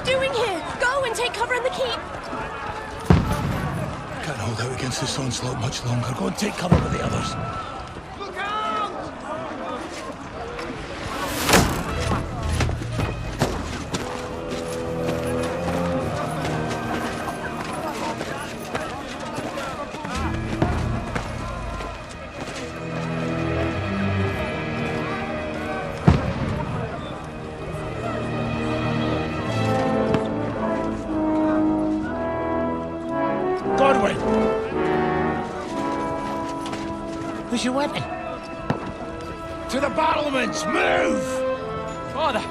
you doing here? Go and take cover in the keep. Can't hold out against this onslaught much longer. Go and take cover with the others. Look out! Godwin! Where's your weapon? To the battlements! Move! Father!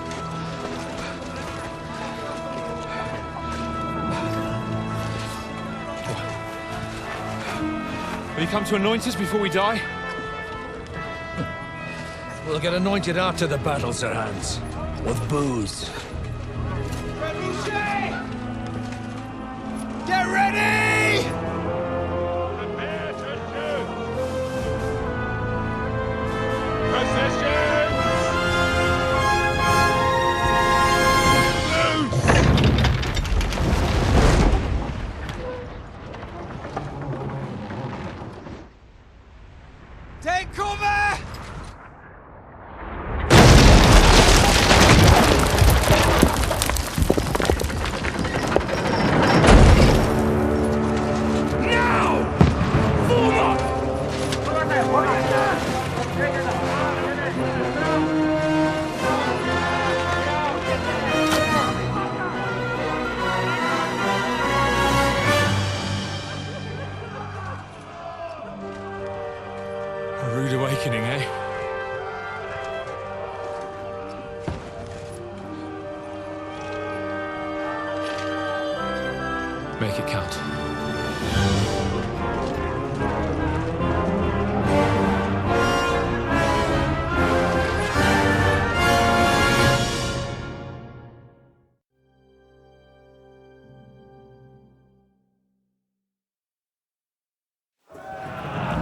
Will you come to anoint us before we die? We'll get anointed after the battles are hands. With booze. Get ready! Prepare to shoot! Positions! Take cover! A rude awakening, eh? Make it count.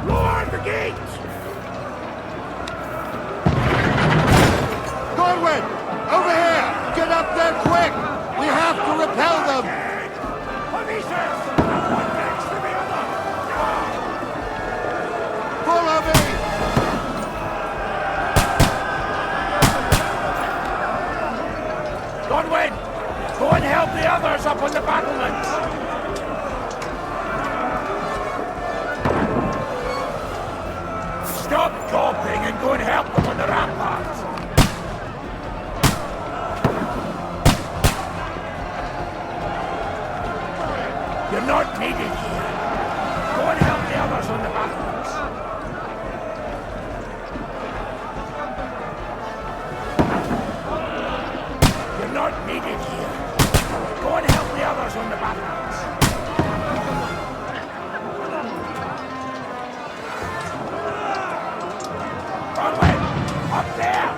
Lower the gate! Godwin! Over here! Get up there quick! We have to repel them! One next to the other! Follow me! Godwin! Go and help the others up on the battlements! Stop gawping and go and help them on the ramparts! You're not needed here. Go and help the others on the battlements. You're not needed here. Go and help the others on the battlements. Godwin! Up there!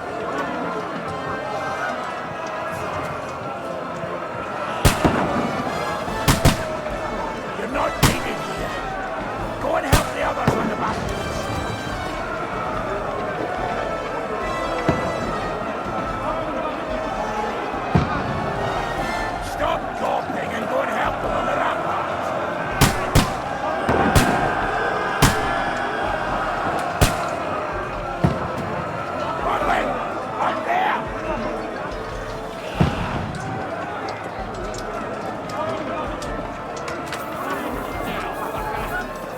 You're not needed here. Go and help the others on the battlements. Stop gawping and go and help them on the ramparts. Godwin! Up there!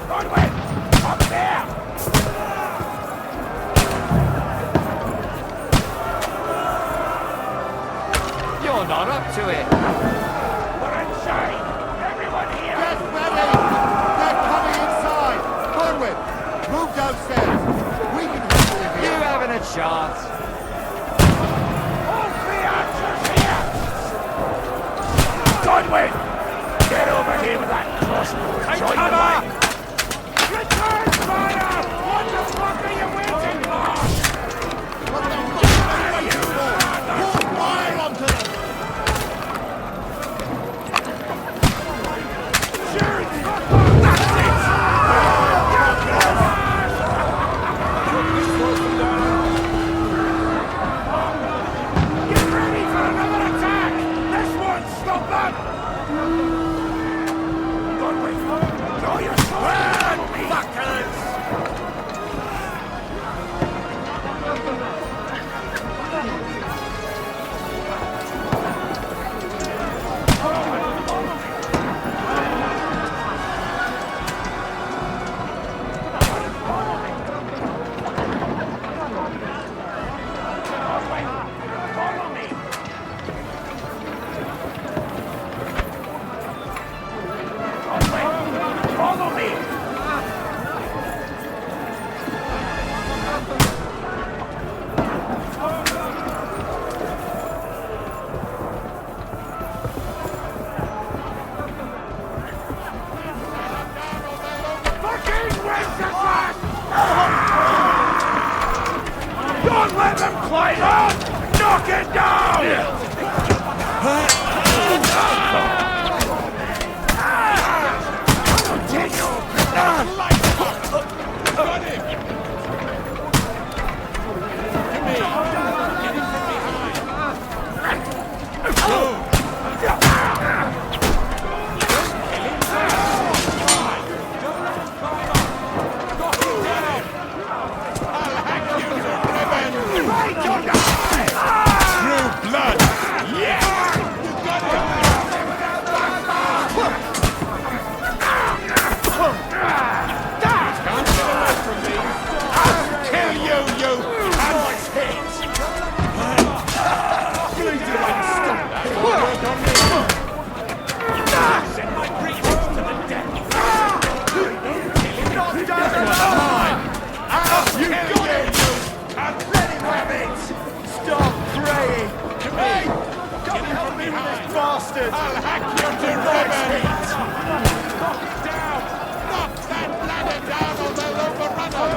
Godwin! Up there! You're not up to it! We're inside! Everyone here! Get ready! They're coming inside! Godwin! Move downstairs! We can handle it You here! haven't a chance! All three archers here! Godwin! Get over here with that crossbow! Join the line! Return fire! What the fuck are you waiting for? What the fuck are you waiting for? Pour fire onto them! Shoot! That's it! Get ready for another attack! This one's Knock it down! Got him! To me! Get him from behind! Go! True blood! Yeah! You got him! Can't get away from me! I'll kill you, you nice hit! Please do not stop that! Work on me! Send my breaches to the death! Not down the line! I'll kill you! Let him have it! Stop praying! Hey! Come help me with this bastard! I'll hack you to ribbons! Knock it down! Knock that ladder down or they'll overrun us!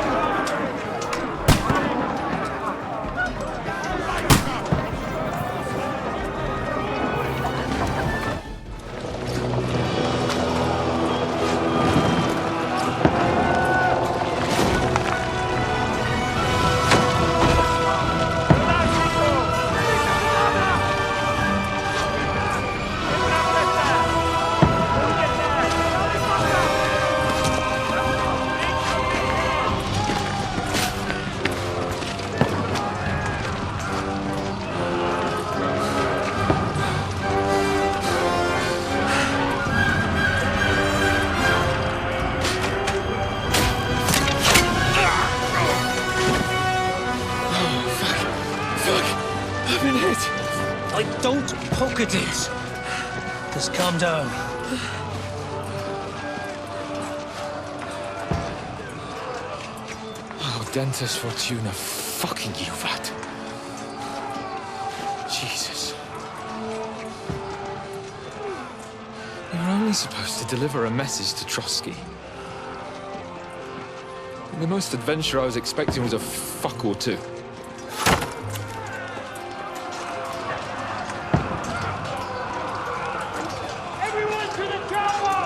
I've been hit. Don't poke at it. Just calm down. Oh, Dentes Fortuna, fucking you, Vat. Jesus. You were only supposed to deliver a message to Trotsky. The most adventure I was expecting was a fuck or two. Everyone to the tower!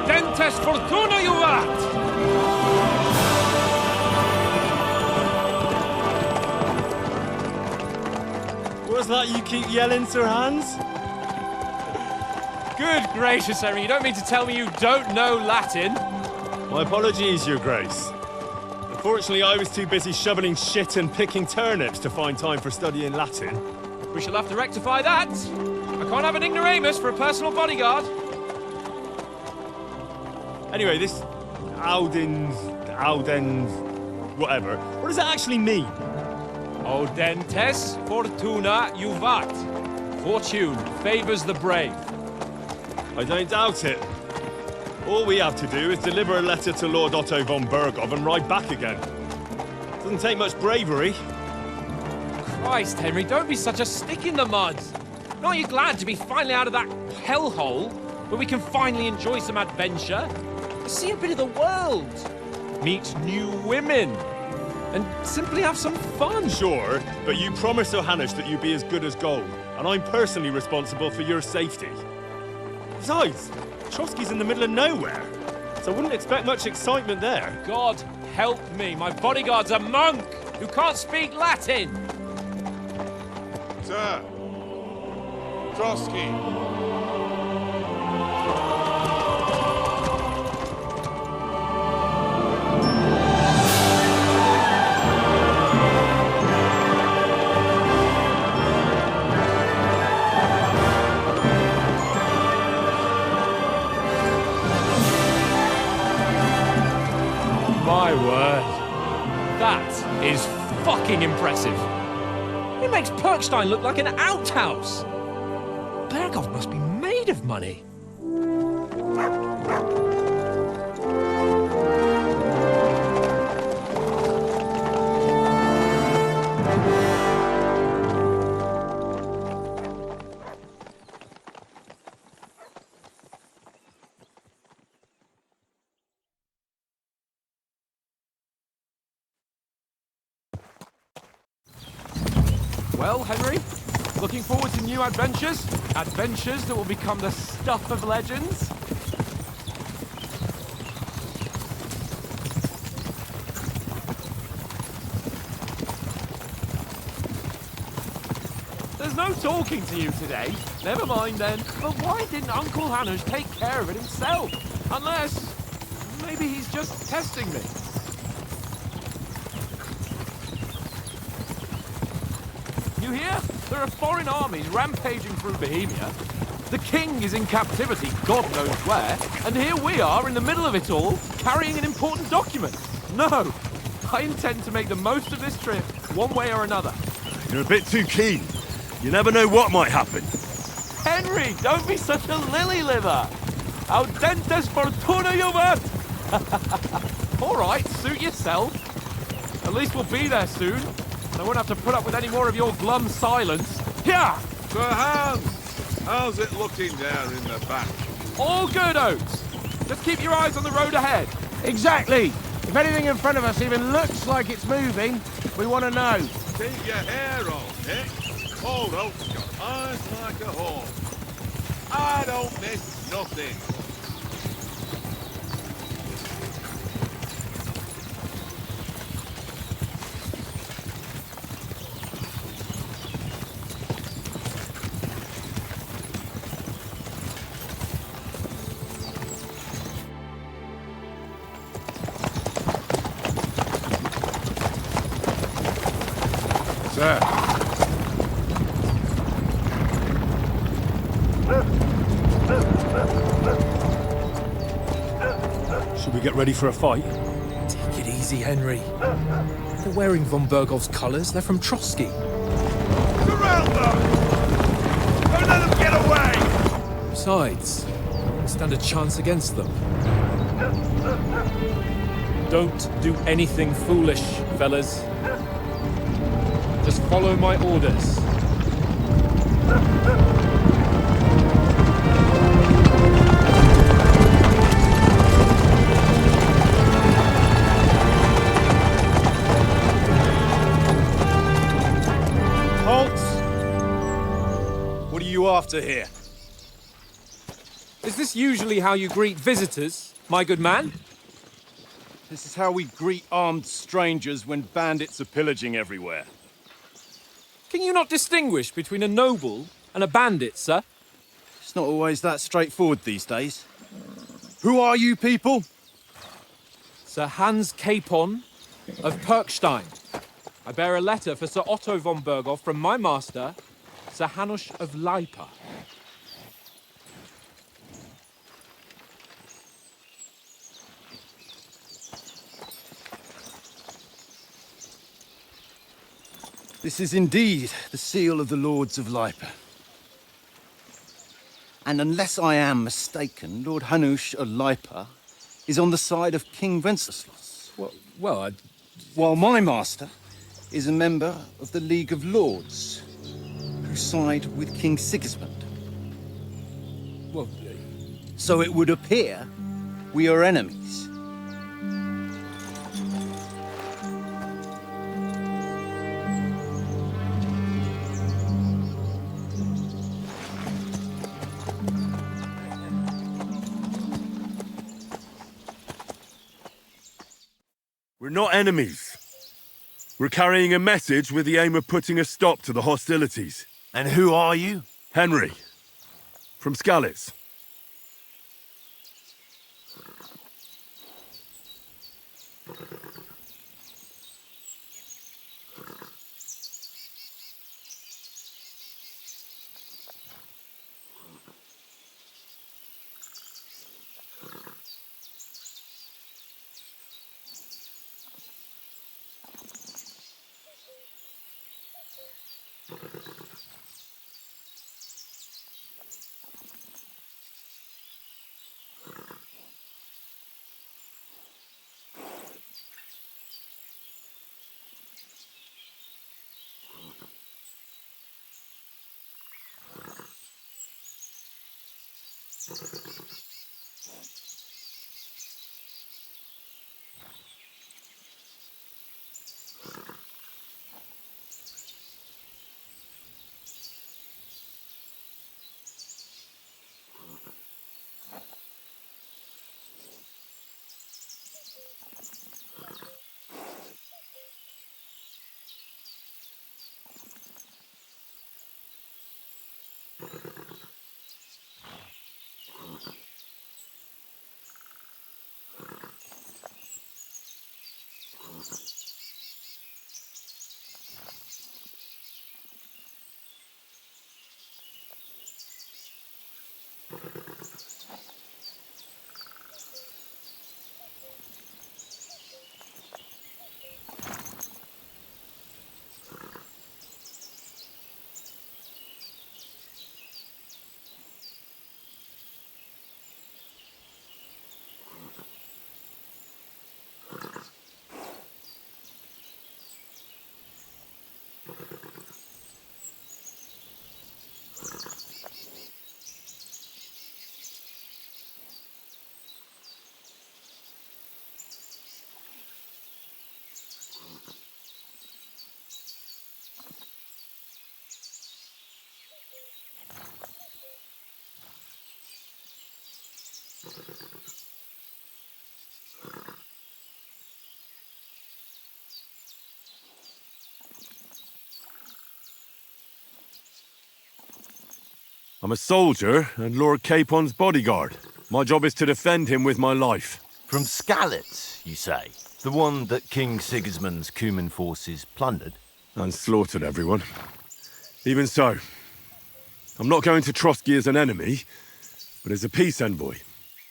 Dentes Fortuna, you vat! What's that you keep yelling, Sir Hans? Good gracious, Henry, you don't mean to tell me you don't know Latin? My apologies, Your Grace. Unfortunately, I was too busy shoveling shit and picking turnips to find time for studying Latin. We shall have to rectify that. I can't have an ignoramus for a personal bodyguard. Anyway, this Audens, whatever. What does that actually mean? O Dentes Fortuna Juvat. Fortune favors the brave. I don't doubt it. All we have to do is deliver a letter to Lord Otto von Bergov and ride back again. Doesn't take much bravery. Christ, Henry, don't be such a stick in the mud. Aren't you glad to be finally out of that hellhole where we can finally enjoy some adventure? See a bit of the world. Meet new women. and simply have some fun. Sure, but you promised Johannes that you'd be as good as gold, and I'm personally responsible for your safety. Besides, Trotsky's in the middle of nowhere, so I wouldn't expect much excitement there. God help me, my bodyguard's a monk who can't speak Latin. Sir. Trotsky. My word. That is fucking impressive. It makes Perkstein look like an outhouse. Berghoff must be made of money. Well, Henry, looking forward to new adventures? Adventures that will become the stuff of legends? There's no talking to you today. Never mind then. But why didn't Uncle Hanush take care of it himself? Unless, maybe he's just testing me. You hear? There are foreign armies rampaging through Bohemia. The king is in captivity, God knows where, and here we are in the middle of it all, carrying an important document. No, I intend to make the most of this trip, one way or another. You're a bit too keen. You never know what might happen. Henry, don't be such a lily-liver. Audentes fortuna juvat. All right, suit yourself. At least we'll be there soon. I won't have to put up with any more of your glum silence. Yeah! Sir Hans, how's it looking down in the back? All good, Oates. Just keep your eyes on the road ahead. Exactly. If anything in front of us even looks like it's moving, we want to know. Keep your hair on, Nick. Old Oak's got eyes like a hawk. I don't miss nothing. Sir. Should we get ready for a fight? Take it easy, Henry. They're wearing von Berghoff's colours. They're from Trotsky. Surround them! Don't let them get away! Besides, we stand a chance against them. Don't do anything foolish, fellas. Just follow my orders. Halt! What are you after here? Is this usually how you greet visitors, my good man? This is how we greet armed strangers when bandits are pillaging everywhere. Can you not distinguish between a noble and a bandit, sir? It's not always that straightforward these days. Who are you people? Sir Hans Capon of Perkstein. I bear a letter for Sir Otto von Berghoff from my master, Sir Hanush of Lipa. This is indeed the seal of the Lords of Lipa. And unless I am mistaken, Lord Hanush of Lipa is on the side of King Wenceslas. Well, While my master is a member of the League of Lords, who side with King Sigismund. well, So it would appear we are enemies. We're not enemies. We're carrying a message with the aim of putting a stop to the hostilities. And who are you? Henry, from Skalitz. I'm a soldier and Lord Capon's bodyguard. My job is to defend him with my life. From Skalitz, you say? The one that King Sigismund's Cuman forces plundered? And slaughtered everyone. Even so, I'm not going to Trotsky as an enemy, but as a peace envoy.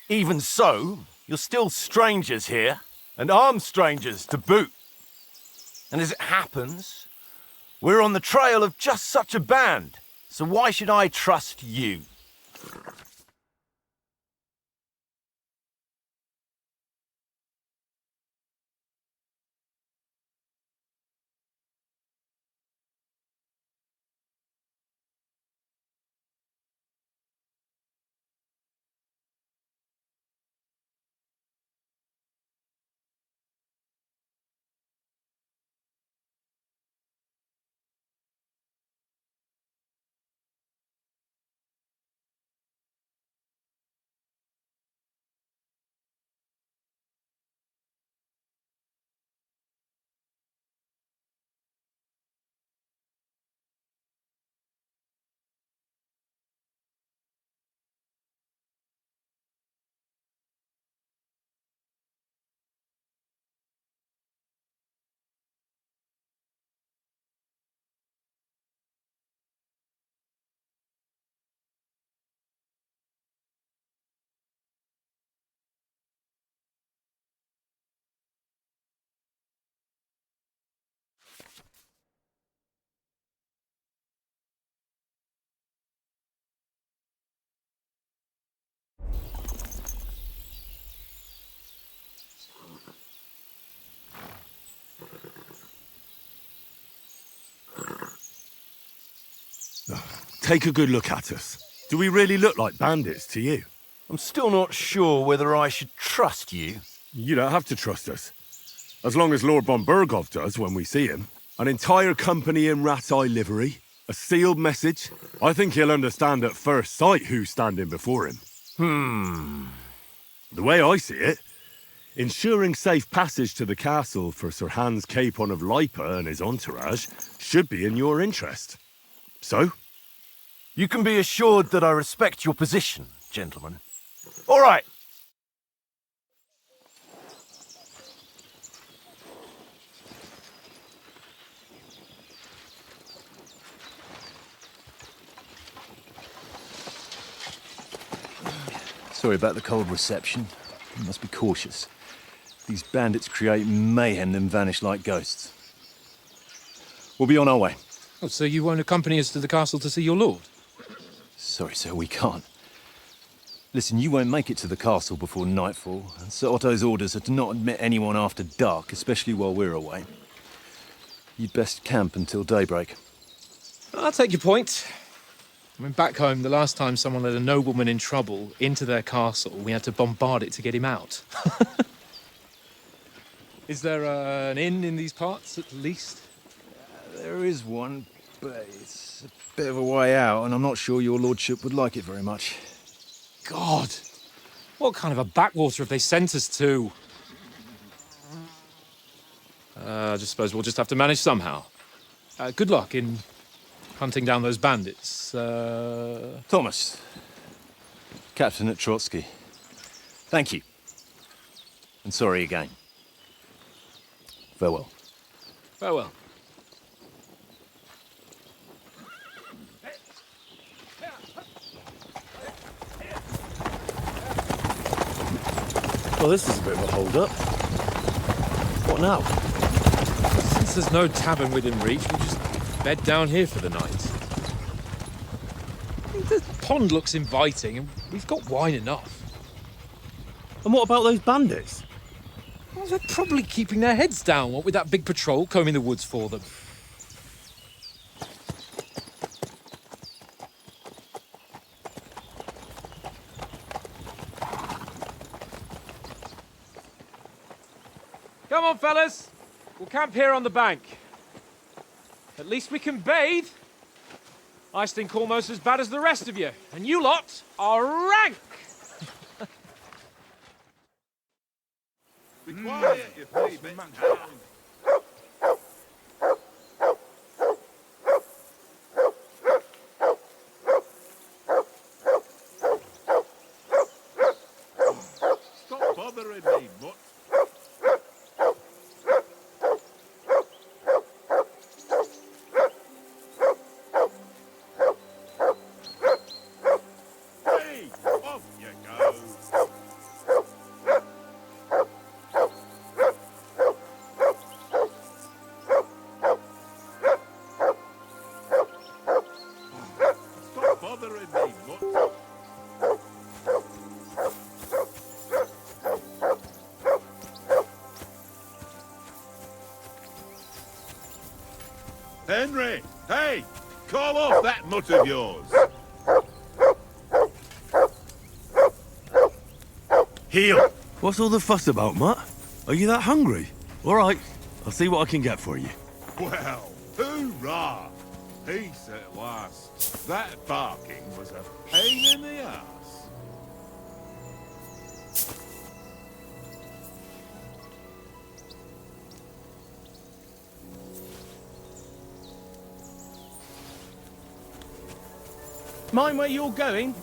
Even so, you're still strangers here, and armed strangers to boot. And as it happens, we're on the trail of just such a band. So why should I trust you? Take a good look at us. Do we really look like bandits to you? I'm still not sure whether I should trust you. You don't have to trust us. As long as Lord von Burgov does when we see him. An entire company in rat-eye livery. A sealed message. I think he'll understand at first sight who's standing before him. The way I see it, Ensuring safe passage to the castle for Sir Hans Capon of Lipa and his entourage should be in your interest. So? You can be assured that I respect your position, gentlemen. All right. Sorry about the cold reception. You must be cautious. These bandits create mayhem, then vanish like ghosts. We'll be on our way. Oh, so you won't accompany us to the castle to see your lord? Sorry, sir, we can't. Listen, you won't make it to the castle before nightfall, and Sir Otto's orders are to not admit anyone after dark, especially while we're away. You'd best camp until daybreak. I'll take your point. I mean, back home, the last time someone let a nobleman in trouble into their castle, we had to bombard it to get him out. Is there an inn in these parts, at least? There is one, but it's a bit of a way out, and I'm not sure your lordship would like it very much. God! What kind of a backwater have they sent us to? I just suppose we'll just have to manage somehow. Good luck in hunting down those bandits. Thomas, Captain at Trotsky. Thank you. And sorry again. Farewell. Farewell. Well, this is a bit of a hold-up. What now? Since there's no tavern within reach, we'll just bed down here for the night. The pond looks inviting, and we've got wine enough. And what about those bandits? Well, they're probably keeping their heads down, what with that big patrol combing the woods for them. Come on, fellas. We'll camp here on the bank. At least we can bathe. I stink almost as bad as the rest of you, and you lot are rank! Be quiet, you thieving man. Stop bothering me, mutt. Henry! Hey! Call off that mutt of yours! Heel! What's all the fuss about, Mutt? Are you that hungry? All right, I'll see what I can get for you. Well, hoorah! Peace at last. That barking was a pain in the ass. Mind where you're going?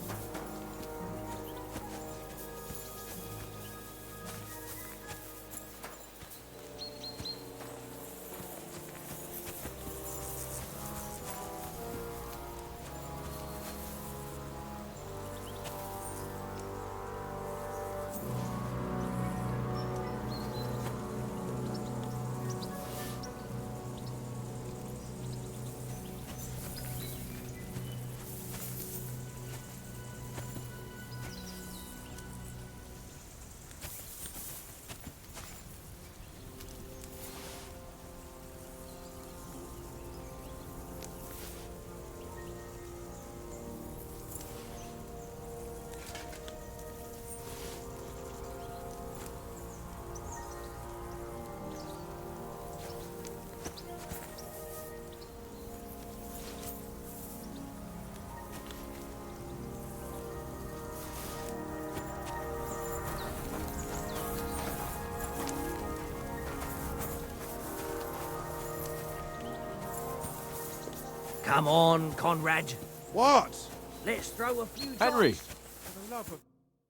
Come on, Conrad. What? Let's throw a few Henry! dice. For the love of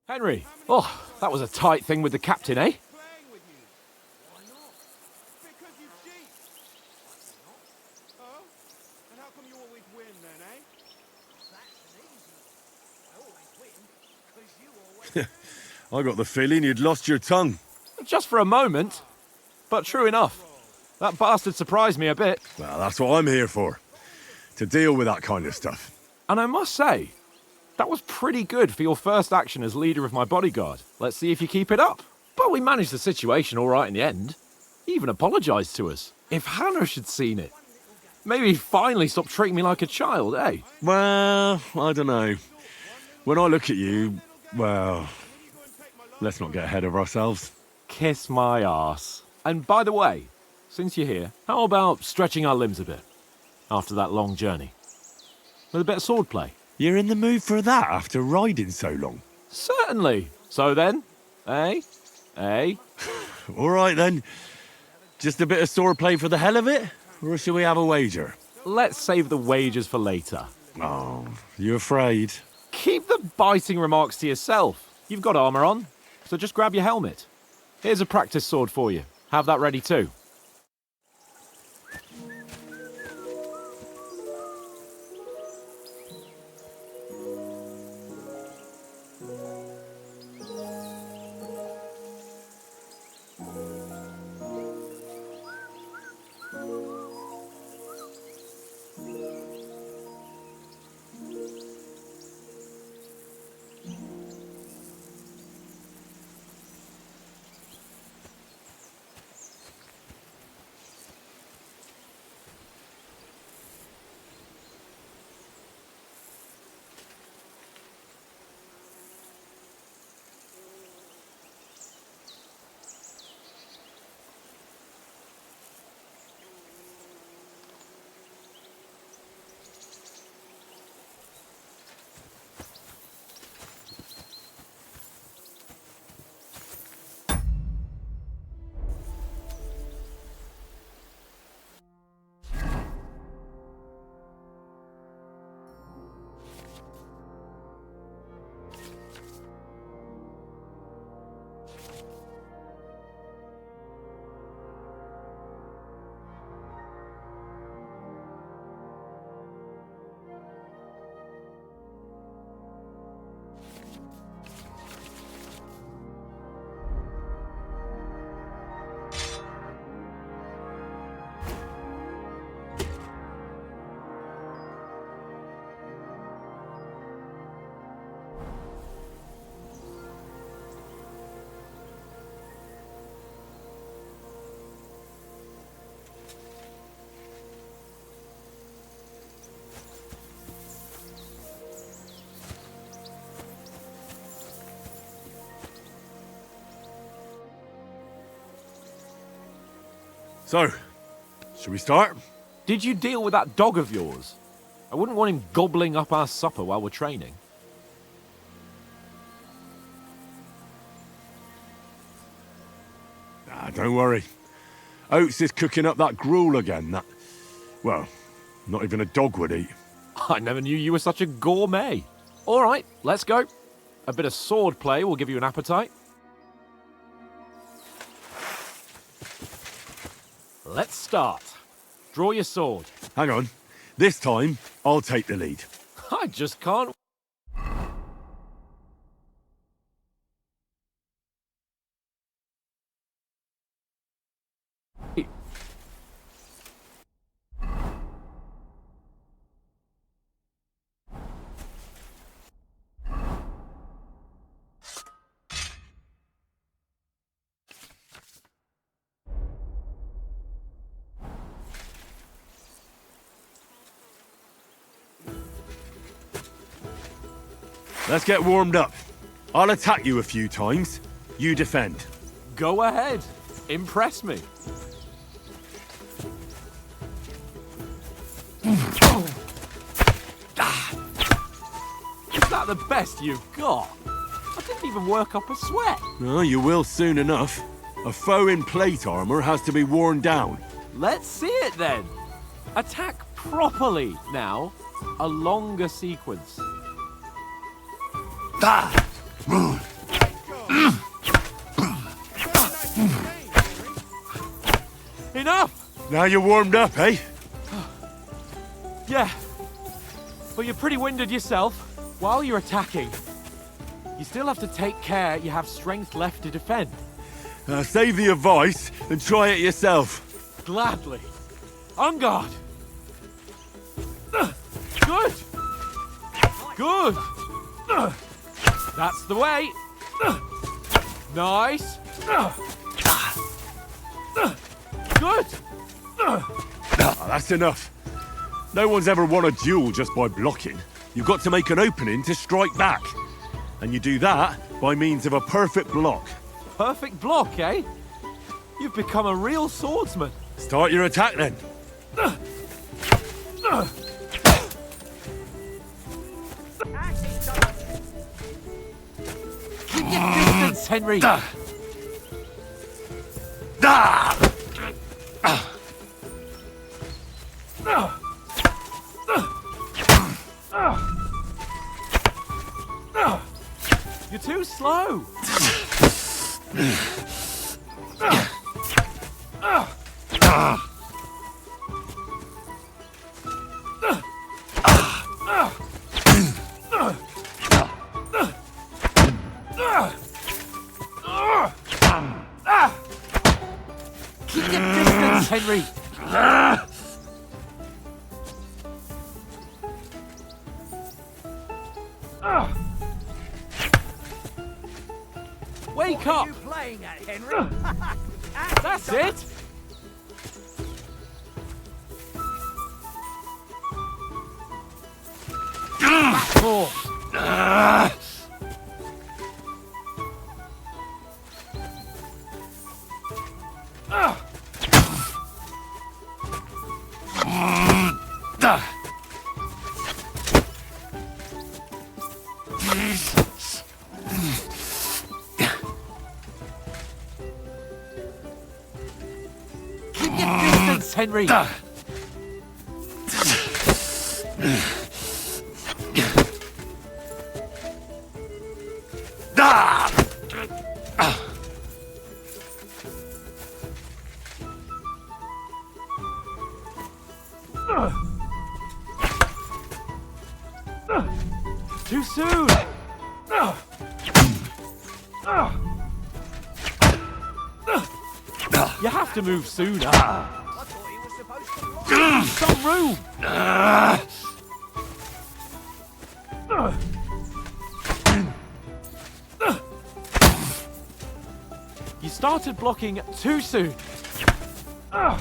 Henry! Oh, that was a tight thing with the captain, eh? playing with you. Why not? Because you cheat. Oh? And how come you always win then, eh? I got the feeling you'd lost your tongue. Just for a moment. But true enough. That bastard surprised me a bit. Well, that's what I'm here for. To deal with that kind of stuff. And I must say, that was pretty good for your first action as leader of my bodyguard. Let's see if you keep it up. But we managed the situation all right in the end. He even apologised to us. If Hannah had seen it, maybe he'd finally stop treating me like a child, eh? Well, I don't know. When I look at you, well, let's not get ahead of ourselves. Kiss my arse. And by the way, since you're here, how about stretching our limbs a bit after that long journey? With a bit of swordplay. You're in the mood for that after riding so long? Certainly. So then, eh? Eh? All right then. Just a bit of swordplay for the hell of it? Or shall we have a wager? Let's save the wagers for later. Oh, you afraid? Keep the biting remarks to yourself. You've got armour on, so just grab your helmet. Here's a practice sword for you. Have that ready too. So, should we start? Did you deal with that dog of yours? I wouldn't want him gobbling up our supper while we're training. Ah, don't worry. Oates is cooking up that gruel again, that... Well, not even a dog would eat. I never knew you were such a gourmet. All right, let's go. A bit of sword play will give you an appetite. Let's start. Draw your sword. Hang on. This time, I'll take the lead. I just can't... Let's get warmed up. I'll attack you a few times. You defend. Go ahead. Impress me. Is that the best you've got? I didn't even work up a sweat. Oh, you will soon enough. A foe in plate armor has to be worn down. Let's see it then. Attack properly now. A longer sequence. Enough! Now you're warmed up, eh? Yeah. But you're pretty winded yourself. While you're attacking, you still have to take care you have strength left to defend. Save the advice and try it yourself. Gladly. On guard. Good. Good. That's the way. Nice. Good. That's enough. No one's ever won a duel just by blocking. You've got to make an opening to strike back. And you do that by means of a perfect block. Perfect block, eh? You've become a real swordsman. Start your attack then. Keep your distance, Henry. You're too slow. Keep your distance, Henry. Wake up! Playing at Henry? That's it! Four. Keep your distance, Henry. Too soon. You have to move sooner. Some room. You started blocking too soon. Try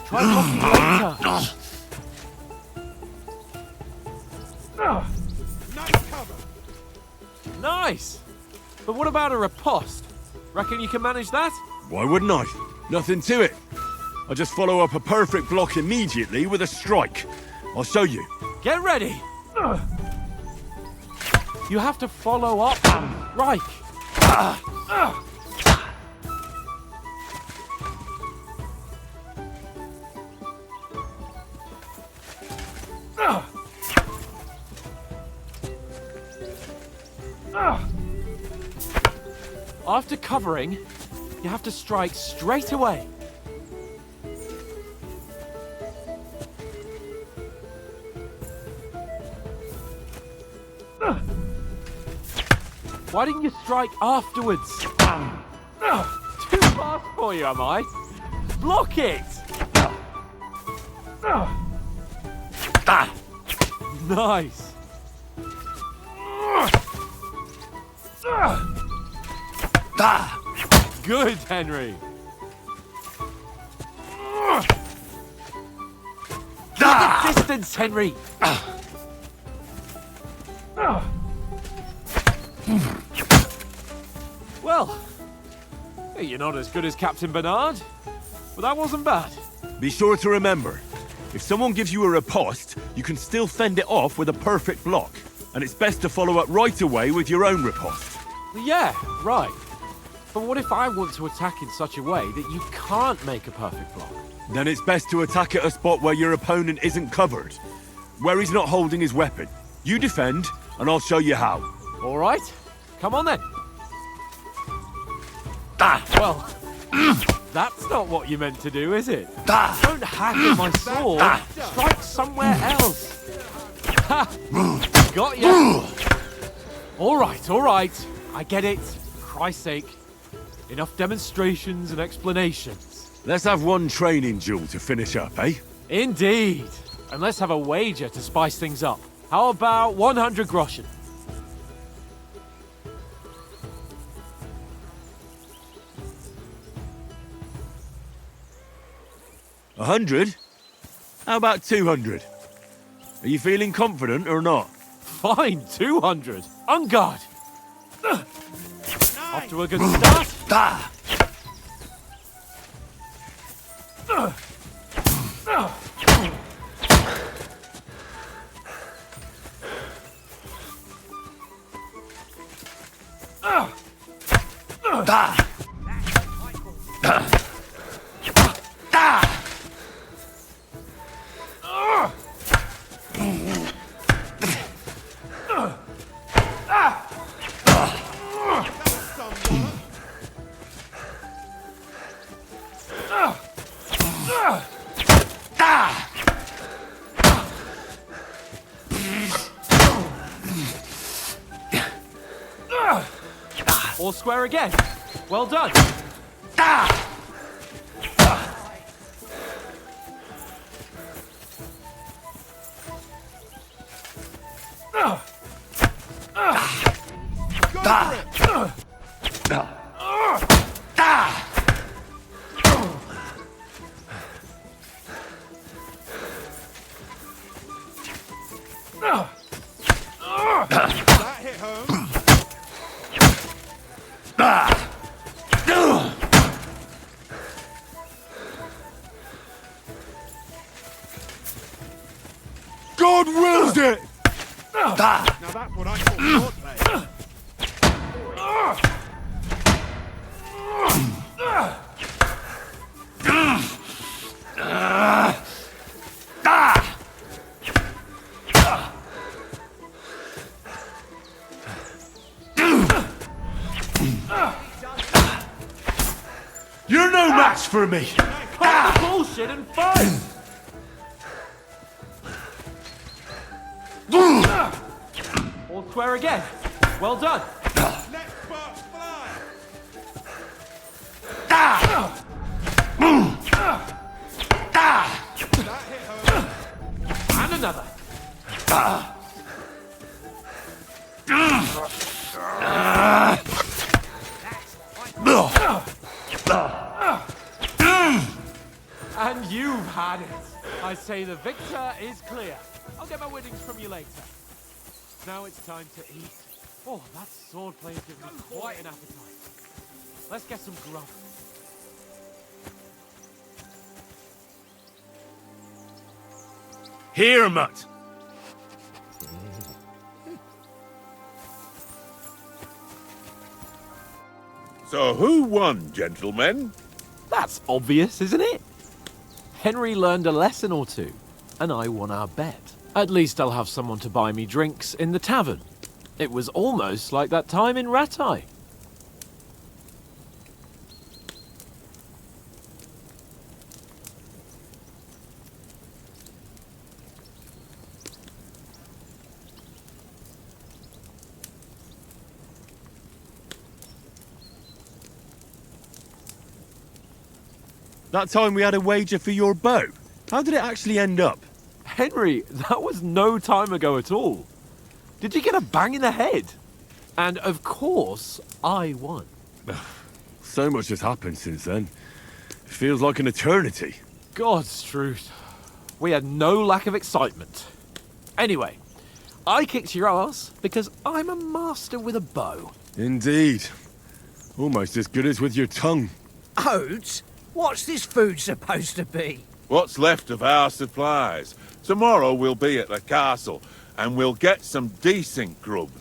blocking later. Nice! But what about a riposte? Reckon you can manage that? Why wouldn't I? Nothing to it. I just follow up a perfect block immediately with a strike. I'll show you. Get ready! You have to follow up. Right. After covering, you have to strike straight away. Why didn't you strike afterwards? Too fast for you, am I? Block it! Nice. Good, Henry. Keep the distance, Henry. Well, you're not as good as Captain Bernard, but that wasn't bad. Be sure to remember, if someone gives you a riposte, you can still fend it off with a perfect block. And it's best to follow up right away with your own riposte. Yeah, right. But what if I want to attack in such a way that you can't make a perfect block? Then it's best to attack at a spot where your opponent isn't covered. Where he's not holding his weapon. You defend, and I'll show you how. All right. Come on then. Well, that's not what you meant to do, is it? Don't hack at my sword. Strike somewhere else. Ha! Got you. All right. I get it. For Christ's sake. Enough demonstrations and explanations. Let's have one training duel to finish up, eh? Indeed. And let's have a wager to spice things up. How about 100 groschen? 100? How about 200? Are you feeling confident or not? Fine, 200. On guard. Off to a good start. All square again. Well done. That hit home. God wills it! Now that's what I call swordplay. You're no match for me! Cut the bullshit and fight! All square again. Well done. Let sparks fly. That hit home. And another. And you've had it. I say the victor is clear. I'll get my winnings from you later. Now it's time to eat. Oh, that swordplay has given me quite an appetite. Let's get some grub. Here, Mutt! So who won, gentlemen? That's obvious, isn't it? Henry learned a lesson or two, and I won our bet. At least I'll have someone to buy me drinks in the tavern. It was almost like that time in Rattay. That time we had a wager for your bow. How did it actually end up? Henry, that was no time ago at all. Did you get a bang in the head? And of course, I won. So much has happened since then. It feels like an eternity. God's truth. We had no lack of excitement. Anyway, I kicked your ass because I'm a master with a bow. Indeed. Almost as good as with your tongue. Oats? What's this food supposed to be? What's left of our supplies. Tomorrow we'll be at the castle, and we'll get some decent grub.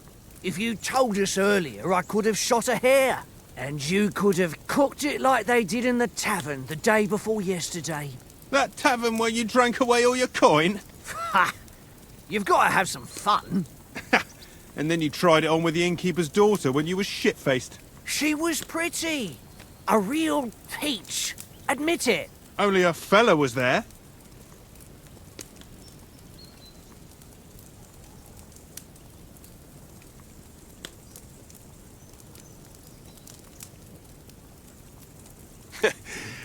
If you told us earlier, I could have shot a hare. And you could have cooked it like they did in the tavern the day before yesterday. That tavern where you drank away all your coin? Ha! You've got to have some fun. And then you tried it on with the innkeeper's daughter when you were shit-faced. She was pretty. A real peach. Admit it. Only a fella was there.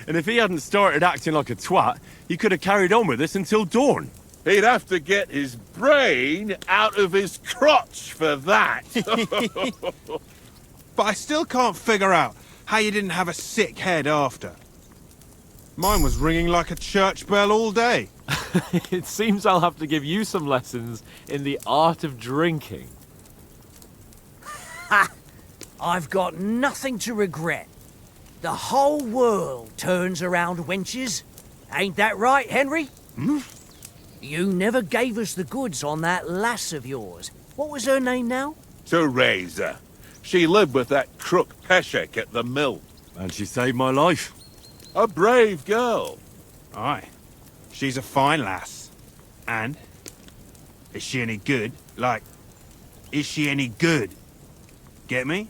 And if he hadn't started acting like a twat, he could have carried on with us until dawn. He'd have to get his brain out of his crotch for that. But I still can't figure out how you didn't have a sick head after. Mine was ringing like a church bell all day. It seems I'll have to give you some lessons in the art of drinking. Ha! I've got nothing to regret. The whole world turns around wenches. Ain't that right, Henry? Hmm? You never gave us the goods on that lass of yours. What was her name now? Teresa. She lived with that crook Peshek at the mill. And she saved my life. A brave girl. Aye. She's a fine lass. And? Is she any good? Like, is she any good? Get me?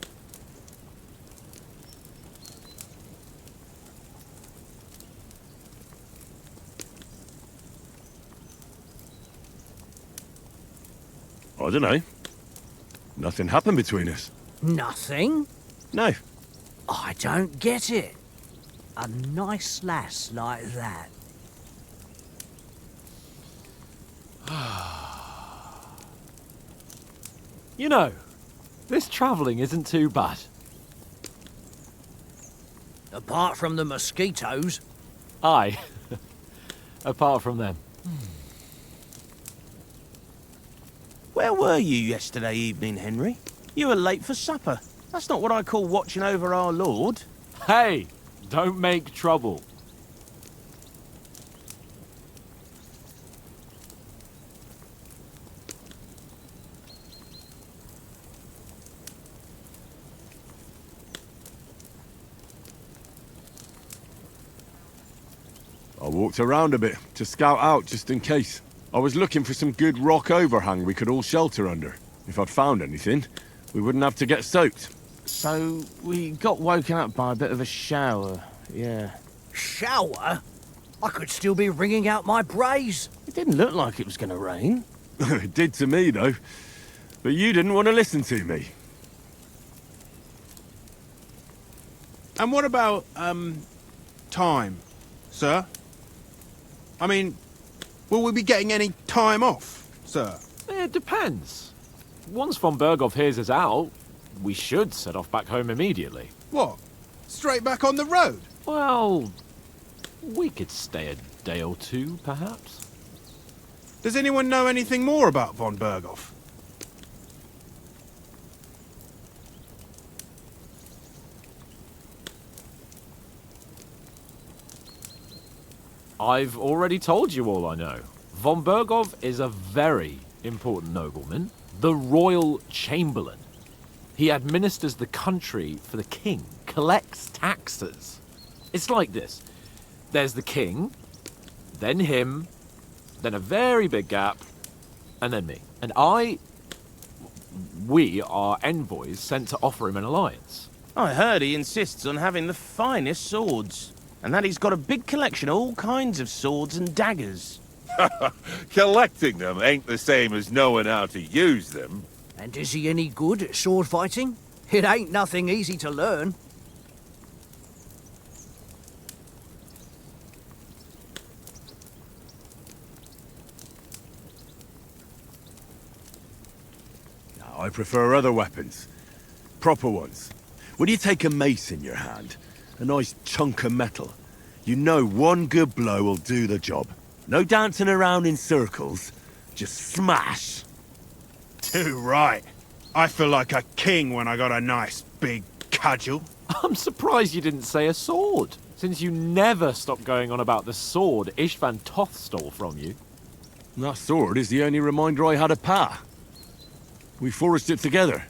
I don't know. Nothing happened between us. Nothing? No. I don't get it. A nice lass like that. You know, this travelling isn't too bad. Apart from the mosquitoes. Aye. Apart from them. Where were you yesterday evening, Henry? You were late for supper. That's not what I call watching over our Lord. Hey, don't make trouble. I walked around a bit to scout out just in case. I was looking for some good rock overhang we could all shelter under. If I'd found anything, we wouldn't have to get soaked. So, we got woken up by a bit of a shower, yeah. Shower? I could still be wringing out my brays. It didn't look like it was going to rain. It did to me, though. But you didn't want to listen to me. And what about, time, sir? I mean, will we be getting any time off, sir? It depends. Once von Berghoff hears us out, we should set off back home immediately. What? Straight back on the road? Well, we could stay a day or two, perhaps. Does anyone know anything more about von Berghoff? I've already told you all I know. Von Berghoff is a very important nobleman, the royal chamberlain. He administers the country for the king, collects taxes. It's like this. There's the king, then him, then a very big gap, and then me. And we are envoys sent to offer him an alliance. I heard he insists on having the finest swords, and that he's got a big collection of all kinds of swords and daggers. Collecting them ain't the same as knowing how to use them. And is he any good at sword fighting? It ain't nothing easy to learn. I prefer other weapons. Proper ones. When you take a mace in your hand, a nice chunk of metal, you know one good blow will do the job. No dancing around in circles, just smash. Too right. I feel like a king when I got a nice big cudgel. I'm surprised you didn't say a sword, since you never stop going on about the sword Ishvan Toth stole from you. That sword is the only reminder I had of Pa. We forged it together,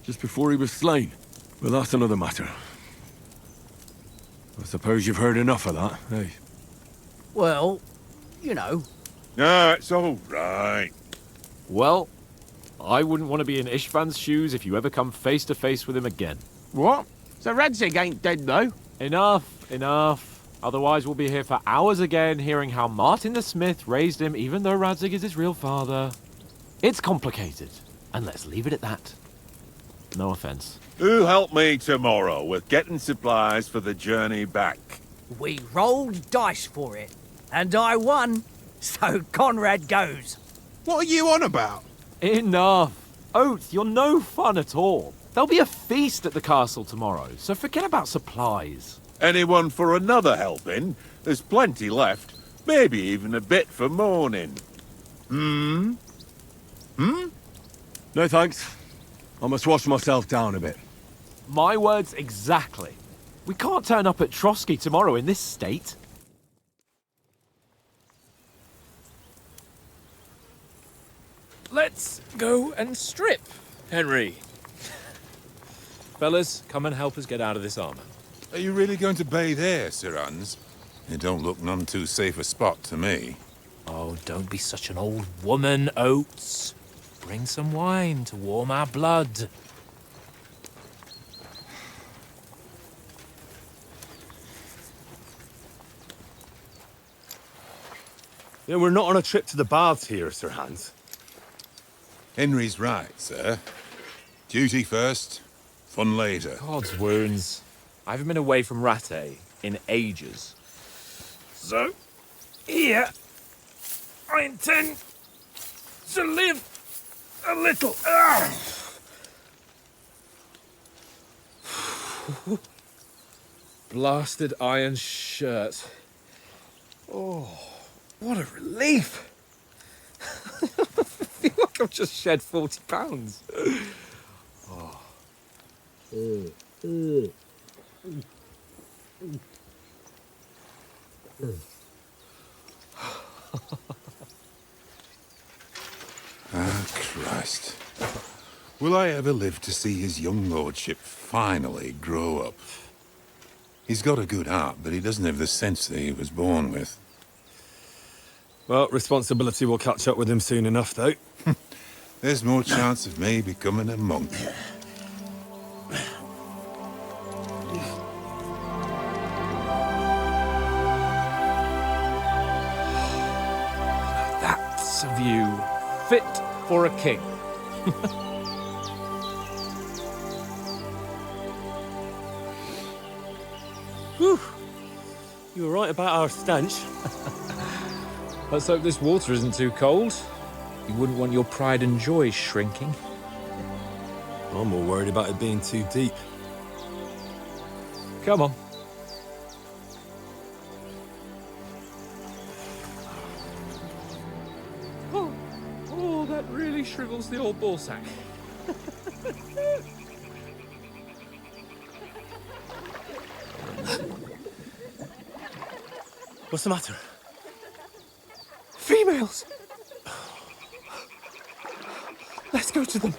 just before he was slain. But that's another matter. I suppose you've heard enough of that, eh? Well, you know. No, it's all right. Well, I wouldn't want to be in Ishvan's shoes if you ever come face to face with him again. What? So Radzig ain't dead, though? Enough, enough. Otherwise we'll be here for hours again, hearing how Martin the Smith raised him even though Radzig is his real father. It's complicated, and let's leave it at that. No offense. Who'll help me tomorrow with getting supplies for the journey back? We rolled dice for it, and I won, so Conrad goes. What are you on about? Enough. Oates, you're no fun at all. There'll be a feast at the castle tomorrow, so forget about supplies. Anyone for another helping? There's plenty left. Maybe even a bit for morning. No thanks. I must wash myself down a bit. My words exactly. We can't turn up at Trotsky tomorrow in this state. Let's go and strip, Henry. Fellas, come and help us get out of this armor. Are you really going to bathe here, Sir Hans? It don't look none too safe a spot to me. Oh, don't be such an old woman, Oates. Bring some wine to warm our blood. Yeah, we're not on a trip to the baths here, Sir Hans. Henry's right, sir. Duty first, fun later. God's wounds. I haven't been away from Rattay in ages. So, here, I intend to live a little. Blasted iron shirt. Oh, what a relief. I feel like I've just shed 40 pounds. Oh. Ah, Christ. Will I ever live to see his young lordship finally grow up? He's got a good heart, but he doesn't have the sense that he was born with. Well, responsibility will catch up with him soon enough, though. There's more chance of me becoming a monk. That's a view fit for a king. Whew. You were right about our stench. Let's hope this water isn't too cold. You wouldn't want your pride and joy shrinking. I'm more worried about it being too deep. Come on. Oh, that really shrivels the old ball sack. What's the matter? Females! Let's go to them.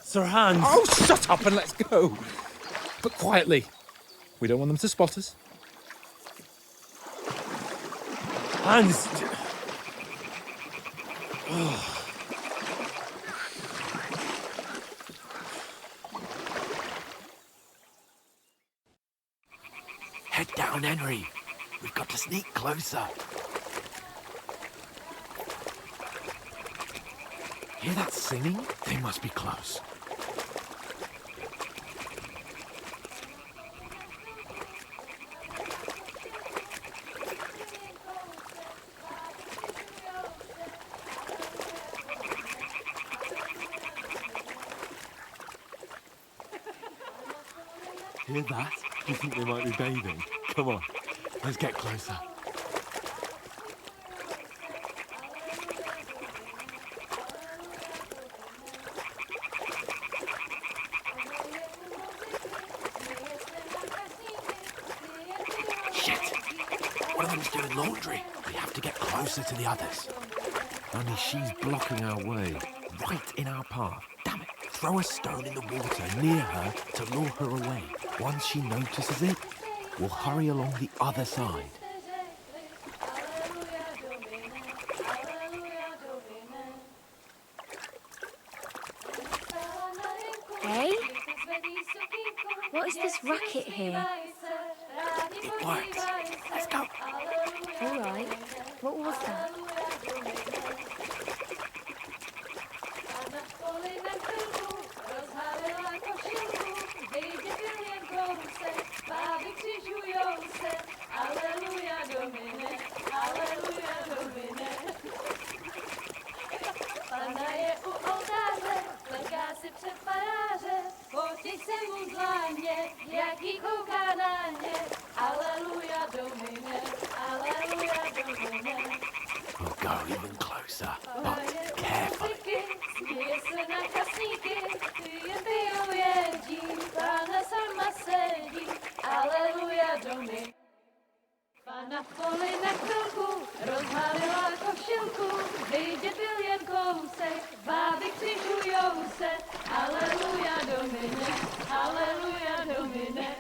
Sir Hans! Oh, shut up and let's go. But quietly. We don't want them to spot us. Hans! Head down, Henry. We've got to sneak closer. Hear that singing? They must be close. Hear that? Do you think they might be bathing? Come on, let's get closer. Shit! One of them's doing laundry. We have to get closer to the others. Only she's blocking our way, right in our path. Damn it! Throw a stone in the water near her to lure her away. Once she notices it, we'll hurry along the other side. What is this racket here? It worked. Let's go. All right. What was that? Pana je u oltáře, kleká si před faráře, potěš se mu dláně, jaký kouká na ně. Aleluja, Domine, aleluja, Domine. We'll go even closer, but carefully. Směje se na kasníky, ty jen pijou jedí, Pána sama sedí. Aleluja, Domine. Pana v poli na chvilku rozhálila košilku, vidět byl jen kousek, báby křižujou se. Aleluja, Domine, aleluja, Domine.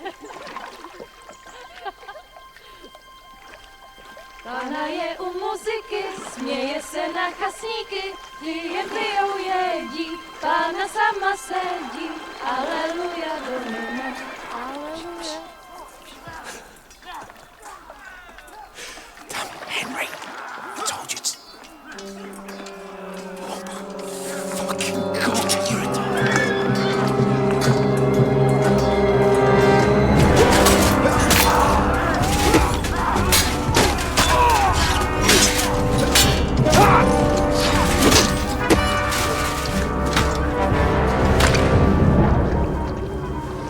Pána je u muziky, směje se na chasníky, ty jen pijou jedí, Pána sama sedí. Aleluja, Domine, aleluja. Henry, I told you to... Oh my fucking God, you're a...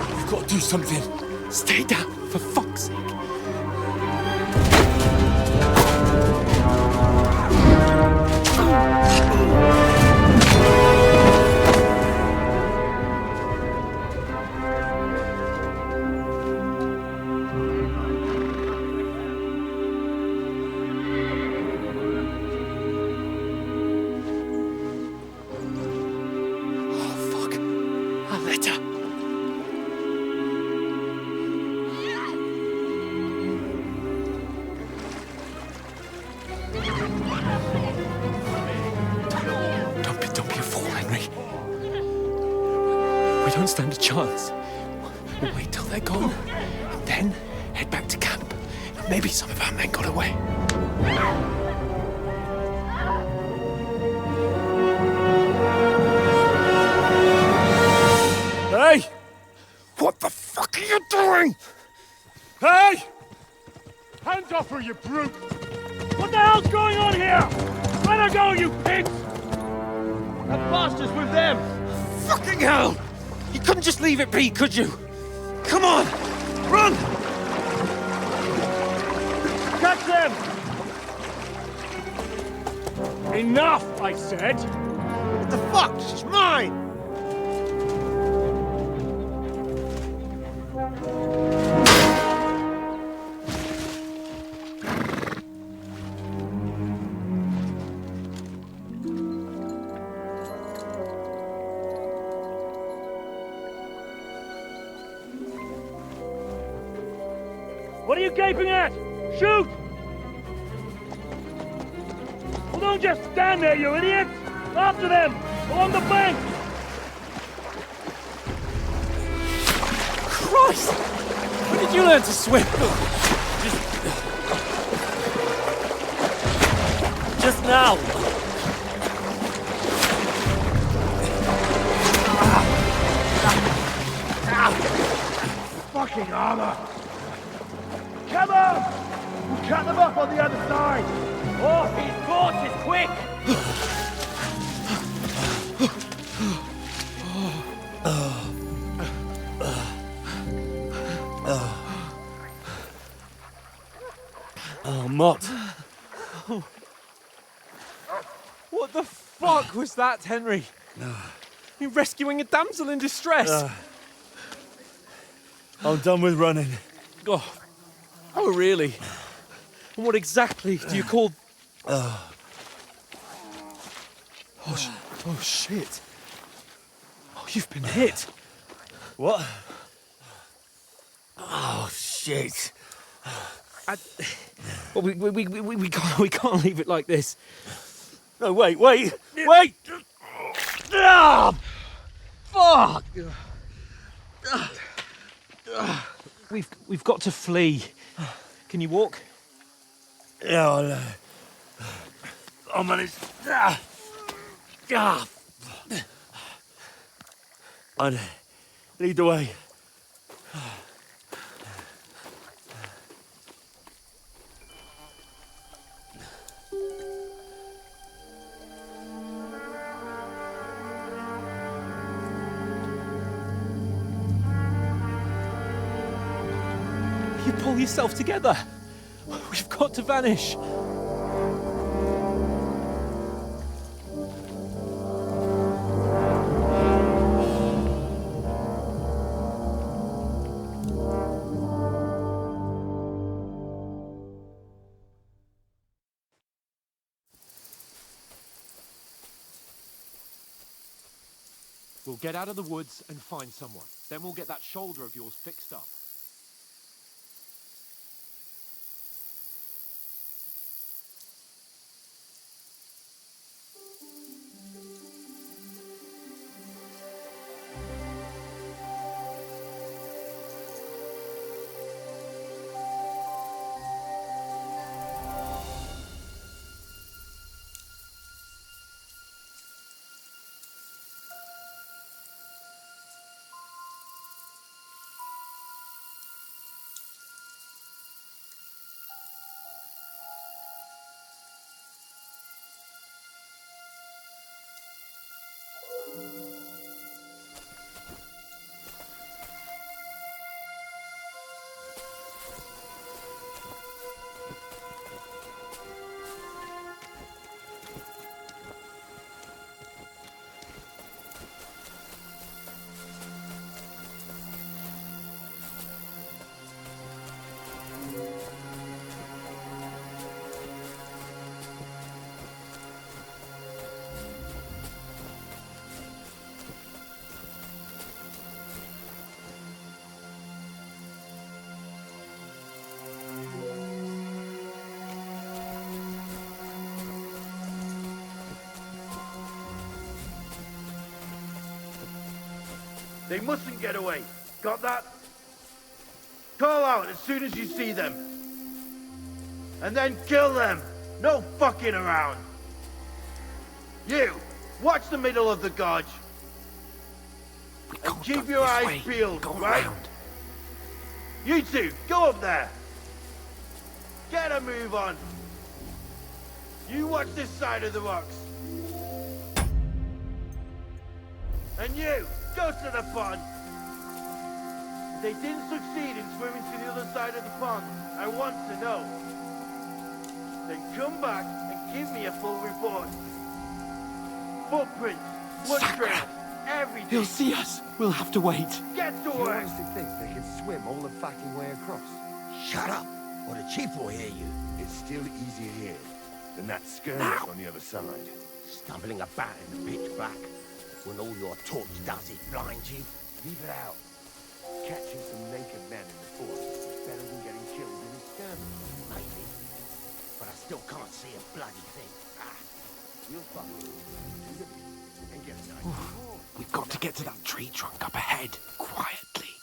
You've got to do something. Stay down, for fuck's sake. We don't stand a chance. We'll wait till they're gone, and then head back to camp. Maybe some of our men got away. Hey! What the fuck are you doing? Hey! Hands off her, you brute! What the hell's going on here? Let her go, you pigs! That bastard's with them! Fucking hell! You couldn't just leave it be, could you? Come on! Run! Catch them! Enough, I said! What the fuck? She's mine! What are you gaping at? Shoot! Well, don't just stand there, you idiots! After them! Along the bank! Christ! When did you learn to swim? Just now! Fucking armor! Come on! We'll cut them up on the other side! Oh, his force is quick! Oh, Mott. What the fuck was that, Henry? You rescuing a damsel in distress? I'm done with running. Oh, really? And what exactly do you call... Oh, shit. Oh, you've been hit. What? Oh, shit. Well, we can't leave it like this. No, wait! Ah! Fuck! We've got to flee. Can you walk? Yeah, I'll manage. I'd lead the way. You pull yourself together. We've got to vanish. We'll get out of the woods and find someone. Then we'll get that shoulder of yours fixed up. They mustn't get away. Got that? Call out as soon as you see them. And then kill them. No fucking around. You, watch the middle of the gorge. And keep your eyes peeled, right? You two, go up there. Get a move on. You watch this side of the rocks. And you, go to the pond. If they didn't succeed in swimming to the other side of the pond, I want to know. Then come back and give me a full report. Footprints, blood trails, everything. He'll see us. We'll have to wait. Get to You work. honestly think they can swim all the fucking way across? Shut up, or the chief will hear you. It's still easier here than that skirmish on the other side. Stumbling about in the pitch black, when all your torch does is blind you. Leave it out. Catching some naked men in the forest is better than getting killed in a skirmish. Maybe. But I still can't see a bloody thing. You'll fucking do the beat and get a nice reward. We've got to get to that tree trunk up ahead, quietly.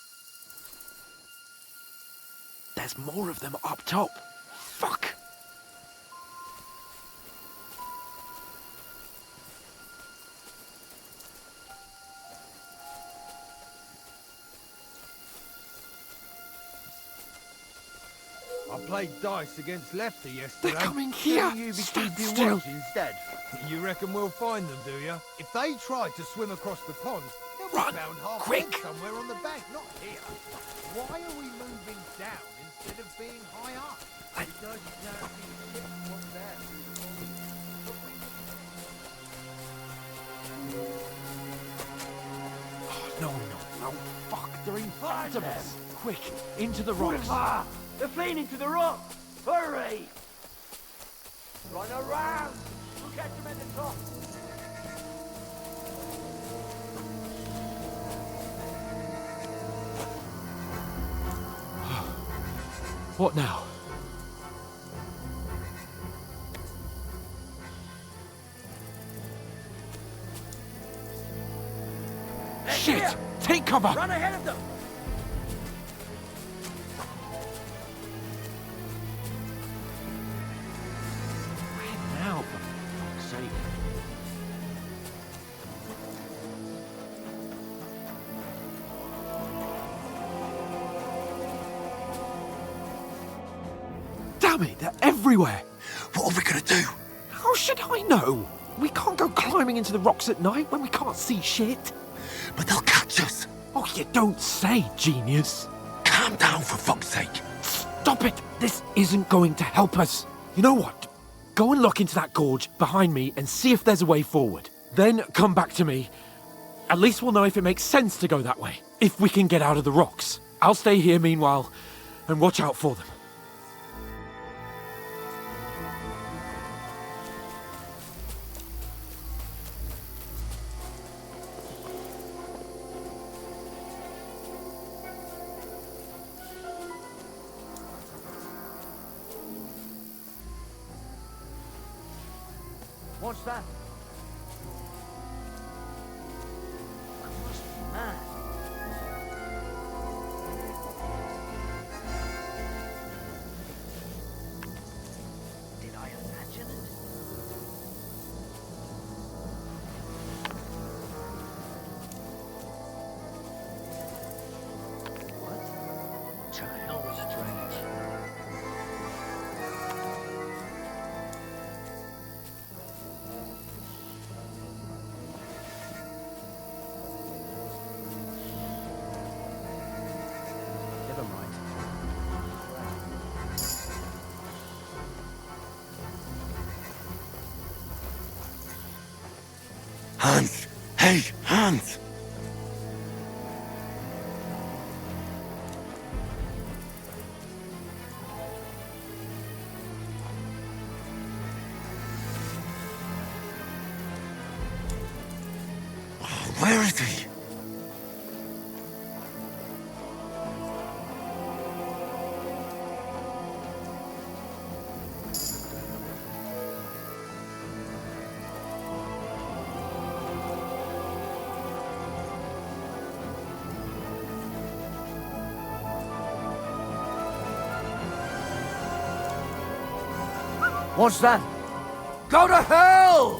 There's more of them up top. Fuck! I played dice against Lefty yesterday. They're coming here! You be Stand keeping still. watch instead. You reckon we'll find them, do you? If they tried to swim across the pond, they'll be Run, found half quick. dead somewhere on the bank, not here. Why are we moving down instead of being high up? Because the ship was there. No, fuck, they're in front of us. Quick, into the rocks. They're fleeing into the rock. Hurry! Run around. We'll catch them at the top. What now? Shit! Take cover! Run ahead of them! Blimey, they're everywhere. What are we gonna do? How should I know? We can't go climbing into the rocks at night when we can't see shit. But they'll catch us. Oh, you don't say, genius. Calm down, for fuck's sake. Stop it! This isn't going to help us. You know what? Go and look into that gorge behind me and see if there's a way forward. Then come back to me. At least we'll know if it makes sense to go that way. If we can get out of the rocks. I'll stay here meanwhile and watch out for them. What's that? I must be mad. Did I imagine it? What? To hell was strange. Never mind. Hans! Hey, Hans! Where is he? What's that? Go to hell!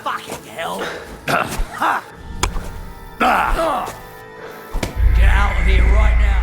Fucking hell! Get out of here right now!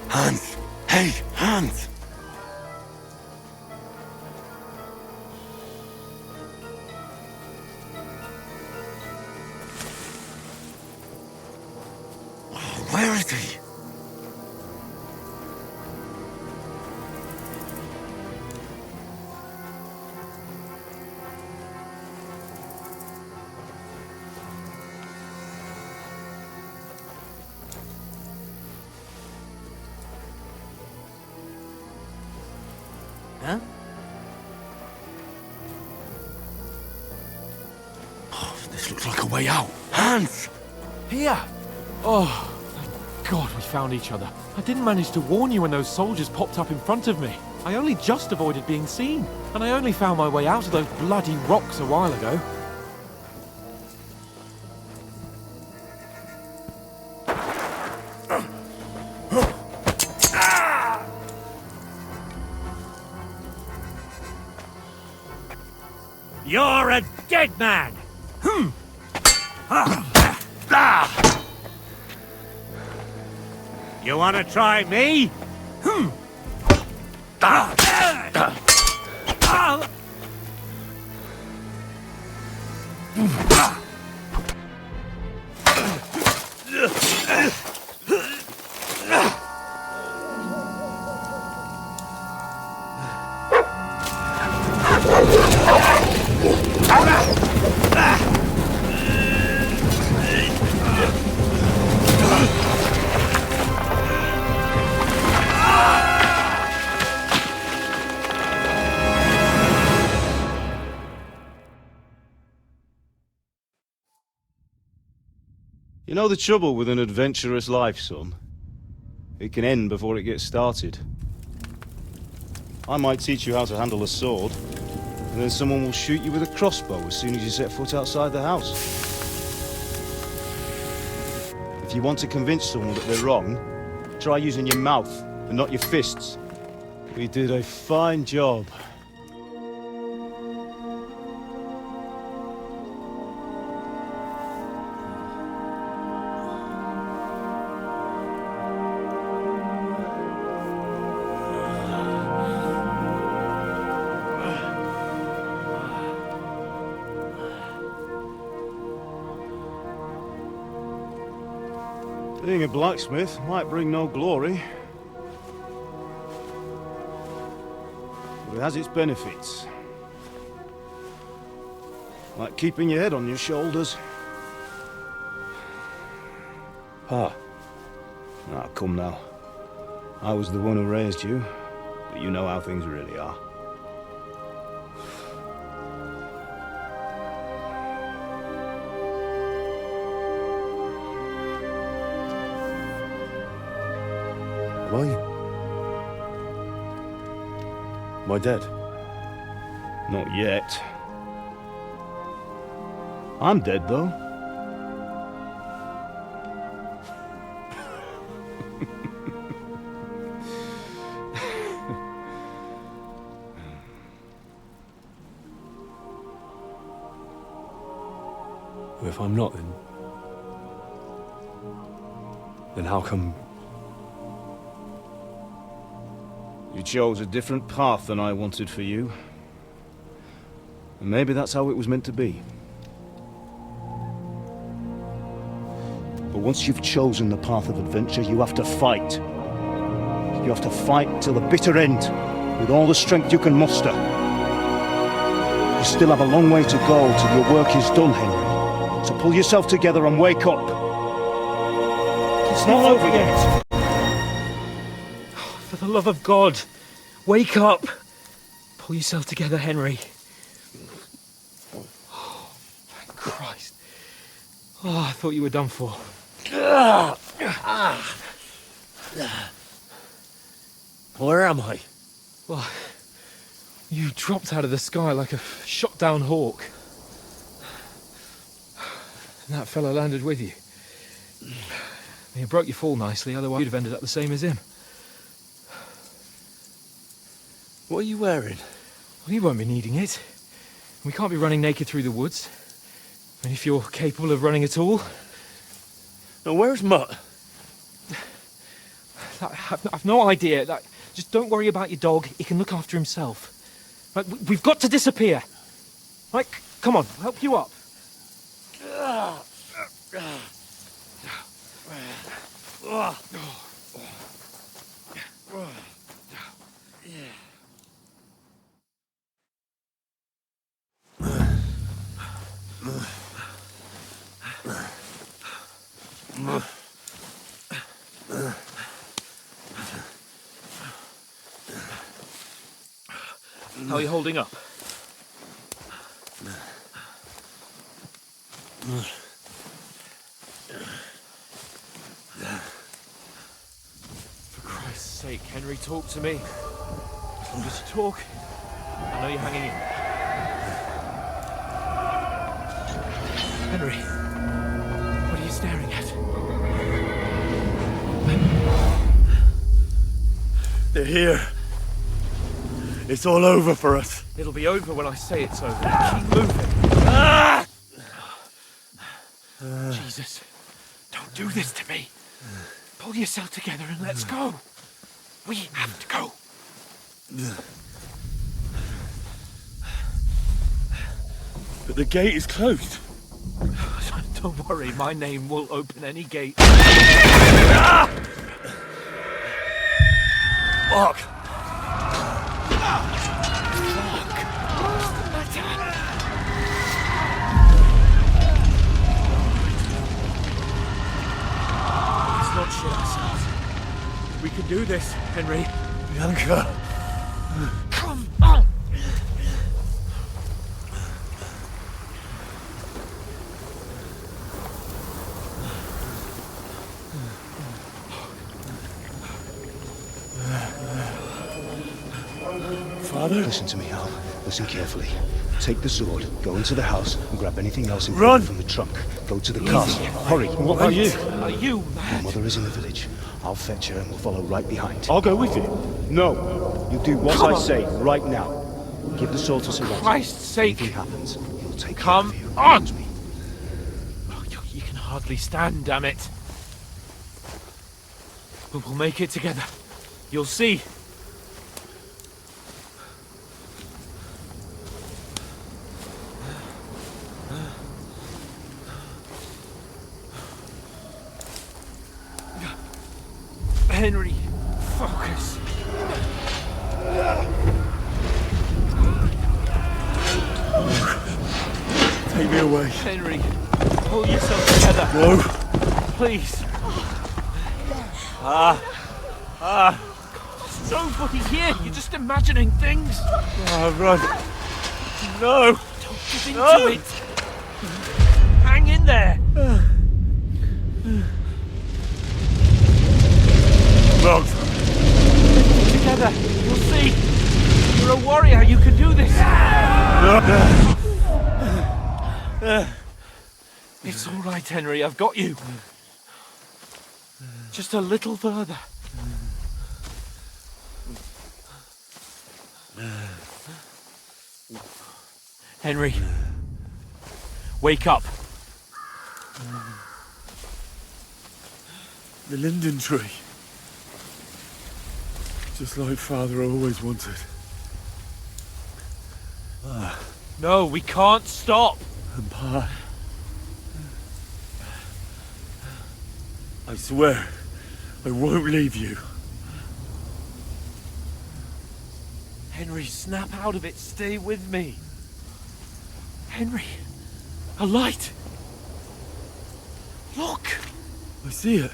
Hans! Hey, Hans! Where is he? Huh? Oh, this looks like a way out. Hans! Here! Oh, thank God we found each other. I didn't manage to warn you when those soldiers popped up in front of me. I only just avoided being seen. And I only found my way out of those bloody rocks a while ago. You're a dead man! You want to try me? You know the trouble with an adventurous life, son? It can end before it gets started. I might teach you how to handle a sword, and then someone will shoot you with a crossbow as soon as you set foot outside the house. If you want to convince someone that they're wrong, try using your mouth and not your fists. We did a fine job. Being a blacksmith might bring no glory, but it has its benefits. Like keeping your head on your shoulders. Pa. Ah, come now. I was the one who raised you, but you know how things really are. Am I dead? Not yet. I'm dead, though. If I'm not, then how come... You chose a different path than I wanted for you. And maybe that's how it was meant to be. But once you've chosen the path of adventure, you have to fight. You have to fight till the bitter end, with all the strength you can muster. You still have a long way to go till your work is done, Henry. So pull yourself together and wake up. It's not over yet. For the love of God, wake up! Pull yourself together, Henry. Oh, thank Christ. Oh, I thought you were done for. Where am I? Well, you dropped out of the sky like a shot-down hawk. And that fella landed with you. You broke your fall nicely, otherwise you'd have ended up the same as him. What are you wearing? Well, you won't be needing it. We can't be running naked through the woods. I mean, if you're capable of running at all. Now, where's Mutt? I've no idea. Just don't worry about your dog. He can look after himself. Right, we've got to disappear. Right, come on, I'll help you up. How are you holding up? For Christ's sake, Henry, talk to me. Just talk. I know you're hanging in. Henry, what are you staring at? They're here. It's all over for us. It'll be over when I say it's over. Keep moving. Jesus, don't do this to me. Pull yourself together and let's go. We have to go. But the gate is closed. Don't worry, my name will open any gate. Fuck. do this, Henry. Bianca. Come on! Father? Listen to me, Hal. Listen carefully. Take the sword, go into the house, and grab anything else important from the trunk. Go to the castle. Hurry. What about you? Are you mad? My mother is in the village. I'll fetch her and we'll follow right behind. I'll go with you. No. You do what I say right now. Give the sword to Sir Walter. Christ's sake! If anything happens, he'll take Come care of you. on! Me. Oh, you can hardly stand, damn it. But we'll make it together. You'll see. Henry, focus. Take me away. Henry, pull yourself together. No. Please. There's nobody here. You're just imagining things. Run. No. Don't give into it. Hang in there. Mount. Together. You'll see. You're a warrior. You can do this. It's all right, Henry. I've got you. Just a little further. Henry, wake up. The linden tree. Just like Father always wanted. No, we can't stop. And Pa. I swear, I won't leave you. Henry, snap out of it. Stay with me. Henry, a light. Look. I see it.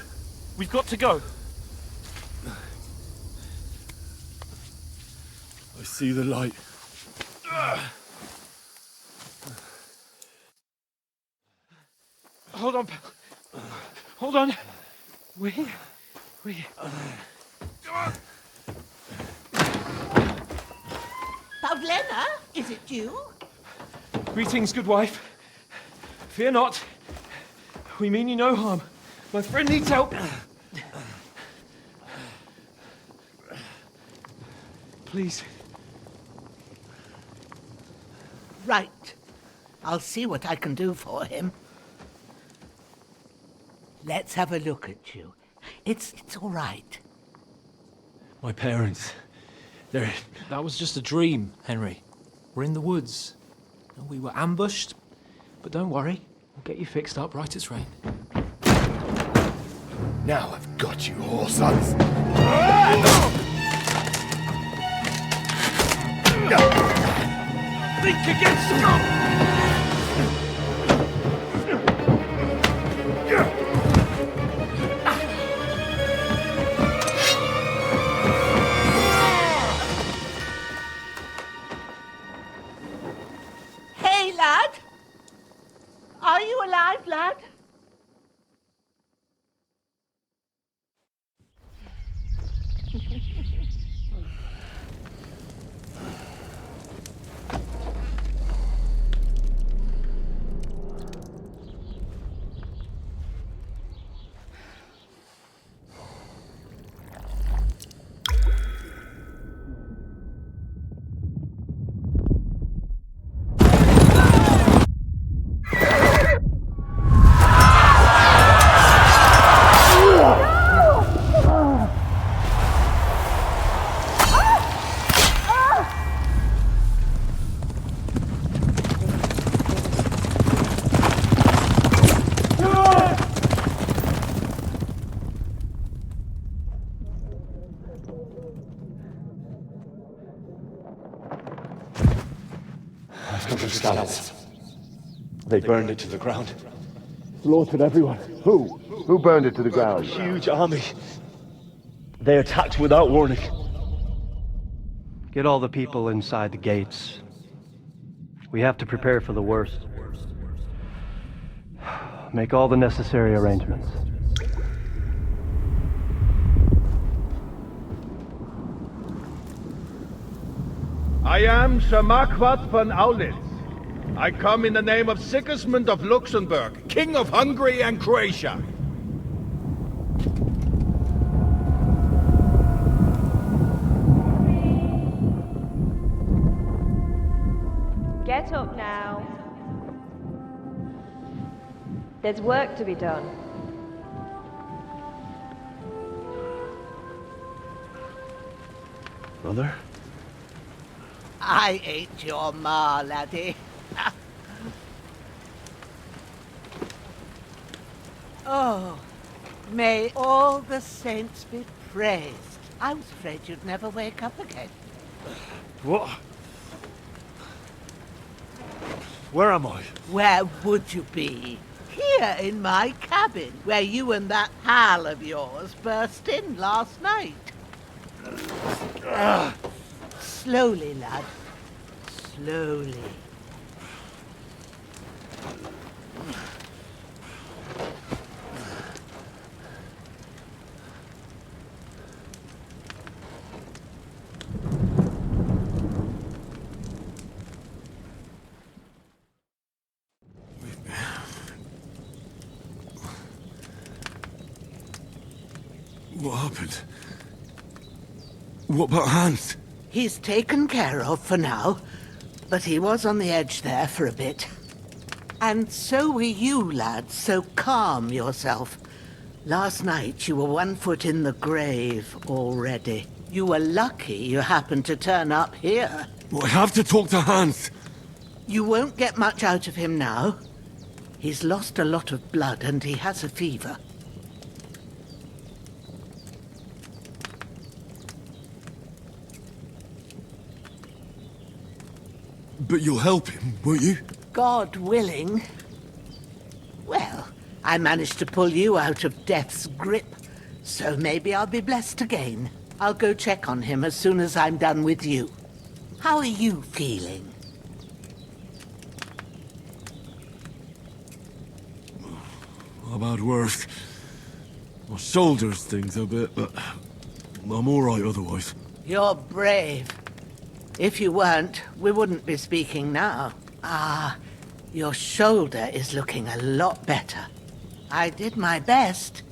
We've got to go. I see the light. Hold on. Hold on. We're here. Pavlena, is it you? Greetings, good wife. Fear not. We mean you no harm. My friend needs help. Please. Right. I'll see what I can do for him. Let's have a look at you. It's all right. My parents, they're... That was just a dream, Henry. We're in the woods. We were ambushed, but don't worry. We'll get you fixed up right as rain. Now I've got you, whoresons. Think against them. Hey, lad! Are you alive, lad? scallops. They burned it to the ground. Slaughtered everyone. Who? Who burned it to the ground? A huge army. They attacked without warning. Get all the people inside the gates. We have to prepare for the worst. Make all the necessary arrangements. I am Sir Marquardt von Aulitz. I come in the name of Sigismund of Luxembourg, King of Hungary and Croatia. Get up now. There's work to be done. Brother? I ain't your ma, laddie. Oh, may all the saints be praised. I was afraid you'd never wake up again. What? Where am I? Where would you be? Here in my cabin, where you and that pal of yours burst in last night. Slowly, lad. Slowly. What happened? What about Hans? He's taken care of for now, but he was on the edge there for a bit. And so were you, lad, so calm yourself. Last night you were 1 foot in the grave already. You were lucky you happened to turn up here. Well, I have to talk to Hans. You won't get much out of him now. He's lost a lot of blood and he has a fever. But you'll help him, won't you? God willing. Well, I managed to pull you out of death's grip, so maybe I'll be blessed again. I'll go check on him as soon as I'm done with you. How are you feeling? I've had worse. My shoulder stings a bit, but I'm all right otherwise. You're brave. If you weren't, we wouldn't be speaking now. Ah, your shoulder is looking a lot better. I did my best,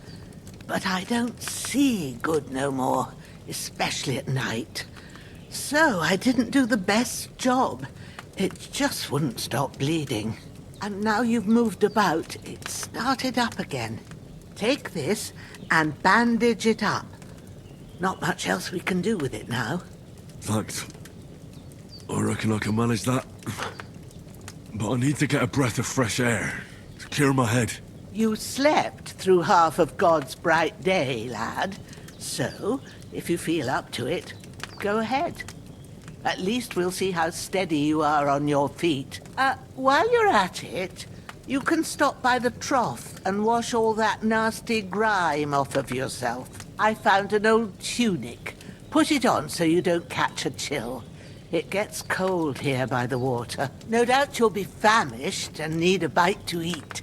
but I don't see good no more, especially at night. So I didn't do the best job. It just wouldn't stop bleeding. And now you've moved about, it started up again. Take this and bandage it up. Not much else we can do with it now. Thanks. I reckon I can manage that. But I need to get a breath of fresh air to clear my head. You slept through half of God's bright day, lad. So, if you feel up to it, go ahead. At least we'll see how steady you are on your feet. While you're at it, you can stop by the trough and wash all that nasty grime off of yourself. I found an old tunic. Put it on so you don't catch a chill. It gets cold here by the water. No doubt you'll be famished and need a bite to eat.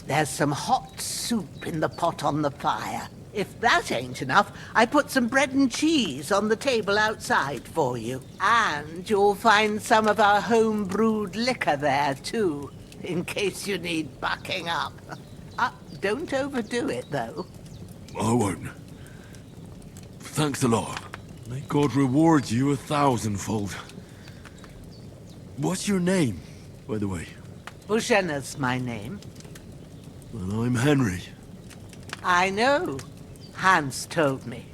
There's some hot soup in the pot on the fire. If that ain't enough, I put some bread and cheese on the table outside for you. And you'll find some of our home-brewed liquor there, too, in case you need bucking up. Don't overdo it, though. I won't. Thanks a lot. May God reward you 1,000-fold. What's your name, by the way? Bushenna's my name. Well, I'm Henry. I know. Hans told me.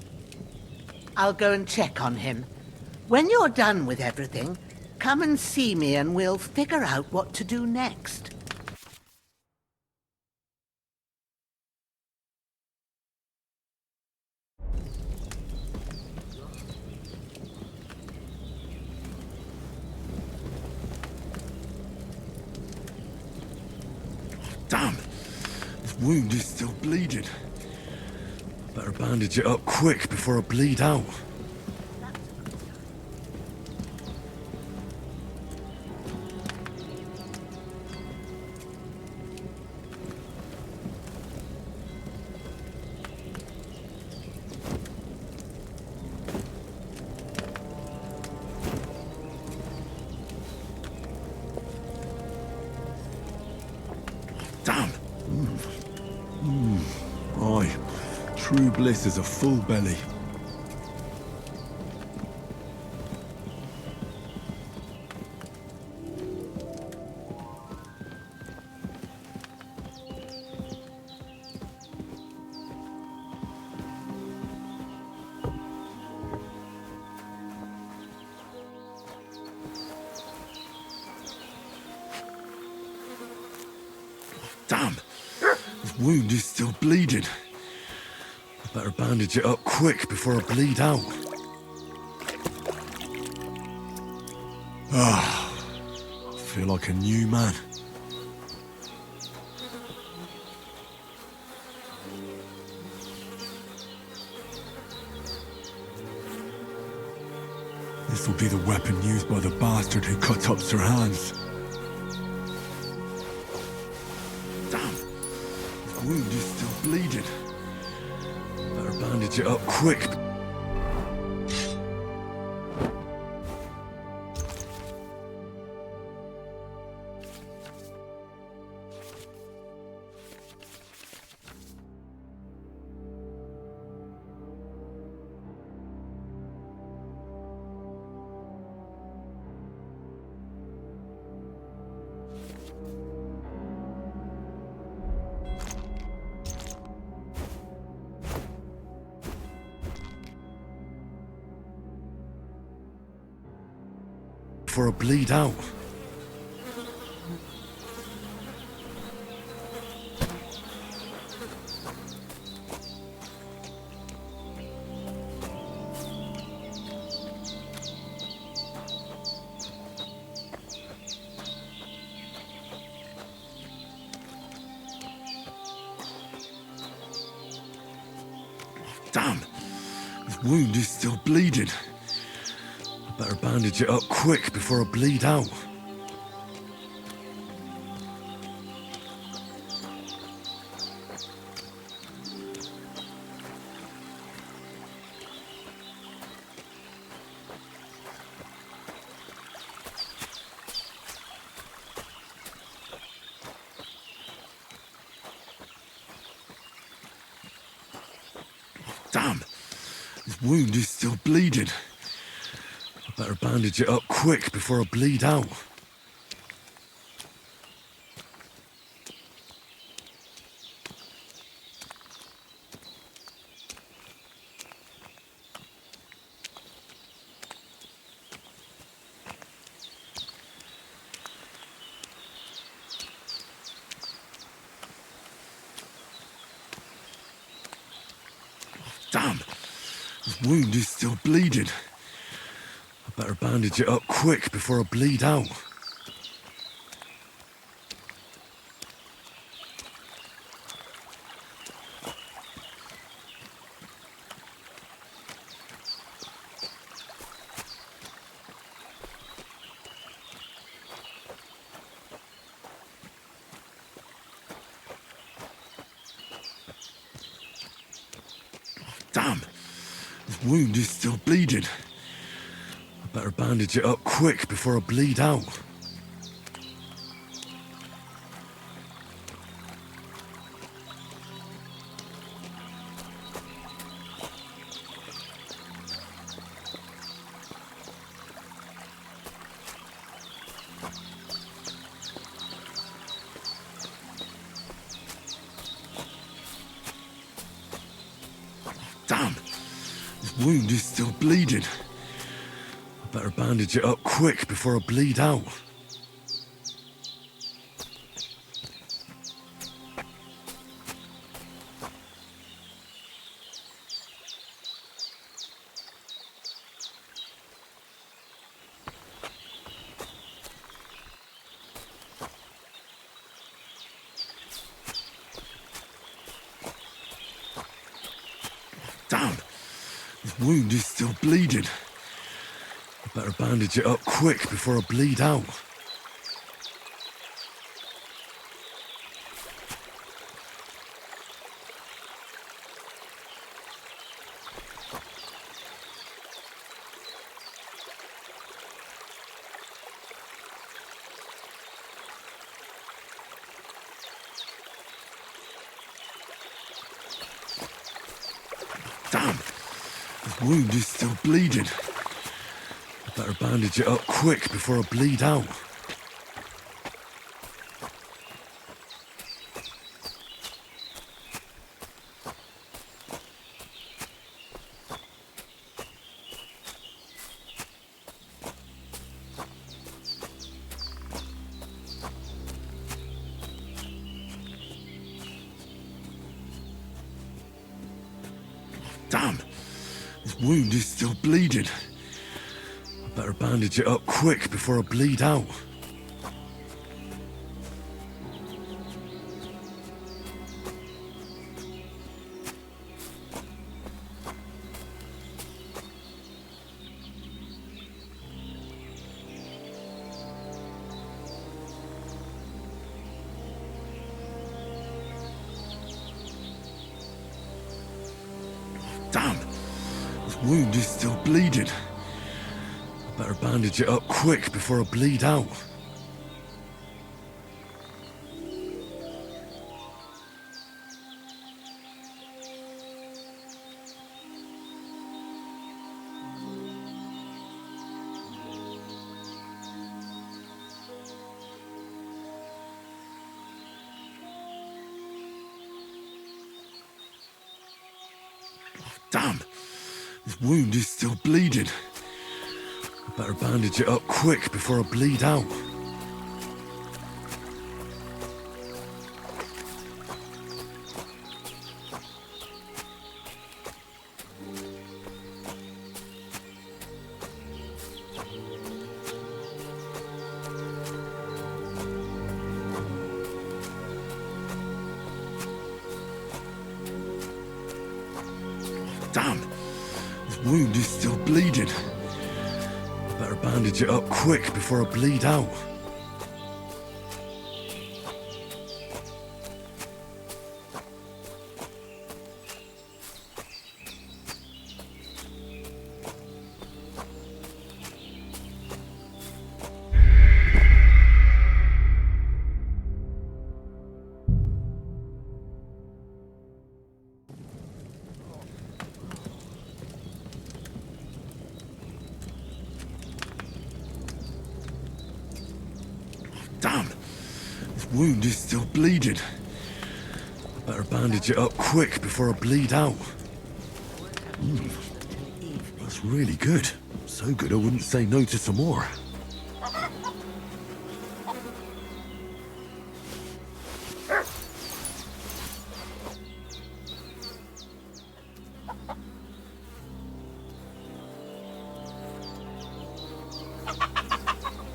I'll go and check on him. When you're done with everything, come and see me and we'll figure out what to do next. Damn! This wound is still bleeding. Better bandage it up quick before I bleed out. Damn! Aye, true bliss is a full belly. Damn! His wound is still bleeding. I better bandage it up quick before I bleed out. Ah, I feel like a new man. This will be the weapon used by the bastard who cut up Sir Hans. Wound is still bleeding. Better bandage it up quick. Before I bleed out. Damn! His wound is still bleeding. I better bandage it up quick before I bleed out. Damn! His wound is still bleeding. I better bandage it up quick before I bleed out. Damn! His wound is still bleeding. I better bandage it up quick before I bleed out. Damn! His wound is still bleeding. I better bandage it up quick before I bleed out. Damn! His wound is still bleeding. I better bandage it up quick before I bleed out. wound is still bleeding. I better bandage it up quick before I bleed out. Damn! The wound is still bleeding. I better bandage it up quick before I bleed out. Damn! This wound is still bleeding. I better bandage it up quick before I bleed out. Damn! This wound is still bleeding. I better bandage it up quick before I bleed out. Damn! This wound is still bleeding. I better bandage it up quick before I bleed out. Damn! This wound is still bleeding. I better bandage it up quick before I bleed out. Damn! This wound is still bleeding. I better bandage it up quick before I bleed out. That's really good. So good I wouldn't say no to some more.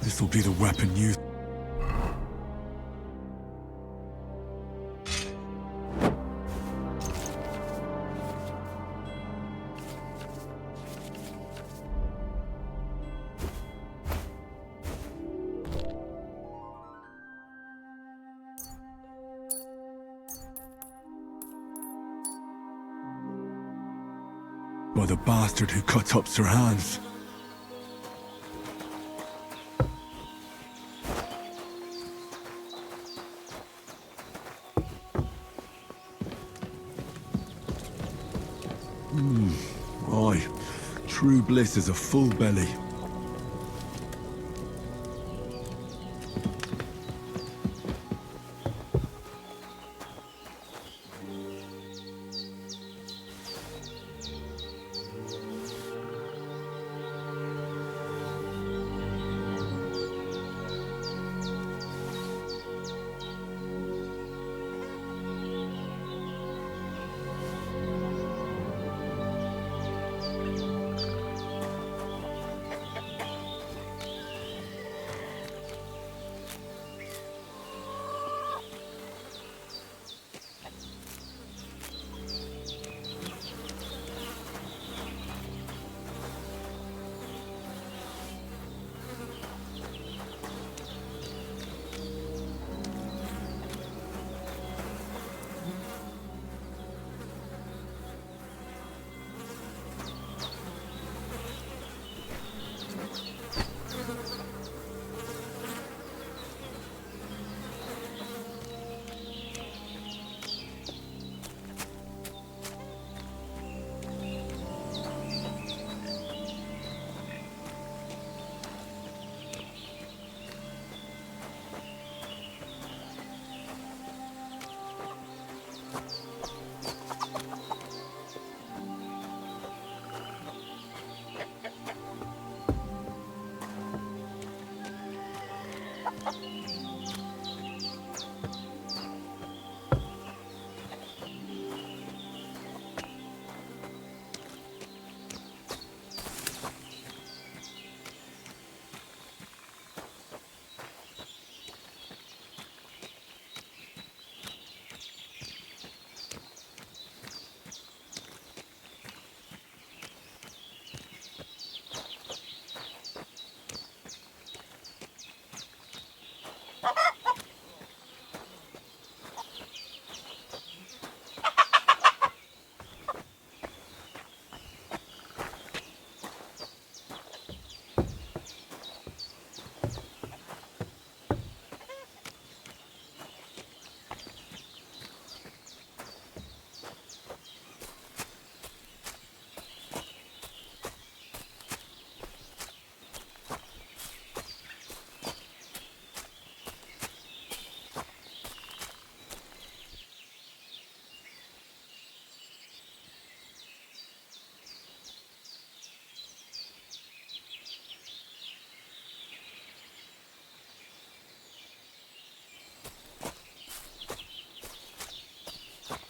This'll be the weapon used. By the bastard who cut up Sir Hans. Aye, true bliss is a full belly.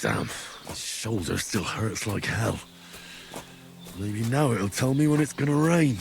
Damn, my shoulder still hurts like hell. Maybe now it'll tell me when it's gonna rain.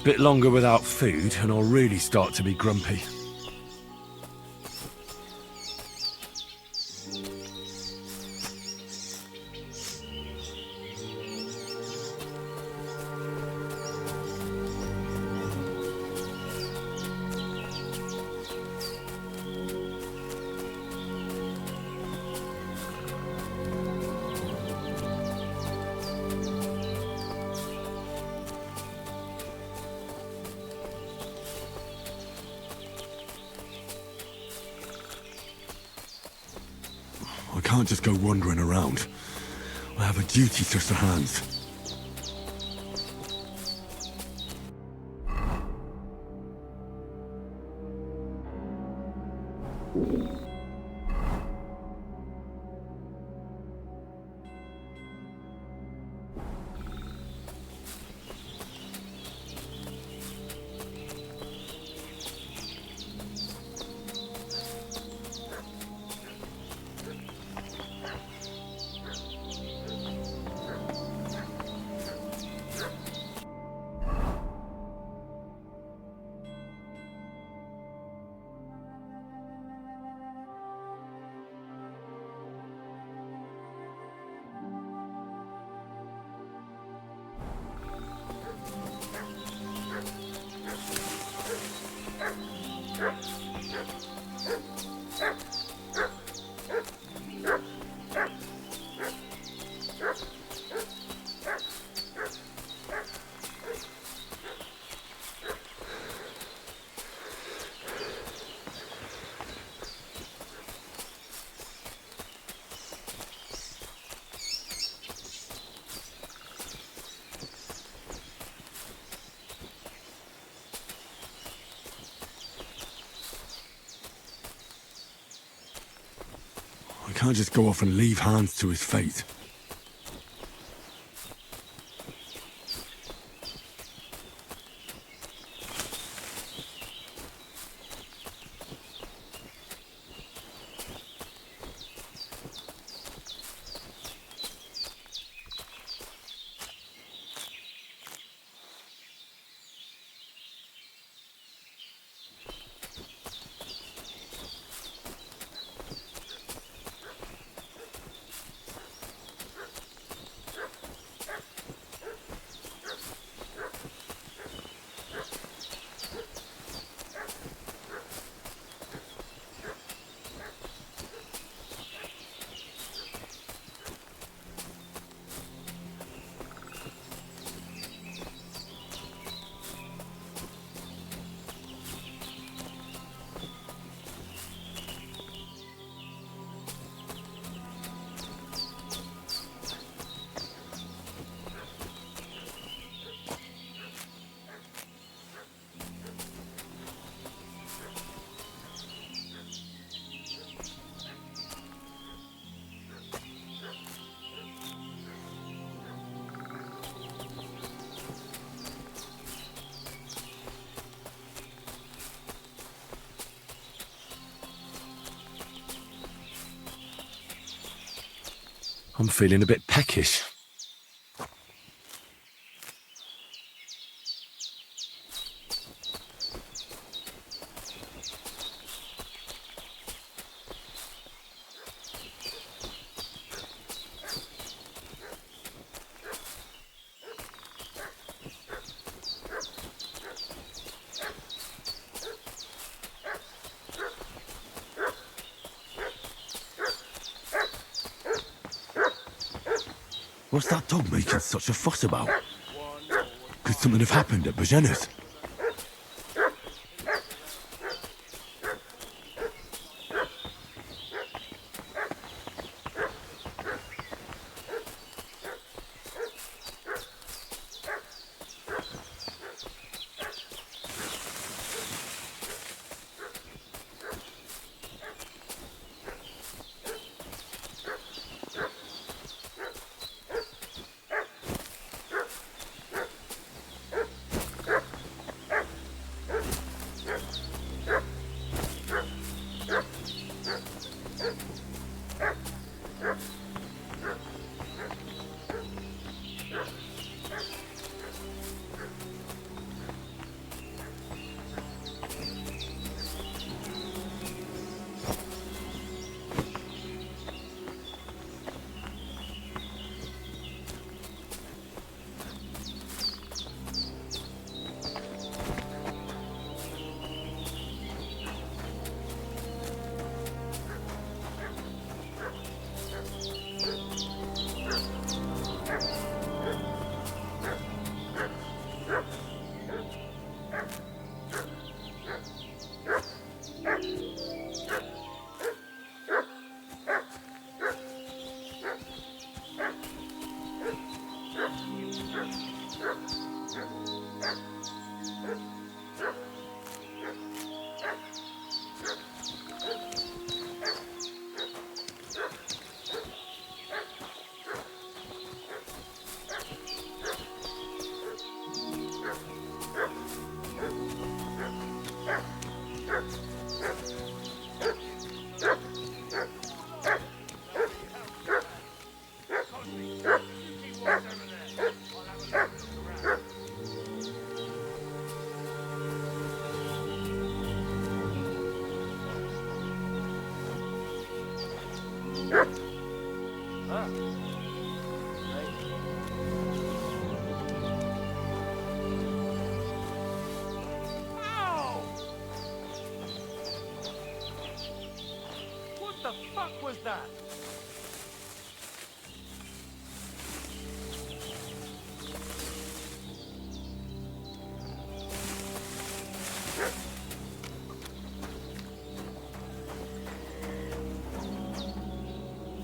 Bit longer without food, and I'll really start to be grumpy. I can't just go wandering around. I have a duty to Sir Hans. I can't just go off and leave Hans to his fate. I'm feeling a bit peckish. What's that dog making such a fuss about? Could something have happened at Bajena's? fuck was that?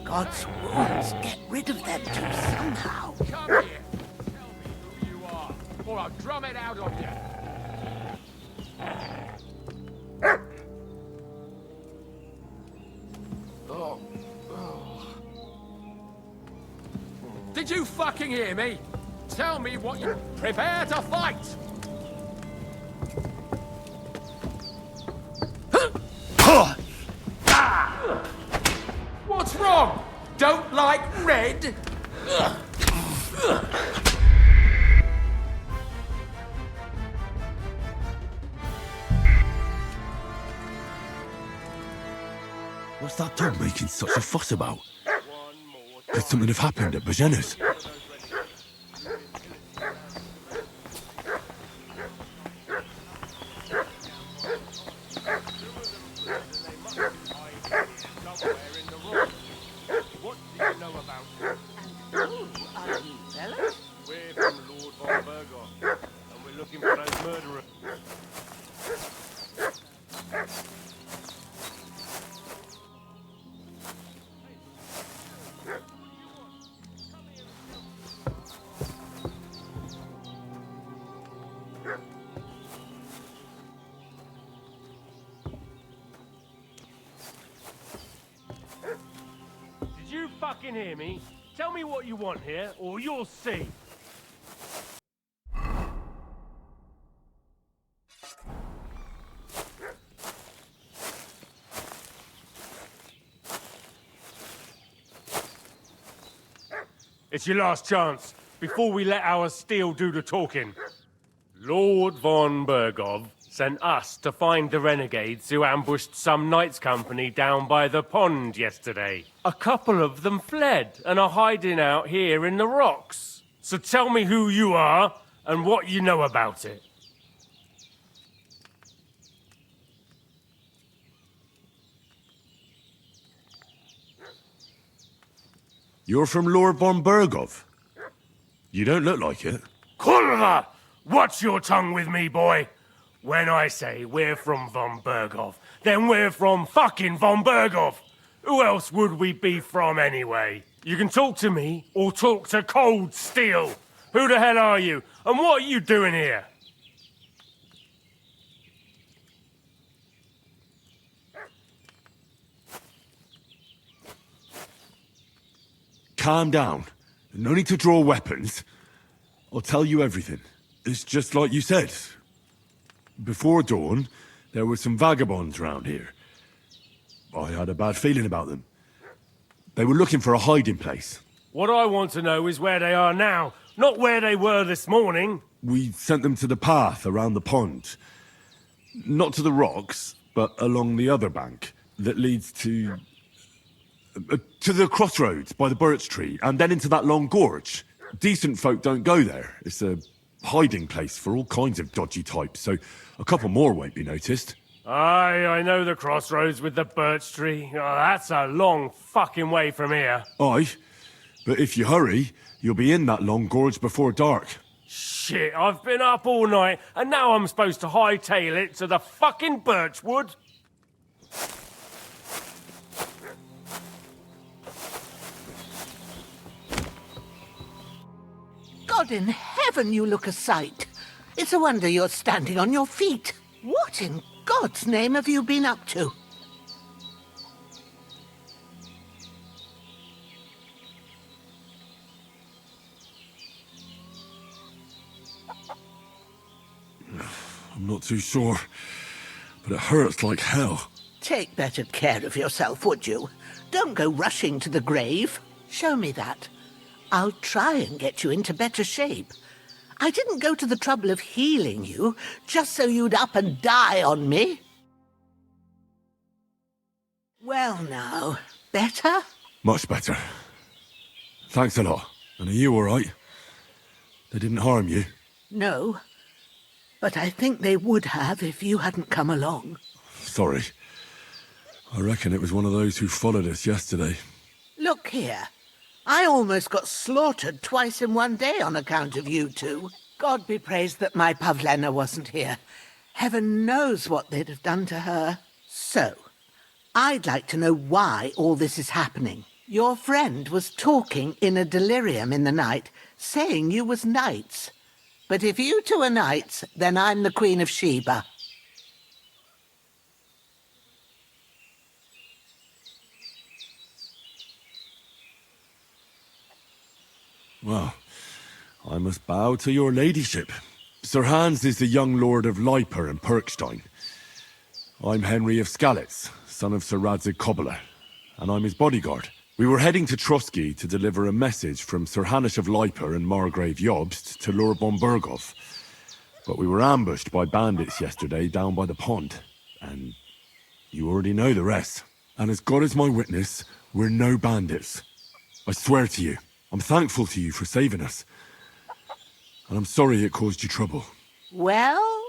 God's rules, get rid of them too somehow. Come here. Tell me who you are, or I'll drum it out of you. Did you fucking hear me? Tell me what you... Prepare to fight! What's wrong? Don't like red? What's that dog making such a fuss about? Could something have happened at Bajena's? What do you know about it? Who are you, fellas? We're from Lord von Burgos, and we're looking for those murderers. Did you fucking hear me? Tell me what you want here, or you'll see. It's your last chance, before we let our steel do the talking. Lord von Burgov sent us to find the renegades who ambushed some knights' company down by the pond yesterday. A couple of them fled and are hiding out here in the rocks. So tell me who you are and what you know about it. You're from Lord von Burgov? You don't look like it. Kurva! Watch your tongue with me, boy. When I say we're from von Burgov, then we're from fucking von Burgov. Who else would we be from anyway? You can talk to me or talk to cold steel. Who the hell are you? And what are you doing here? Calm down. No need to draw weapons. I'll tell you everything. It's just like you said. Before dawn, there were some vagabonds round here. I had a bad feeling about them. They were looking for a hiding place. What I want to know is where they are now, not where they were this morning. We sent them to the path around the pond. Not to the rocks, but along the other bank that leads to the crossroads by the birch tree, and then into that long gorge. Decent folk don't go there. It's a hiding place for all kinds of dodgy types, so a couple more won't be noticed. Aye, I know the crossroads with the birch tree. Oh, that's a long fucking way from here. Aye, but if you hurry, you'll be in that long gorge before dark. Shit, I've been up all night, and now I'm supposed to hightail it to the fucking birchwood? God in heaven, you look a sight. It's a wonder you're standing on your feet. What in God's name have you been up to? I'm not too sure, but it hurts like hell. Take better care of yourself, would you? Don't go rushing to the grave. Show me that. I'll try and get you into better shape. I didn't go to the trouble of healing you just so you'd up and die on me. Well now, better? Much better. Thanks a lot. And are you all right? They didn't harm you? No, but I think they would have if you hadn't come along. Sorry. I reckon it was one of those who followed us yesterday. Look here. I almost got slaughtered twice in one day on account of you two. God be praised that my Pavlena wasn't here. Heaven knows what they'd have done to her. So, I'd like to know why all this is happening. Your friend was talking in a delirium in the night, saying you was knights. But if you two are knights, then I'm the Queen of Sheba. Well, I must bow to your ladyship. Sir Hans is the young lord of Leiper and Perkstein. I'm Henry of Skalitz, son of Sir Radzig Cobbler, and I'm his bodyguard. We were heading to Trusky to deliver a message from Sir Hanush of Leiper and Margrave Jobst to Lord Bombergov. But we were ambushed by bandits yesterday down by the pond, and you already know the rest. And as God is my witness, we're no bandits. I swear to you, I'm thankful to you for saving us. And I'm sorry it caused you trouble. Well,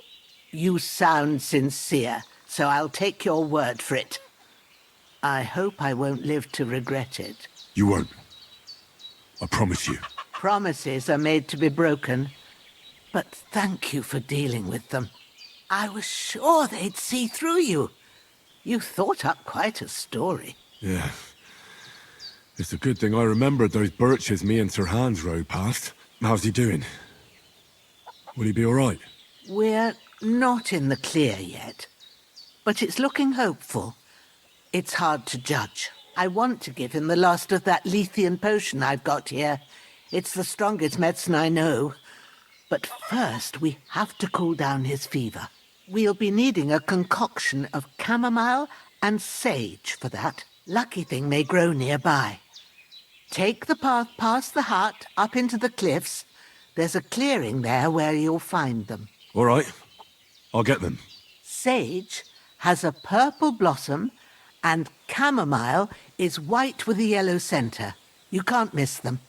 you sound sincere, so I'll take your word for it. I hope I won't live to regret it. You won't. I promise you. Promises are made to be broken, but thank you for dealing with them. I was sure they'd see through you. You thought up quite a story. Yeah. It's a good thing I remembered those birches me and Sir Hans rode past. How's he doing? Will he be all right? We're not in the clear yet, but it's looking hopeful. It's hard to judge. I want to give him the last of that Lethean potion I've got here. It's the strongest medicine I know. But first, we have to cool down his fever. We'll be needing a concoction of chamomile and sage for that. Lucky thing may grow nearby. Take the path past the hut, up into the cliffs. There's a clearing there where you'll find them. All right. I'll get them. Sage has a purple blossom, and chamomile is white with a yellow centre. You can't miss them.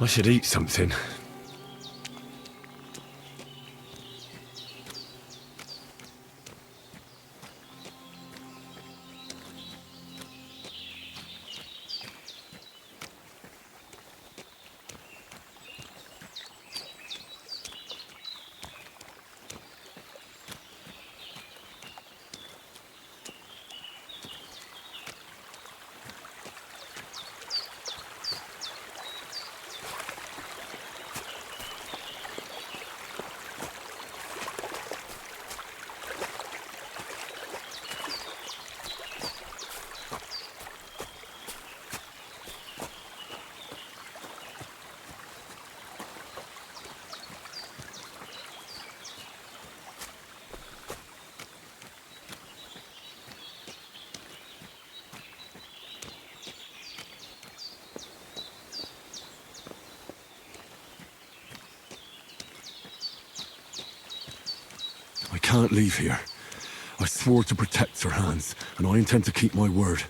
I should eat something. I can't leave here. I swore to protect Sir Hans, and I intend to keep my word.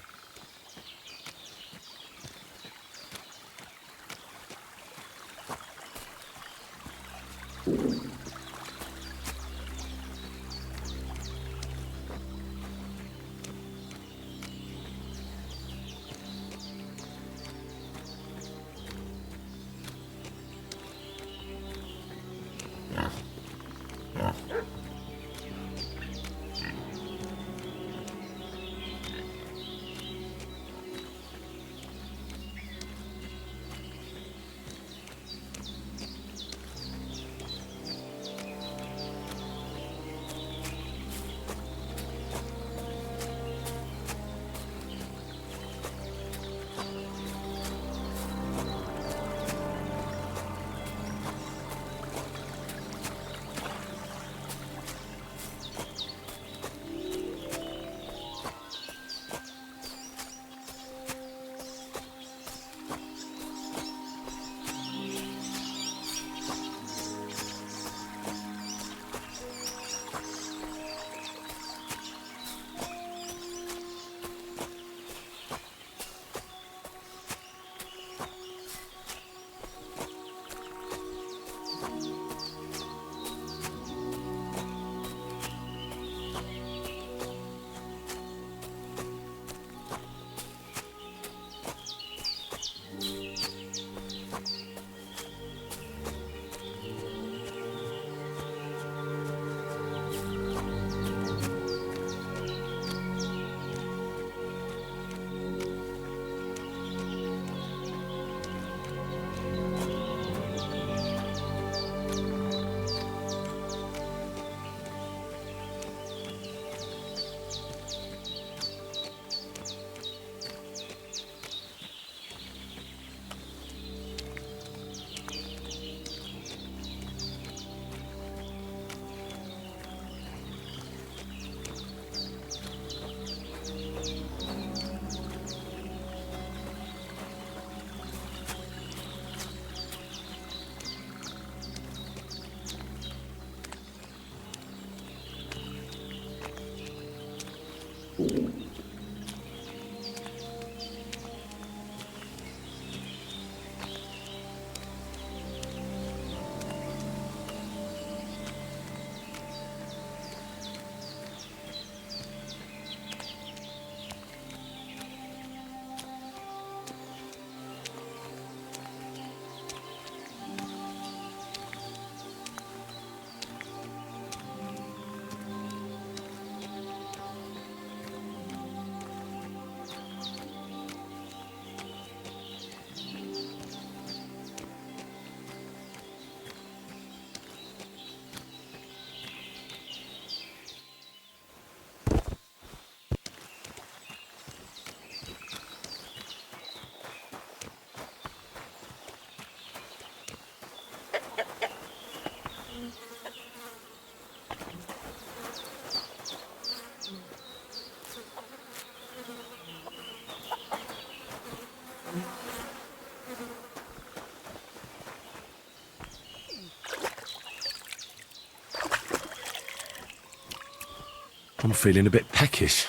I'm feeling a bit peckish.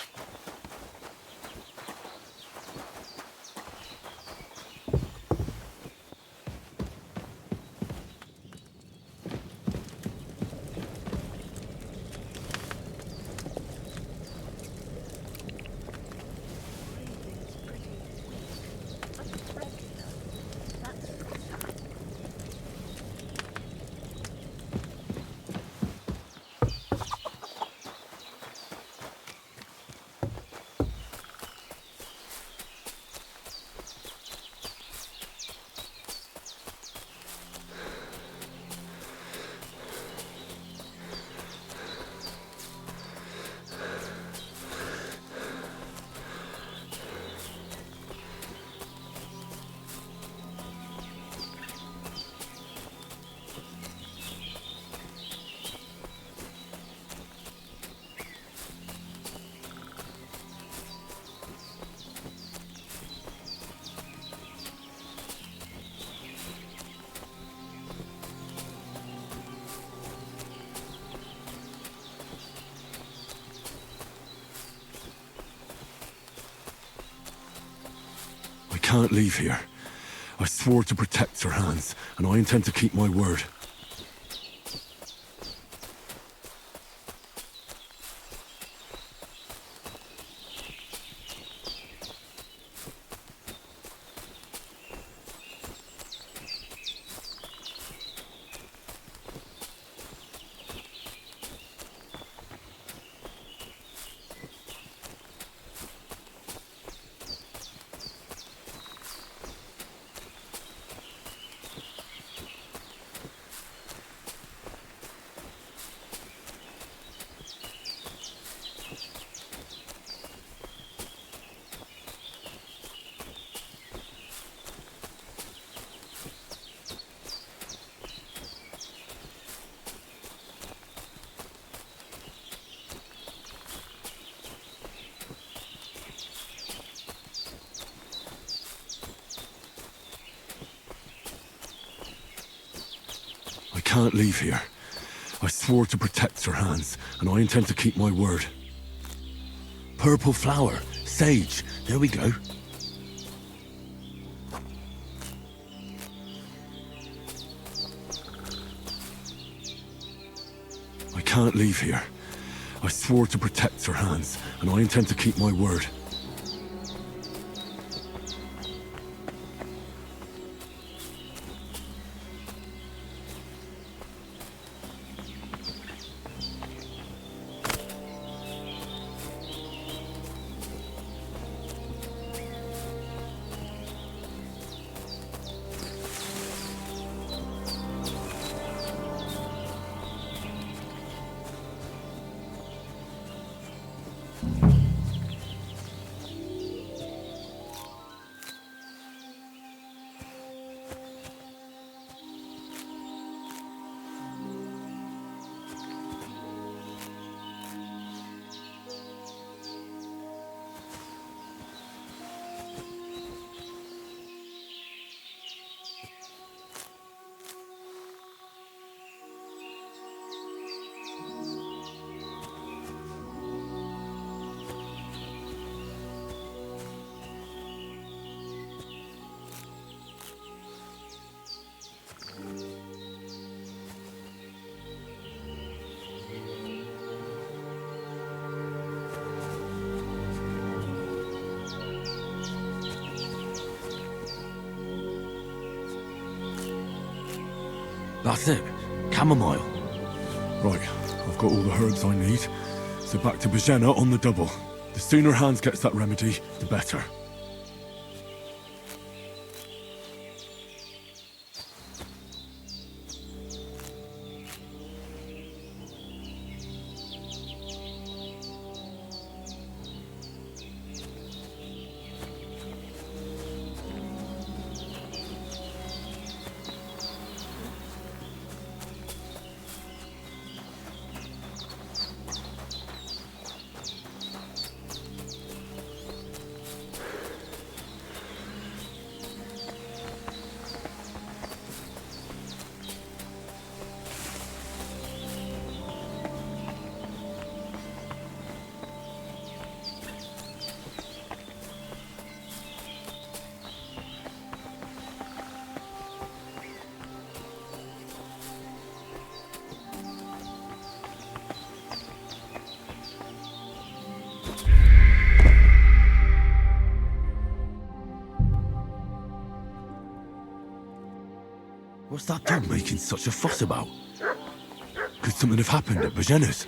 I can't leave here. I swore to protect Sir Hans, and I intend to keep my word. I can't leave here. I swore to protect Sir Hans, and I intend to keep my word. Purple flower, sage, there we go. I can't leave here. I swore to protect Sir Hans, and I intend to keep my word. That's it. Chamomile. Right, I've got all the herbs I need. So back to Bajena on the double. The sooner Hans gets that remedy, the better. What's that dog making such a fuss about? Could something have happened at Bajena's?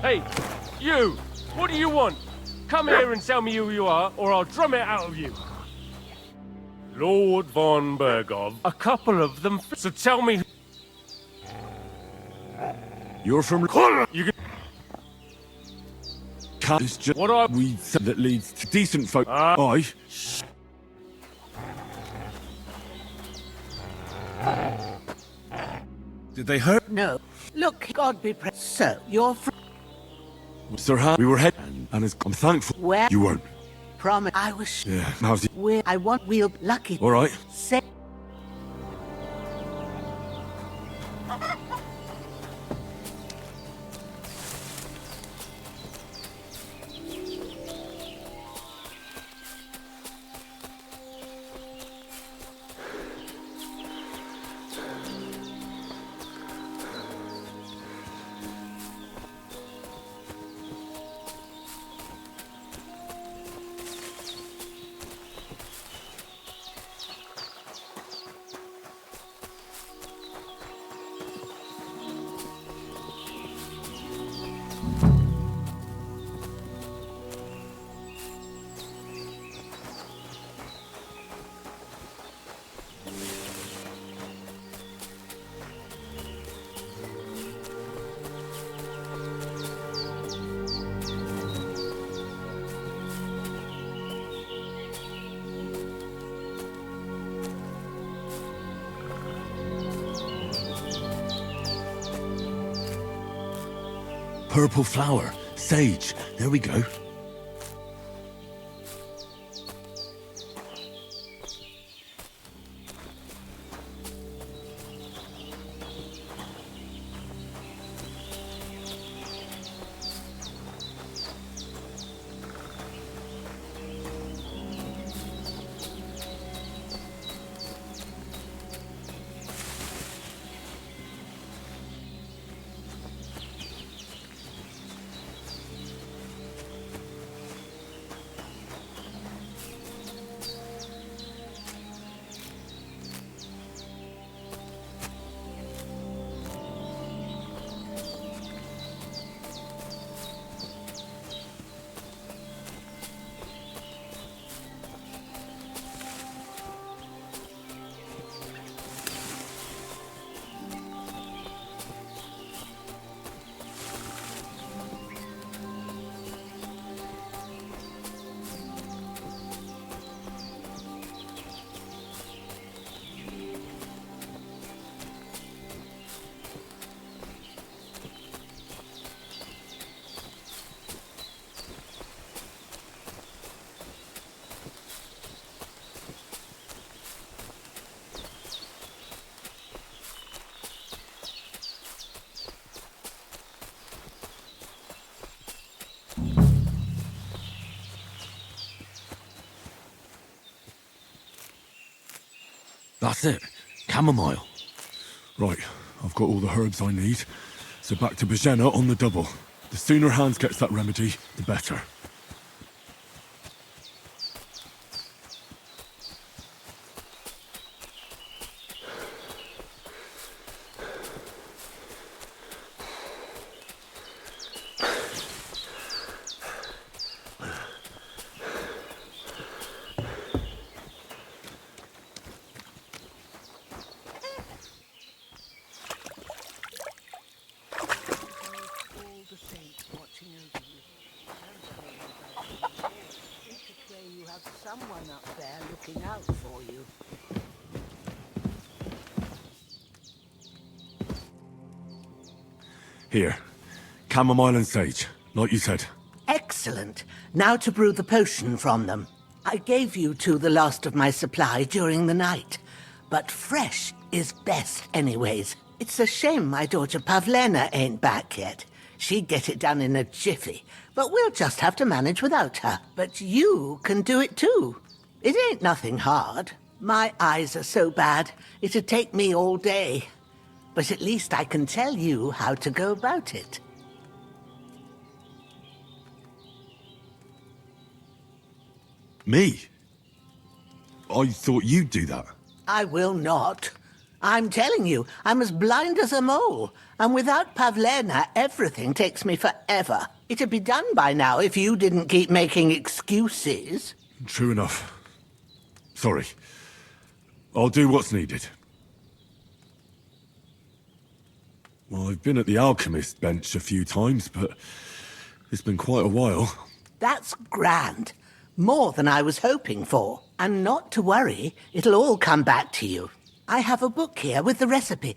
Hey, you! What do you want? Come here and tell me who you are, or I'll drum it out of you. Lord von Bergov. A couple of them. So tell me. You're from. You can. Cat is just What are we said that leads to decent folk. I. Did they hurt? No. Look, God be praised. So, you're from... Sir Han, we were head, and I'm thankful. Where? You weren't. Promise. I was... Yeah, how's it? Where I want we'll lucky. All right. Say... Purple flower, sage. There we go. That's it. Chamomile. Right, I've got all the herbs I need. So back to Bajena on the double. The sooner Hans gets that remedy, the better. Someone up there looking out for you. Here. Chamomile and sage, like you said. Excellent. Now to brew the potion from them. I gave you two the last of my supply during the night, but fresh is best anyways. It's a shame my daughter Pavlena ain't back yet. She'd get it done in a jiffy, but we'll just have to manage without her. But you can do it too. It ain't nothing hard. My eyes are so bad, it'd take me all day. But at least I can tell you how to go about it. Me? I thought you'd do that. I will not. I'm telling you, I'm as blind as a mole. And without Pavlena, everything takes me forever. It'd be done by now if you didn't keep making excuses. True enough. Sorry. I'll do what's needed. Well, I've been at the alchemist bench a few times, but it's been quite a while. That's grand. More than I was hoping for. And not to worry, it'll all come back to you. I have a book here with the recipe,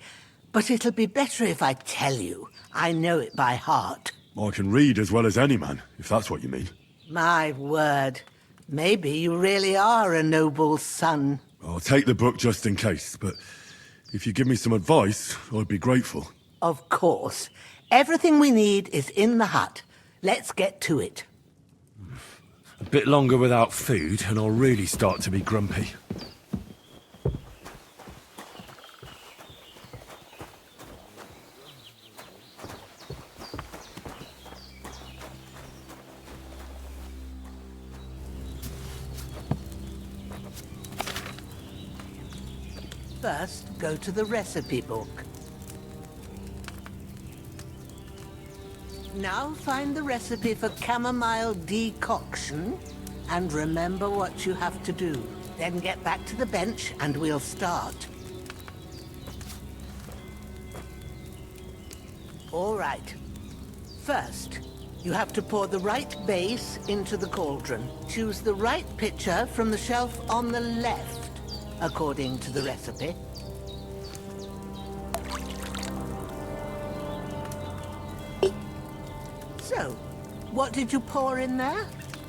but it'll be better if I tell you. I know it by heart. I can read as well as any man, if that's what you mean. My word. Maybe you really are a noble son. I'll take the book just in case, but if you give me some advice, I'd be grateful. Of course. Everything we need is in the hut. Let's get to it. A bit longer without food, and I'll really start to be grumpy. First, go to the recipe book. Now find the recipe for chamomile decoction, and remember what you have to do. Then get back to the bench and we'll start. All right. First, you have to pour the right base into the cauldron. Choose the right pitcher from the shelf on the left, according to the recipe. So, what did you pour in there?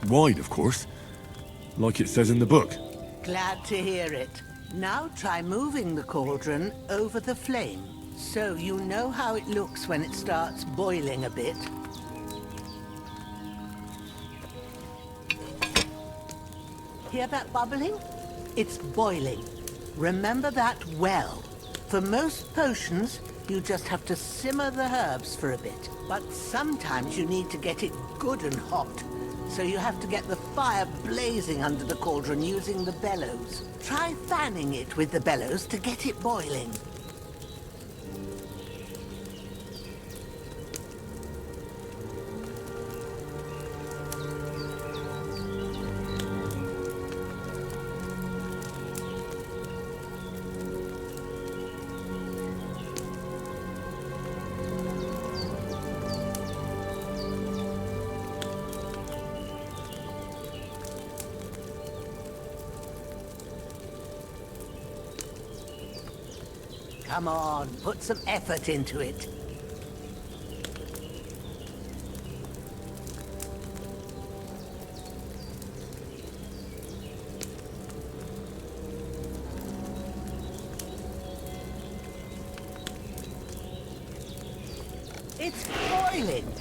Wine, of course. Like it says in the book. Glad to hear it. Now try moving the cauldron over the flame, so you know how it looks when it starts boiling a bit. Hear that bubbling? It's boiling. Remember that well. For most potions, you just have to simmer the herbs for a bit. But sometimes you need to get it good and hot. So you have to get the fire blazing under the cauldron using the bellows. Try fanning it with the bellows to get it boiling. Come on, put some effort into it. It's boiling.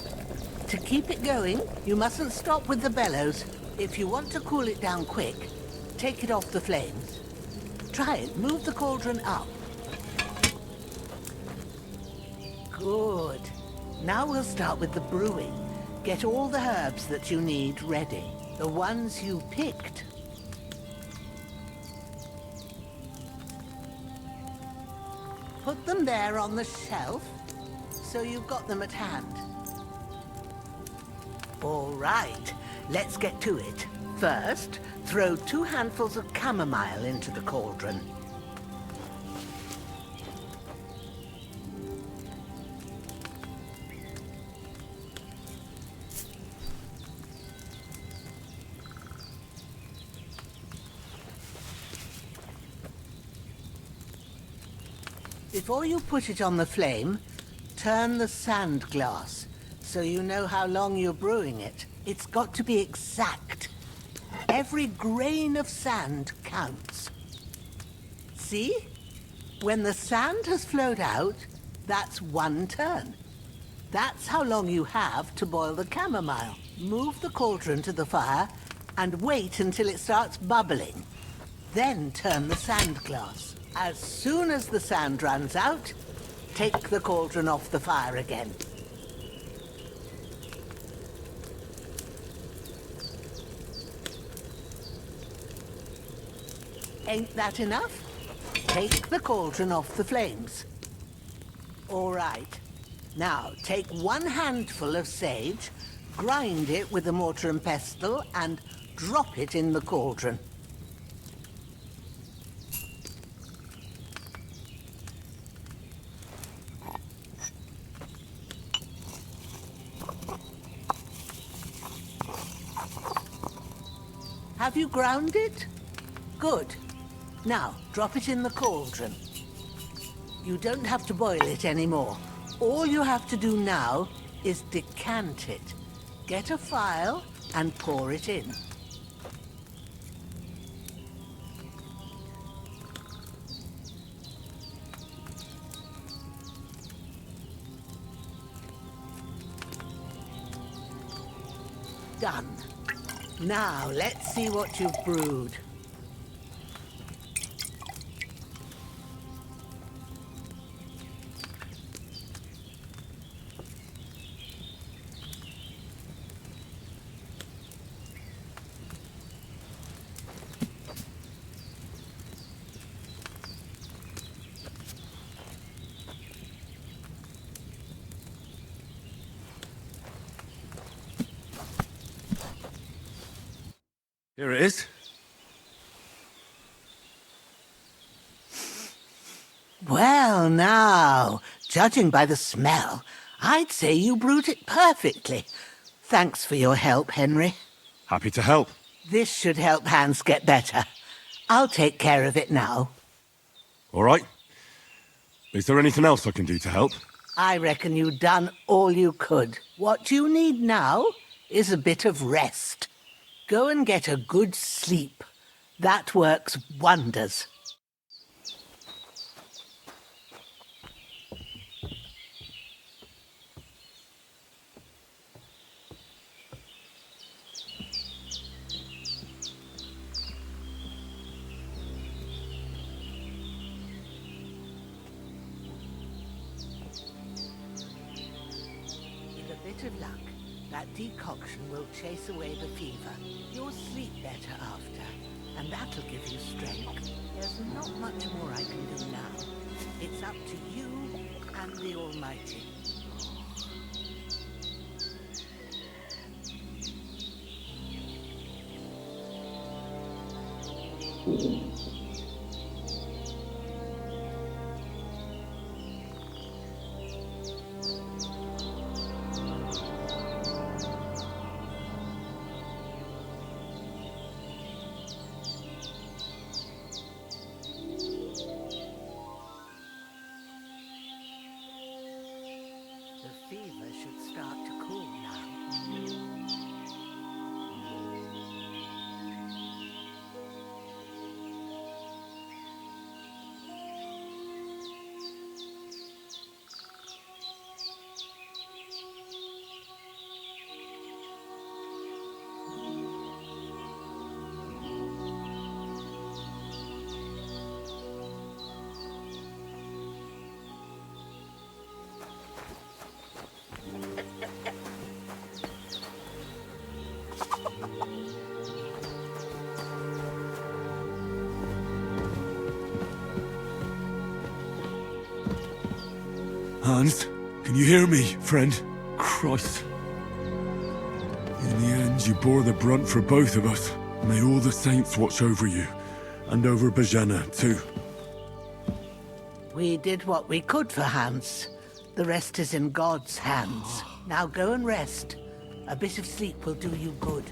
To keep it going, you mustn't stop with the bellows. If you want to cool it down quick, take it off the flames. Try it. Move the cauldron up. Good. Now we'll start with the brewing. Get all the herbs that you need ready. The ones you picked. Put them there on the shelf, so you've got them at hand. All right, let's get to it. First, throw 2 handfuls of chamomile into the cauldron. Before you put it on the flame, turn the sand glass, so you know how long you're brewing it. It's got to be exact. Every grain of sand counts. See? When the sand has flowed out, that's 1 turn. That's how long you have to boil the chamomile. Move the cauldron to the fire and wait until it starts bubbling. Then turn the sand glass. As soon as the sand runs out, take the cauldron off the fire again. Ain't that enough? Take the cauldron off the flames. All right. Now, take 1 handful of sage, grind it with a mortar and pestle, and drop it in the cauldron. Have you ground it? Good. Now, drop it in the cauldron. You don't have to boil it anymore. All you have to do now is decant it. Get a phial and pour it in. Done. Now, let's see what you've brewed. Here it is. Well, now, judging by the smell, I'd say you brewed it perfectly. Thanks for your help, Henry. Happy to help. This should help Hans get better. I'll take care of it now. All right. Is there anything else I can do to help? I reckon you've done all you could. What you need now is a bit of rest. Go and get a good sleep. That works wonders. With a bit of luck, that decoction will chase away the fever. You'll sleep better after, and that'll give you strength. There's not much more I can do now. It's up to you and the Almighty. The fever should start to cool now. Hans, can you hear me, friend? Christ. In the end, you bore the brunt for both of us. May all the saints watch over you, and over Bajana, too. We did what we could for Hans. The rest is in God's hands. Now go and rest. A bit of sleep will do you good.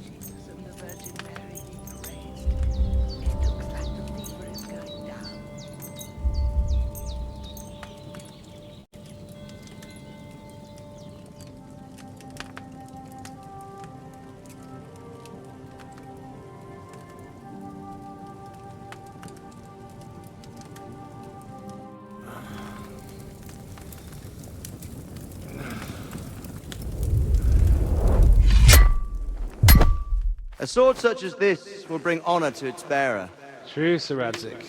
Jesus and the Virgin Mary be praised. It took A sword such as this will bring honor to its bearer. True, Sir Radzik.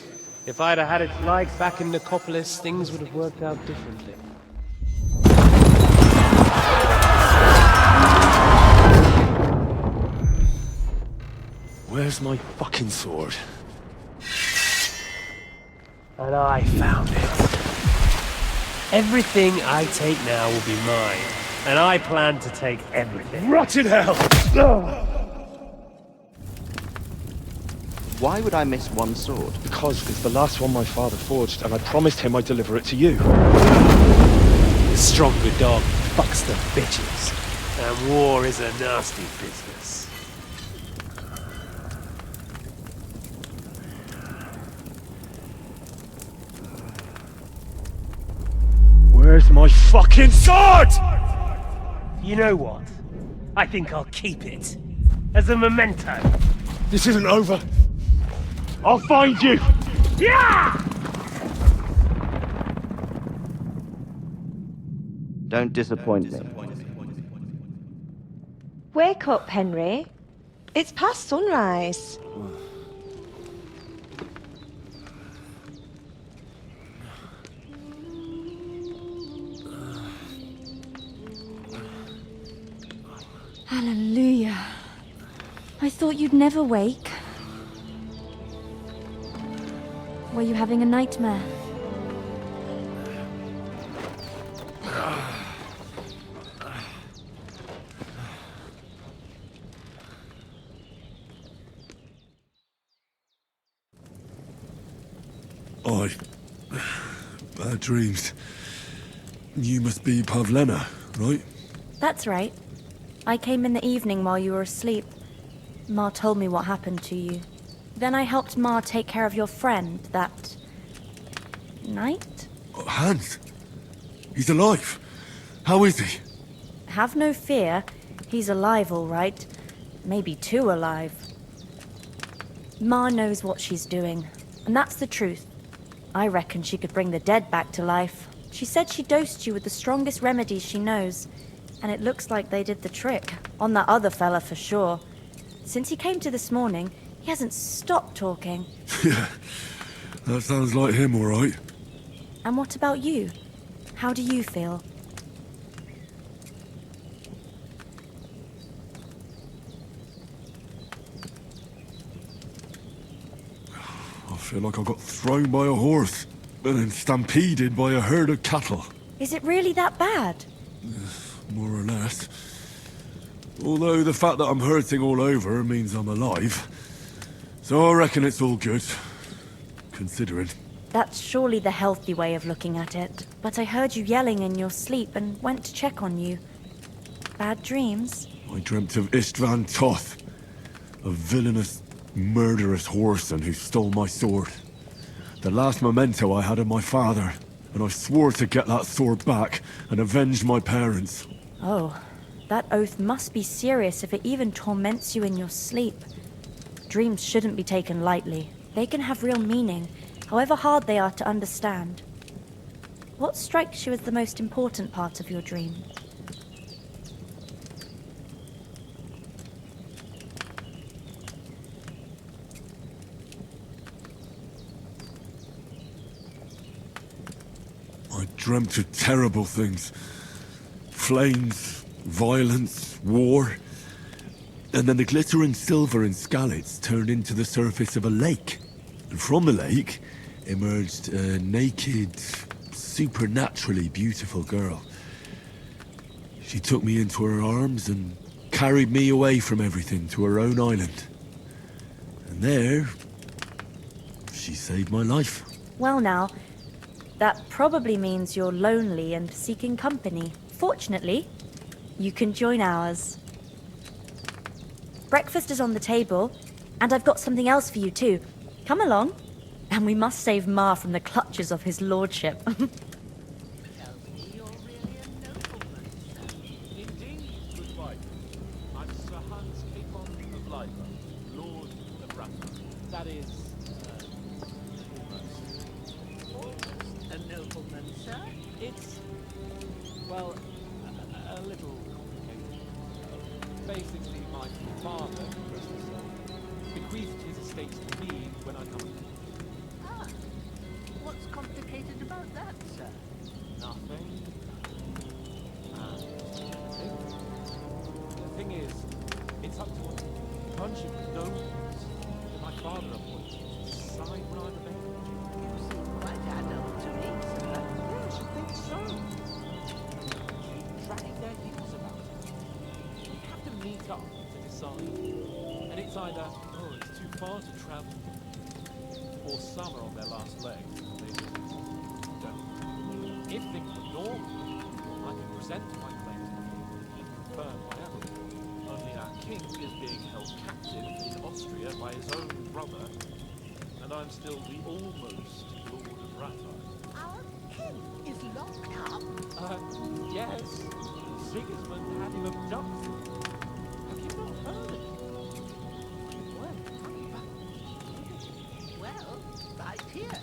If I'd have had its like back in Nicopolis, things would have worked out differently. Where's my fucking sword? And I found it. Everything I take now will be mine, and I plan to take everything. Rotted hell! Why would I miss one sword? Because it's the last one my father forged, and I promised him I'd deliver it to you. The stronger dog fucks the bitches, and war is a nasty business. Where's my fucking sword? You know what? I think I'll keep it. As a memento. This isn't over. I'll find you! Yeah! Don't disappoint me. Wake up, Henry. It's past sunrise. Hallelujah. I thought you'd never wake. Were you having a nightmare? Bad dreams. You must be Pavlena, right? That's right. I came in the evening while you were asleep. Ma told me what happened to you. Then I helped Ma take care of your friend that night? Hans? He's alive. How is he? Have no fear. He's alive, all right. Maybe too alive. Ma knows what she's doing, and that's the truth. I reckon she could bring the dead back to life. She said she dosed you with the strongest remedies she knows, and it looks like they did the trick. On that other fella for sure. Since he came to this morning, he hasn't stopped talking. Yeah, that sounds like him, all right. And what about you? How do you feel? I feel like I got thrown by a horse, and then stampeded by a herd of cattle. Is it really that bad? More or less. Although the fact that I'm hurting all over means I'm alive. So I reckon it's all good. Considering. That's surely the healthy way of looking at it. But I heard you yelling in your sleep and went to check on you. Bad dreams? I dreamt of Istvan Toth, a villainous, murderous whoreson who stole my sword. The last memento I had of my father, and I swore to get that sword back and avenge my parents. Oh, that oath must be serious if it even torments you in your sleep. Dreams shouldn't be taken lightly. They can have real meaning, however hard they are to understand. What strikes you as the most important part of your dream? I dreamt of terrible things. Flames, violence, war. And then the glittering silver and scallops turned into the surface of a lake. And from the lake emerged a naked, supernaturally beautiful girl. She took me into her arms and carried me away from everything to her own island. And there, she saved my life. Well now, that probably means you're lonely and seeking company. Fortunately, you can join ours. Breakfast is on the table, and I've got something else for you too. Come along, and we must save Ma from the clutches of his lordship. Indeed, good wife. I'm Sir Hans Capon of Lifer, Lord of Raffles. That is, almost. A nobleman, sir? It's, well, a little Basically, my father, rest his soul, bequeathed his estates to me when I come. Ah, what's complicated about that, sir? Nothing. The thing is, it's up to a bunch of nobles that my father appointed to decide when I'm available. You seem quite adult to me, sir. Yes, I think so. Keep dragging their heels about it. We have to meet up to decide. And it's either, oh, it's too far to travel, or some are on their last leg, and they just don't. If things were normal, I could present my claim to the king and confirm my applicant. Only our king is being held captive in Austria by his own brother, and I'm still the almost Lord of Rathar. Our king is locked up? Yes. Sigismund had him abducted. Have you not heard of it? When? Well, right here.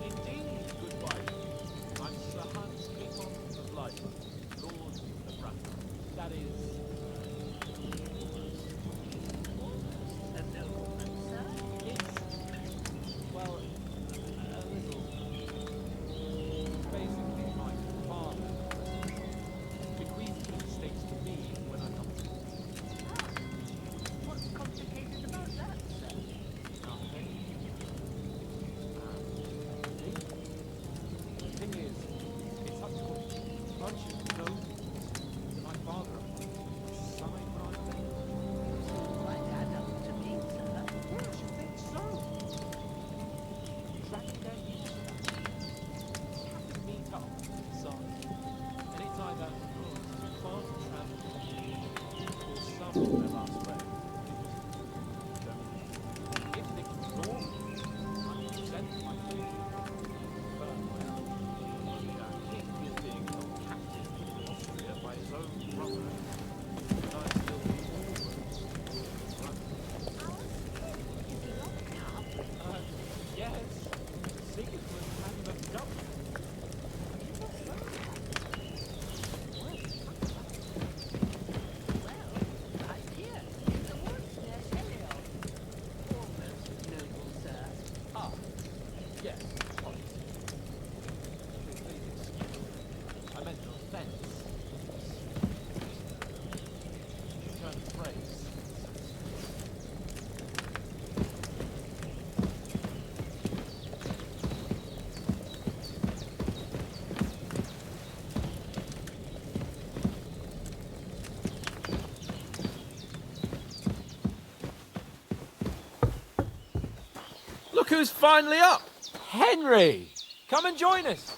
Indeed, good wife. I'm Sir Hans Clifford of Leicester, Lord of Rathar. That is... A nobleman, sir? It's... well, a little... Basically, my father bequeathed his estates to me when I come to. What's complicated about that, sir? Nothing. The thing is, it's up to a bunch of nobles that my father appointed to decide when I'm available. Quite adult to me, sir. Yes, you think so? Dragging their heels about it. We have to meet up to decide. And it's either, oh, it's too far to travel, or some on their last leg. Don't. If things were normal, I could present my claim. Confirm my applicant. Only our king is being held captive in Austria by his own brother, and I'm still the almost brother. Yes. Sigismund had him abducted. Have you not heard of it? Well, right here, in the woods near Helios. Almost noble, sir. Ah, yes, apologies. Please excuse me. I meant no offense. You turn the phrase. Look who's finally up! Henry! Come and join us!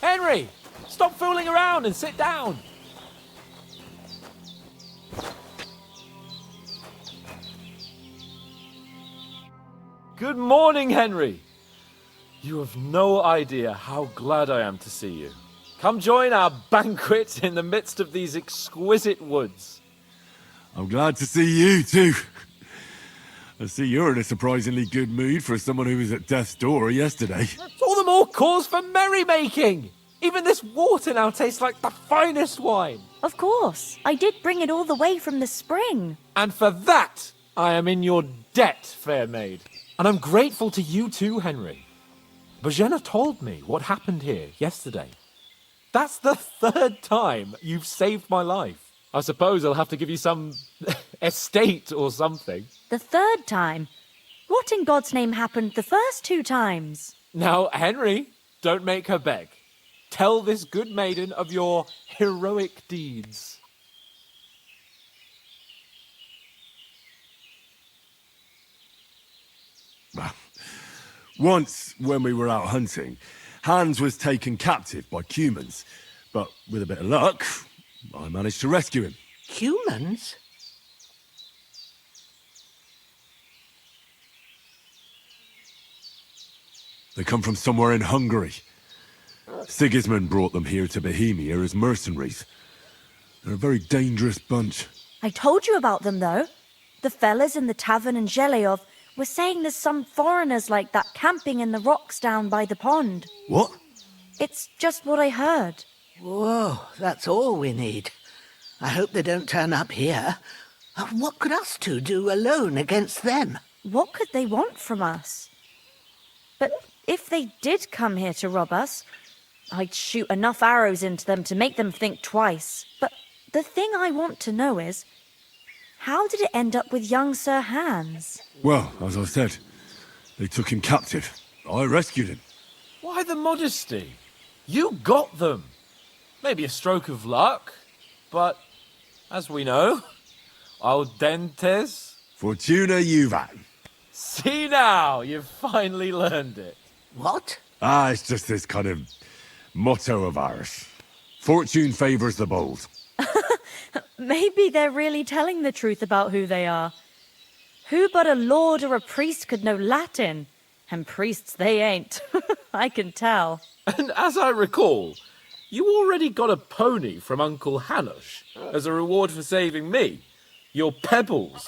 Henry! Stop fooling around and sit down! Good morning, Henry! You have no idea how glad I am to see you. Come join our banquet in the midst of these exquisite woods. I'm glad to see you too. I see you're in a surprisingly good mood for someone who was at death's door yesterday. That's all the more cause for merrymaking! Even this water now tastes like the finest wine. Of course. I did bring it all the way from the spring. And for that, I am in your debt, fair maid. And I'm grateful to you too, Henry. Bojena told me what happened here yesterday. That's the third time you've saved my life. I suppose I'll have to give you some estate or something. The third time? What in God's name happened the first 2 times? Now, Henry, don't make her beg. Tell this good maiden of your heroic deeds. Once, when we were out hunting, Hans was taken captive by humans. But with a bit of luck, I managed to rescue him. Humans? They come from somewhere in Hungary. Sigismund brought them here to Bohemia as mercenaries. They're a very dangerous bunch. I told you about them, though. The fellas in the tavern in Zheleov were saying there's some foreigners like that camping in the rocks down by the pond. What? It's just what I heard. Whoa, that's all we need. I hope they don't turn up here. What could us two do alone against them? What could they want from us? But if they did come here to rob us, I'd shoot enough arrows into them to make them think twice. But the thing I want to know is, how did it end up with young Sir Hans? Well, as I said, they took him captive. I rescued him. Why the modesty? You got them. Maybe a stroke of luck, but as we know, al dentes. Fortuna juvat. See now, you've finally learned it. What? It's just this kind of motto of ours. Fortune favours the bold. Maybe they're really telling the truth about who they are. Who but a lord or a priest could know Latin? And priests they ain't. I can tell. And as I recall, you already got a pony from Uncle Hanush as a reward for saving me. Your pebbles.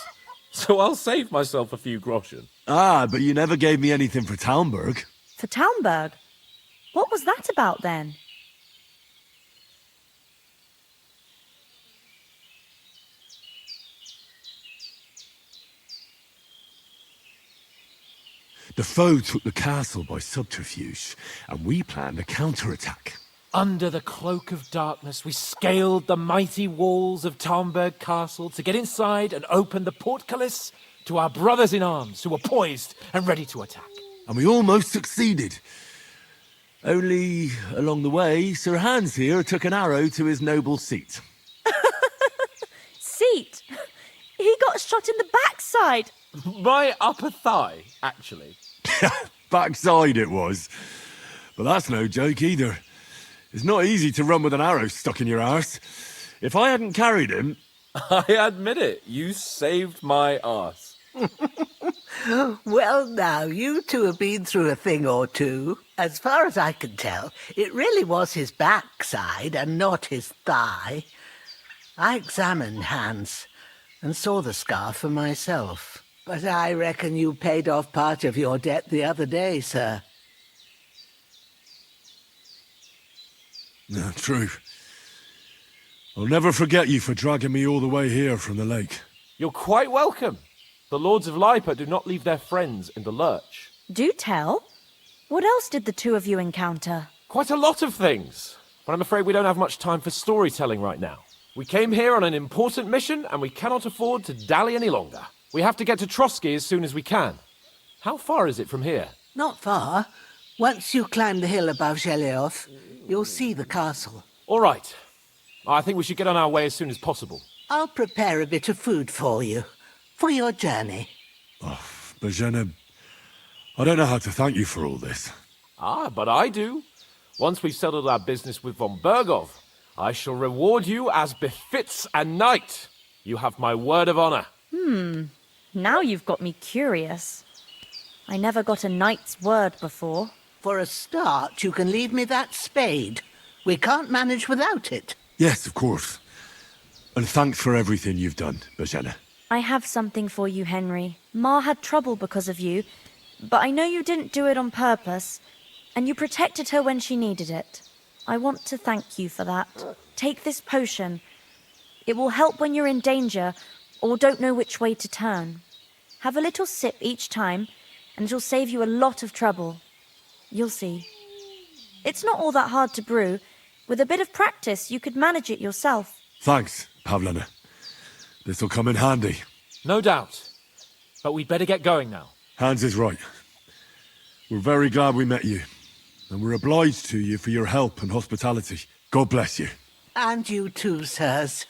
So I'll save myself a few groschen. But you never gave me anything for Talmberg. For Talmberg? What was that about then? The foe took the castle by subterfuge, and we planned a counterattack. Under the cloak of darkness, we scaled the mighty walls of Talmberg Castle to get inside and open the portcullis to our brothers in arms who were poised and ready to attack. And we almost succeeded. Only, along the way, Sir Hans here took an arrow to his noble seat. Seat? He got shot in the backside. My upper thigh, actually. Backside it was. But that's no joke either. It's not easy to run with an arrow stuck in your arse. If I hadn't carried him... I admit it, you saved my arse. Well, now, you two have been through a thing or two. As far as I can tell, it really was his backside and not his thigh. I examined Hans and saw the scar for myself. But I reckon you paid off part of your debt the other day, sir. No, true. I'll never forget you for dragging me all the way here from the lake. You're quite welcome. The Lords of Lipa do not leave their friends in the lurch. Do tell. What else did the two of you encounter? Quite a lot of things. But I'm afraid we don't have much time for storytelling right now. We came here on an important mission, and we cannot afford to dally any longer. We have to get to Trotsky as soon as we can. How far is it from here? Not far. Once you climb the hill above Zheleov, you'll see the castle. All right. I think we should get on our way as soon as possible. I'll prepare a bit of food for you, for your journey. Bożena, I don't know how to thank you for all this. But I do. Once we've settled our business with von Bergov, I shall reward you as befits a knight. You have my word of honor. Now you've got me curious. I never got a knight's word before. For a start, you can leave me that spade. We can't manage without it. Yes, of course. And thanks for everything you've done, Bożena. I have something for you, Henry. Ma had trouble because of you, but I know you didn't do it on purpose, and you protected her when she needed it. I want to thank you for that. Take this potion. It will help when you're in danger or don't know which way to turn. Have a little sip each time, and it'll save you a lot of trouble. You'll see. It's not all that hard to brew. With a bit of practice, you could manage it yourself. Thanks, Pavlena. This'll come in handy. No doubt. But we'd better get going now. Hans is right. We're very glad we met you. And we're obliged to you for your help and hospitality. God bless you. And you too, sirs.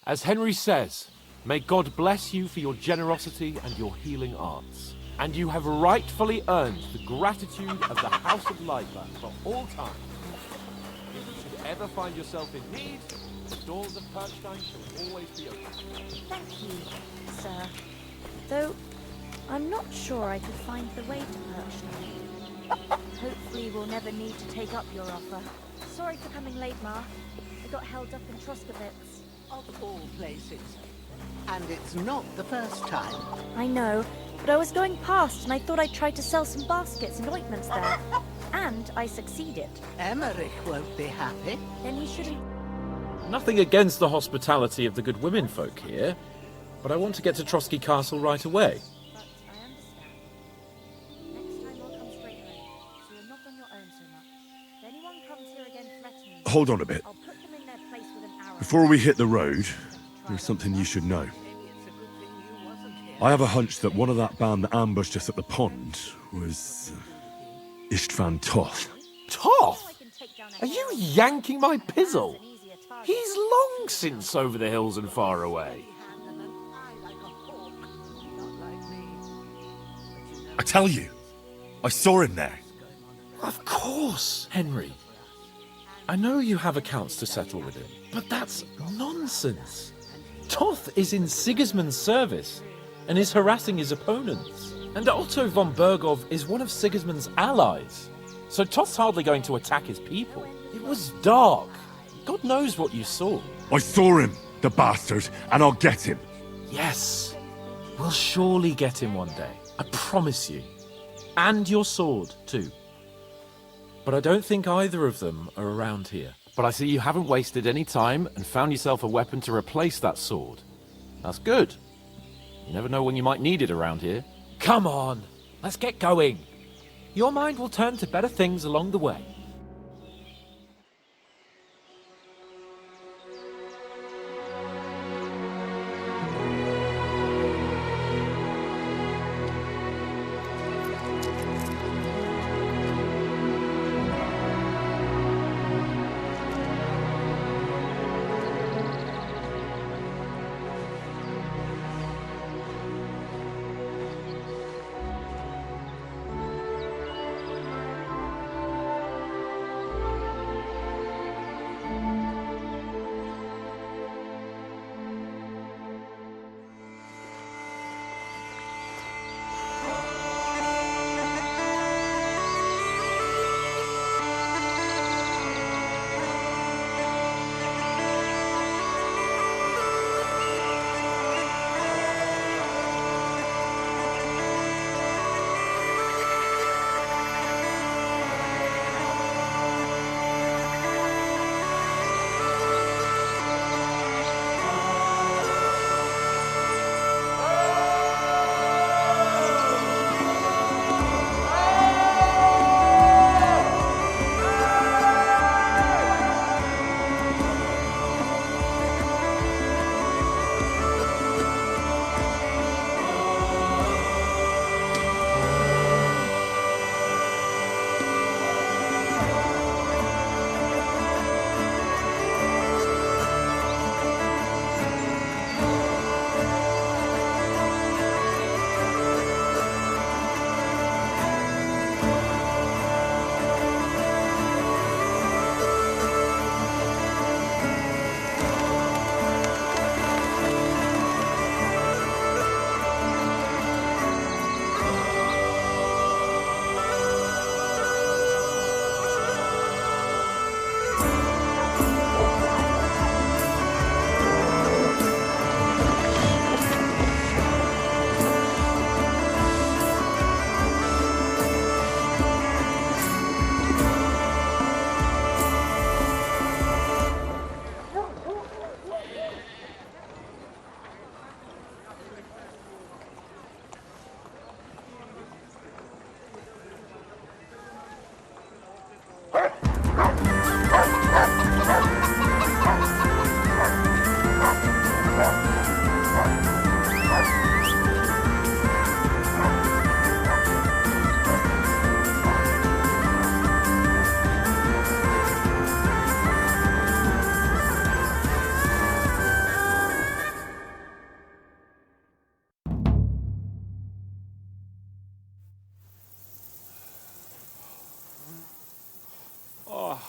As Henry says, may God bless you for your generosity and your healing arts. And you have rightfully earned the gratitude of the House of Lifer for all time. If you should ever find yourself in need, the doors of Perchstein shall always be open. Thank you, sir. Though, I'm not sure I could find the way to Perchstein. Hopefully we'll never need to take up your offer. Sorry for coming late, Ma. I got held up in Troskowitz. Of all places. And it's not the first time. I know, but I was going past and I thought I'd try to sell some baskets and ointments there. And I succeeded. Emmerich won't be happy. Then he shouldn't... Nothing against the hospitality of the good women folk here, but I want to get to Trotsky Castle right away. Hold on a bit. Before we hit the road, there's something you should know. I have a hunch that one of that band that ambushed us at the pond was Istvan Toth. Toth? Are you yanking my pizzle? He's long since over the hills and far away. I tell you, I saw him there. Of course, Henry. I know you have accounts to settle with him, but that's nonsense. Toth is in Sigismund's service and is harassing his opponents. And Otto von Bergov is one of Sigismund's allies. So Toth's hardly going to attack his people. It was dark. God knows what you saw. I saw him, the bastard, and I'll get him. Yes. We'll surely get him one day. I promise you. And your sword, too. But I don't think either of them are around here. But I see you haven't wasted any time and found yourself a weapon to replace that sword. That's good. You never know when you might need it around here. Come on, let's get going. Your mind will turn to better things along the way.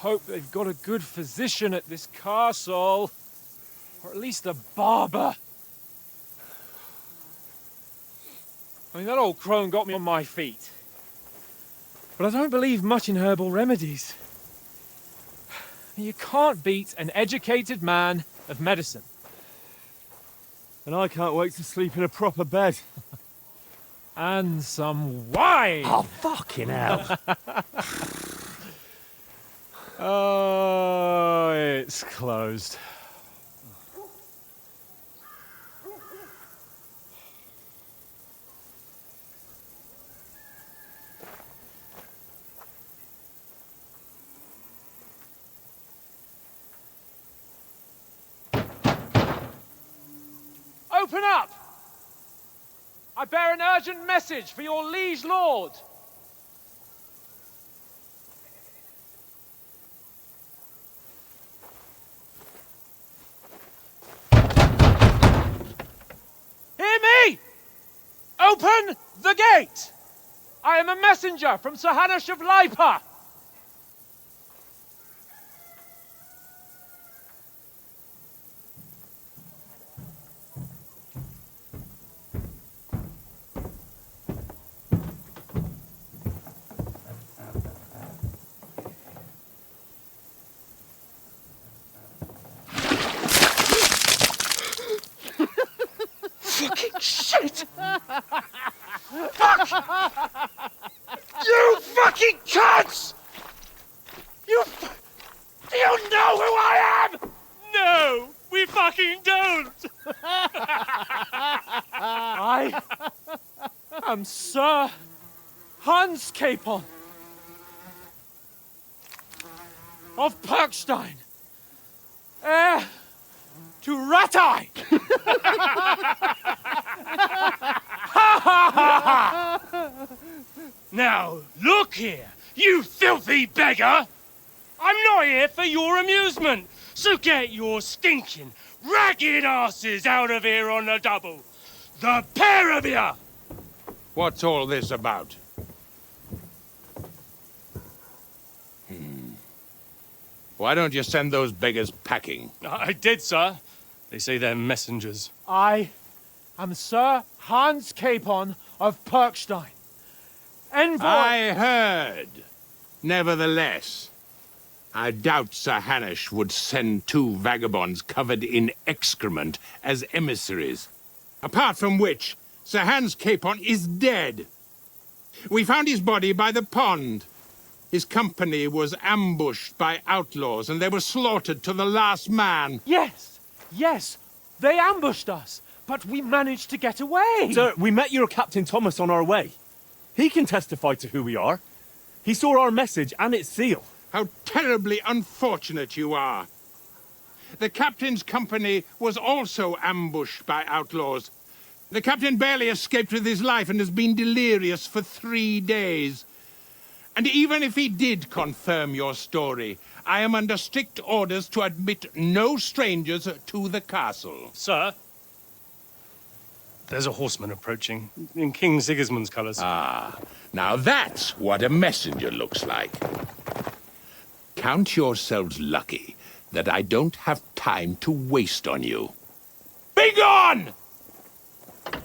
hope they've got a good physician at this castle. Or at least a barber. I mean, that old crone got me on my feet. But I don't believe much in herbal remedies. You can't beat an educated man of medicine. And I can't wait to sleep in a proper bed. And some wine! Oh, fucking hell. Oh, it's closed. Open up! I bear an urgent message for your liege lord. Hear me! Open the gate! I am a messenger from Sir Hanush of Lipa. Fucking shit! Fuck! You fucking cunts! Do you know who I am? No, we fucking don't! I am Sir Hans Capon of Perkstein, heir to Ratai! Now, look here, you filthy beggar! I'm not here for your amusement, so get your stinking, ragged asses out of here on the double. The pair of you! What's all this about? Why don't you send those beggars packing? I did, sir. They say they're messengers. I am Sir Hans Capon of Perkstein, envoy... I heard. Nevertheless, I doubt Sir Hanush would send two vagabonds covered in excrement as emissaries. Apart from which, Sir Hans Capon is dead. We found his body by the pond. His company was ambushed by outlaws, and they were slaughtered to the last man. Yes, yes, they ambushed us, but we managed to get away. Sir, we met your Captain Thomas on our way. He can testify to who we are. He saw our message and its seal. How terribly unfortunate you are. The captain's company was also ambushed by outlaws. The captain barely escaped with his life and has been delirious for 3 days. And even if he did confirm your story, I am under strict orders to admit no strangers to the castle. Sir, there's a horseman approaching, in King Sigismund's colours. Ah, now that's what a messenger looks like. Count yourselves lucky that I don't have time to waste on you. Be gone! I'm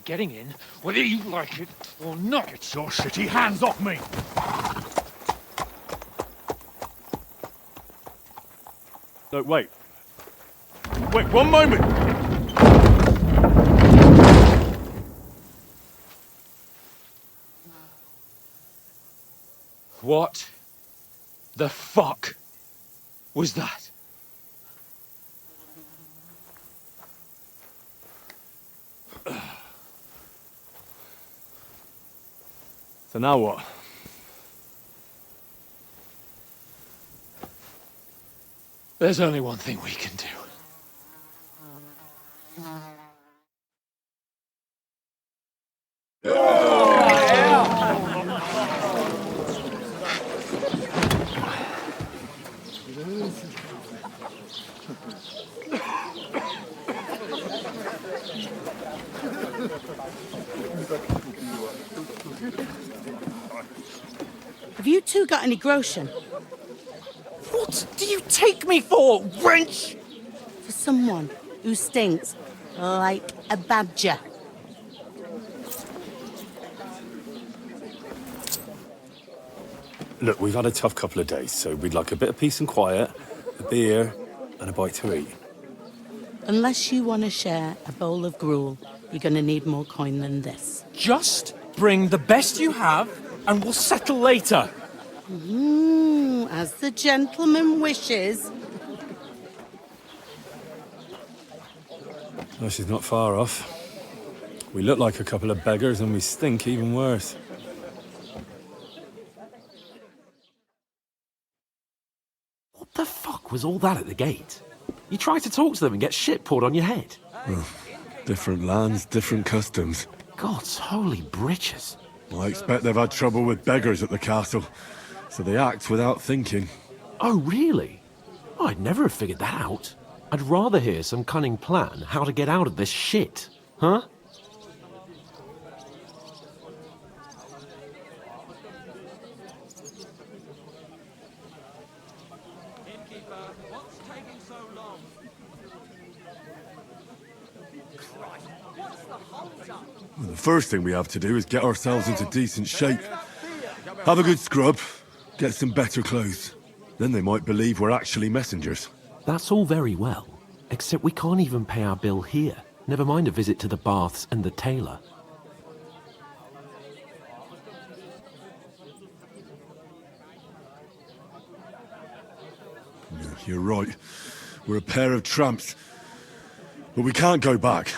getting in, whether you like it or not. Get your shitty hands off me! No, wait. Wait, one moment! What the fuck was that? So now what? There's only one thing we can do. Have you two got any groschen? What do you take me for, wench? For someone who stinks like a badger. Look, we've had a tough couple of days, so we'd like a bit of peace and quiet, a beer, and a bite to eat. Unless you want to share a bowl of gruel, you're going to need more coin than this. Just bring the best you have, and we'll settle later. As the gentleman wishes. Oh, she's not far off. We look like a couple of beggars, and we stink even worse. What the fuck was all that at the gate? You try to talk to them and get shit poured on your head. Different lands, different customs. God's holy britches. I expect they've had trouble with beggars at the castle, so they act without thinking. Oh, really? I'd never have figured that out. I'd rather hear some cunning plan how to get out of this shit, huh? Well, the first thing we have to do is get ourselves into decent shape. Have a good scrub, get some better clothes. Then they might believe we're actually messengers. That's all very well, except we can't even pay our bill here. Never mind a visit to the baths and the tailor. You're right. We're a pair of tramps. But we can't go back.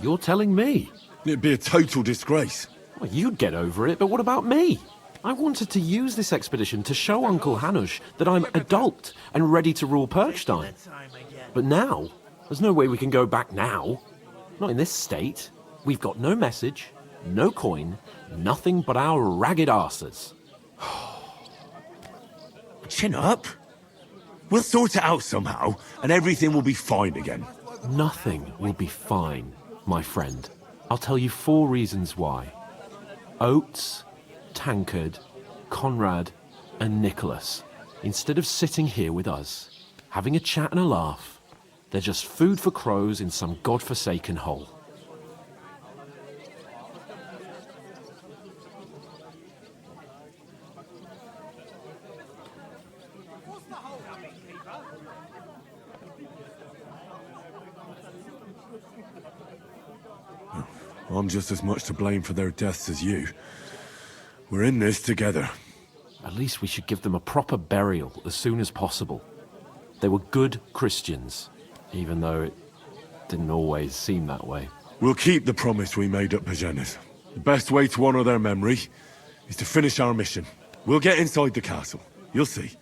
You're telling me? It'd be a total disgrace. Well, you'd get over it, but what about me? I wanted to use this expedition to show Uncle Hanush that I'm adult and ready to rule Perkstein. But now, there's no way we can go back now. Not in this state. We've got no message, no coin, nothing but our ragged arses. Chin up. We'll sort it out somehow, and everything will be fine again. Nothing will be fine, my friend. I'll tell you 4 reasons why. Oates, Tankard, Conrad, and Nicholas, instead of sitting here with us, having a chat and a laugh, they're just food for crows in some godforsaken hole. I'm just as much to blame for their deaths as you. We're in this together. At least we should give them a proper burial as soon as possible. They were good Christians, even though it didn't always seem that way. We'll keep the promise we made at Pagenes. The best way to honor their memory is to finish our mission. We'll get inside the castle. You'll see.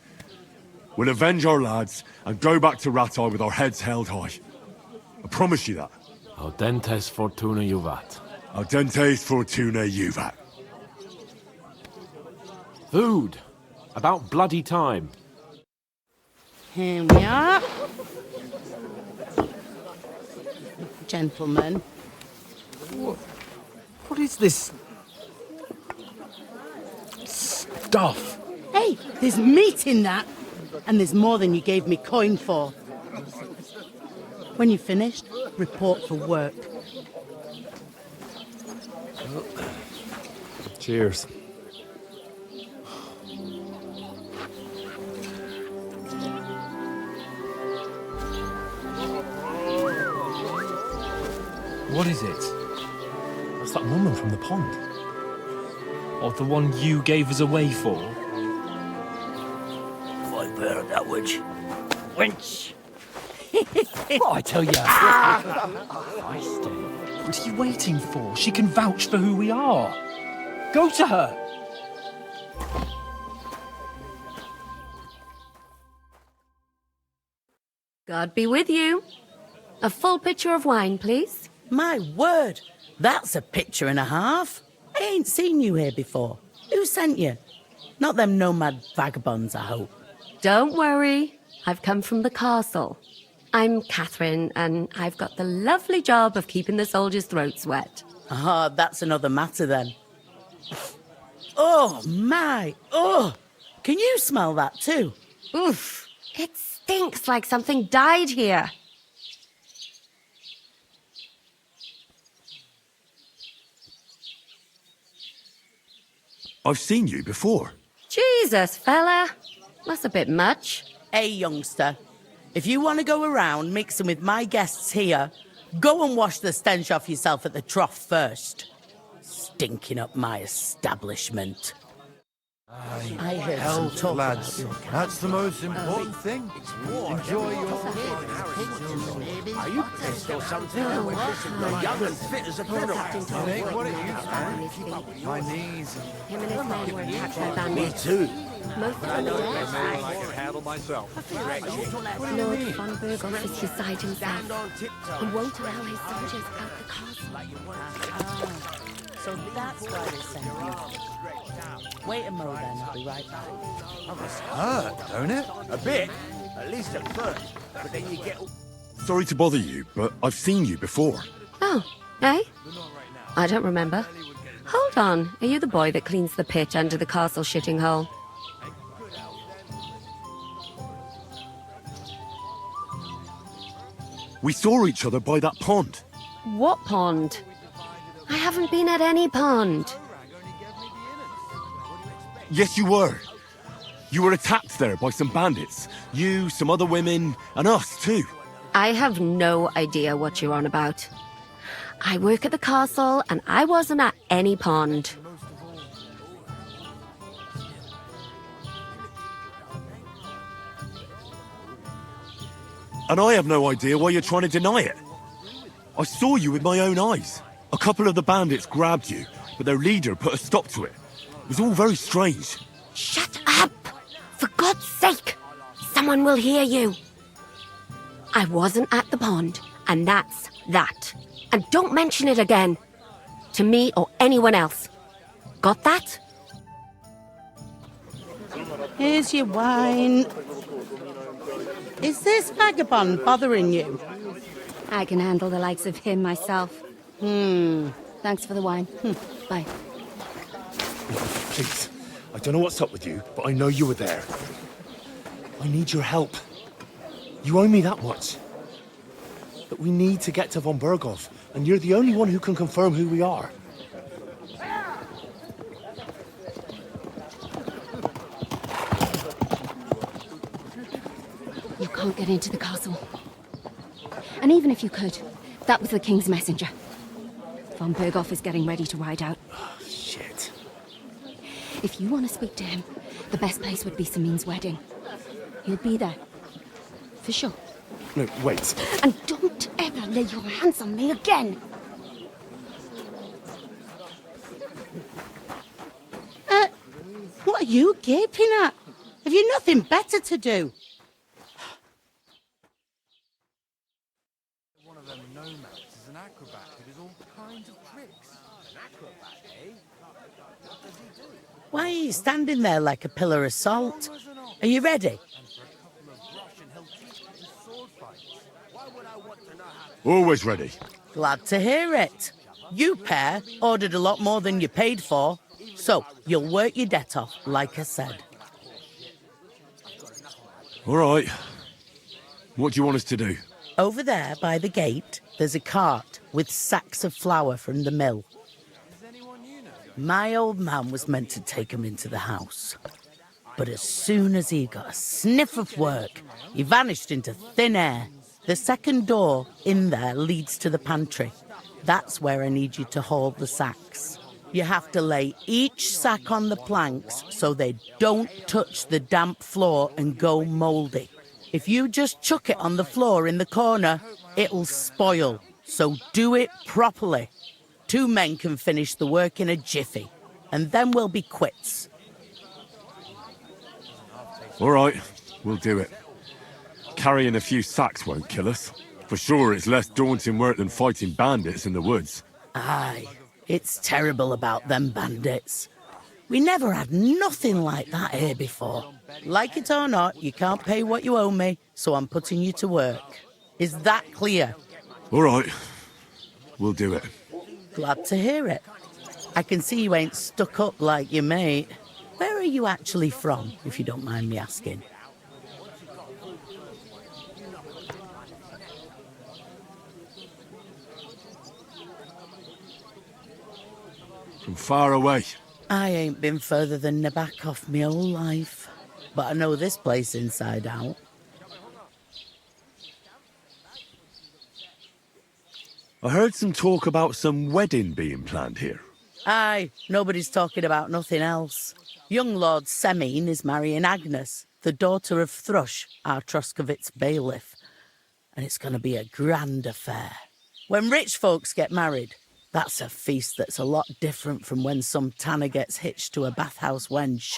We'll avenge our lads and go back to Ratai with our heads held high. I promise you that. Audentes fortuna juvat. Audentes fortuna juvat. Food. About bloody time. Here we are. Gentlemen. What is this stuff? Hey, there's meat in that. And there's more than you gave me coin for. When you're finished, report for work. Cheers. What is it? What's that woman from the pond? Or the one you gave us away for? I bear that witch. Wench! What I tell you? What are you waiting for? She can vouch for who we are. Go to her. God be with you. A full pitcher of wine, please. My word, that's a picture and a half. I ain't seen you here before. Who sent you? Not them nomad vagabonds, I hope. Don't worry. I've come from the castle. I'm Catherine, and I've got the lovely job of keeping the soldiers' throats wet. Ah, that's another matter then. Oh, my. Oh, can you smell that too? Oof. It stinks like something died here. I've seen you before. Jesus, fella. That's a bit much. Hey, youngster. If you want to go around mixing with my guests here, go and wash the stench off yourself at the trough first. Stinking up my establishment. I heard some Health, talk lads. about your That's the most important thing. Enjoy your... Are you pissed or something? You're young and fit as a fiddle. It ain't what it used to be. My knees. Him and his men were attacked by bandits. Me too. Most of them are dead. I can handle myself. Lord von Burgos is beside himself. He won't allow his soldiers out the castle. So that's why they sent you. Wait a mo then, I'll be right back. That must hurt, don't it? A bit. At least at first. But then you get... Sorry to bother you, but I've seen you before. Oh, eh? I don't remember. Hold on. Are you the boy that cleans the pitch under the castle shitting hole? We saw each other by that pond. What pond? I haven't been at any pond. Yes, you were. You were attacked there by some bandits. You, some other women, and us too. I have no idea what you're on about. I work at the castle, and I wasn't at any pond. And I have no idea why you're trying to deny it. I saw you with my own eyes. A couple of the bandits grabbed you, but their leader put a stop to it. It was all very strange. Shut up! For God's sake! Someone will hear you. I wasn't at the pond, and that's that. And don't mention it again. To me or anyone else. Got that? Here's your wine. Is this vagabond bothering you? I can handle the likes of him myself. Thanks for the wine. Bye. Please, I don't know what's up with you, but I know you were there. I need your help. You owe me that much. But we need to get to von Berghoff, and you're the only one who can confirm who we are. You can't get into the castle. And even if you could, that was the king's messenger. Von Berghoff is getting ready to ride out. Oh, shit. If you want to speak to him, the best place would be Samin's wedding. He'll be there. For sure. No, wait. And don't ever lay your hands on me again! What are you gaping at? Have you nothing better to do? One of them nomads is an acrobat who does all kinds of tricks. An acrobat, eh? What does he do? Why are you standing there like a pillar of salt? Are you ready? Always ready. Glad to hear it. You pair ordered a lot more than you paid for, so you'll work your debt off, like I said. All right. What do you want us to do? Over there by the gate, there's a cart with sacks of flour from the mill. My old man was meant to take 'em into the house. But as soon as he got a sniff of work, he vanished into thin air. The second door in there leads to the pantry. That's where I need you to haul the sacks. You have to lay each sack on the planks so they don't touch the damp floor and go mouldy. If you just chuck it on the floor in the corner, it'll spoil. So do it properly. 2 men can finish the work in a jiffy, and then we'll be quits. All right, we'll do it. Carrying a few sacks won't kill us. For sure, it's less daunting work than fighting bandits in the woods. Aye, it's terrible about them bandits. We never had nothing like that here before. Like it or not, you can't pay what you owe me, so I'm putting you to work. Is that clear? All right, we'll do it. Glad to hear it. I can see you ain't stuck up like your mate. Where are you actually from, if you don't mind me asking? From far away. I ain't been further than Nabakov my whole life, but I know this place inside out. I heard some talk about some wedding being planned here. Aye, nobody's talking about nothing else. Young Lord Semine is marrying Agnes, the daughter of Thrush, our Troskovitz bailiff. And it's going to be a grand affair. When rich folks get married, that's a feast that's a lot different from when some tanner gets hitched to a bathhouse wench.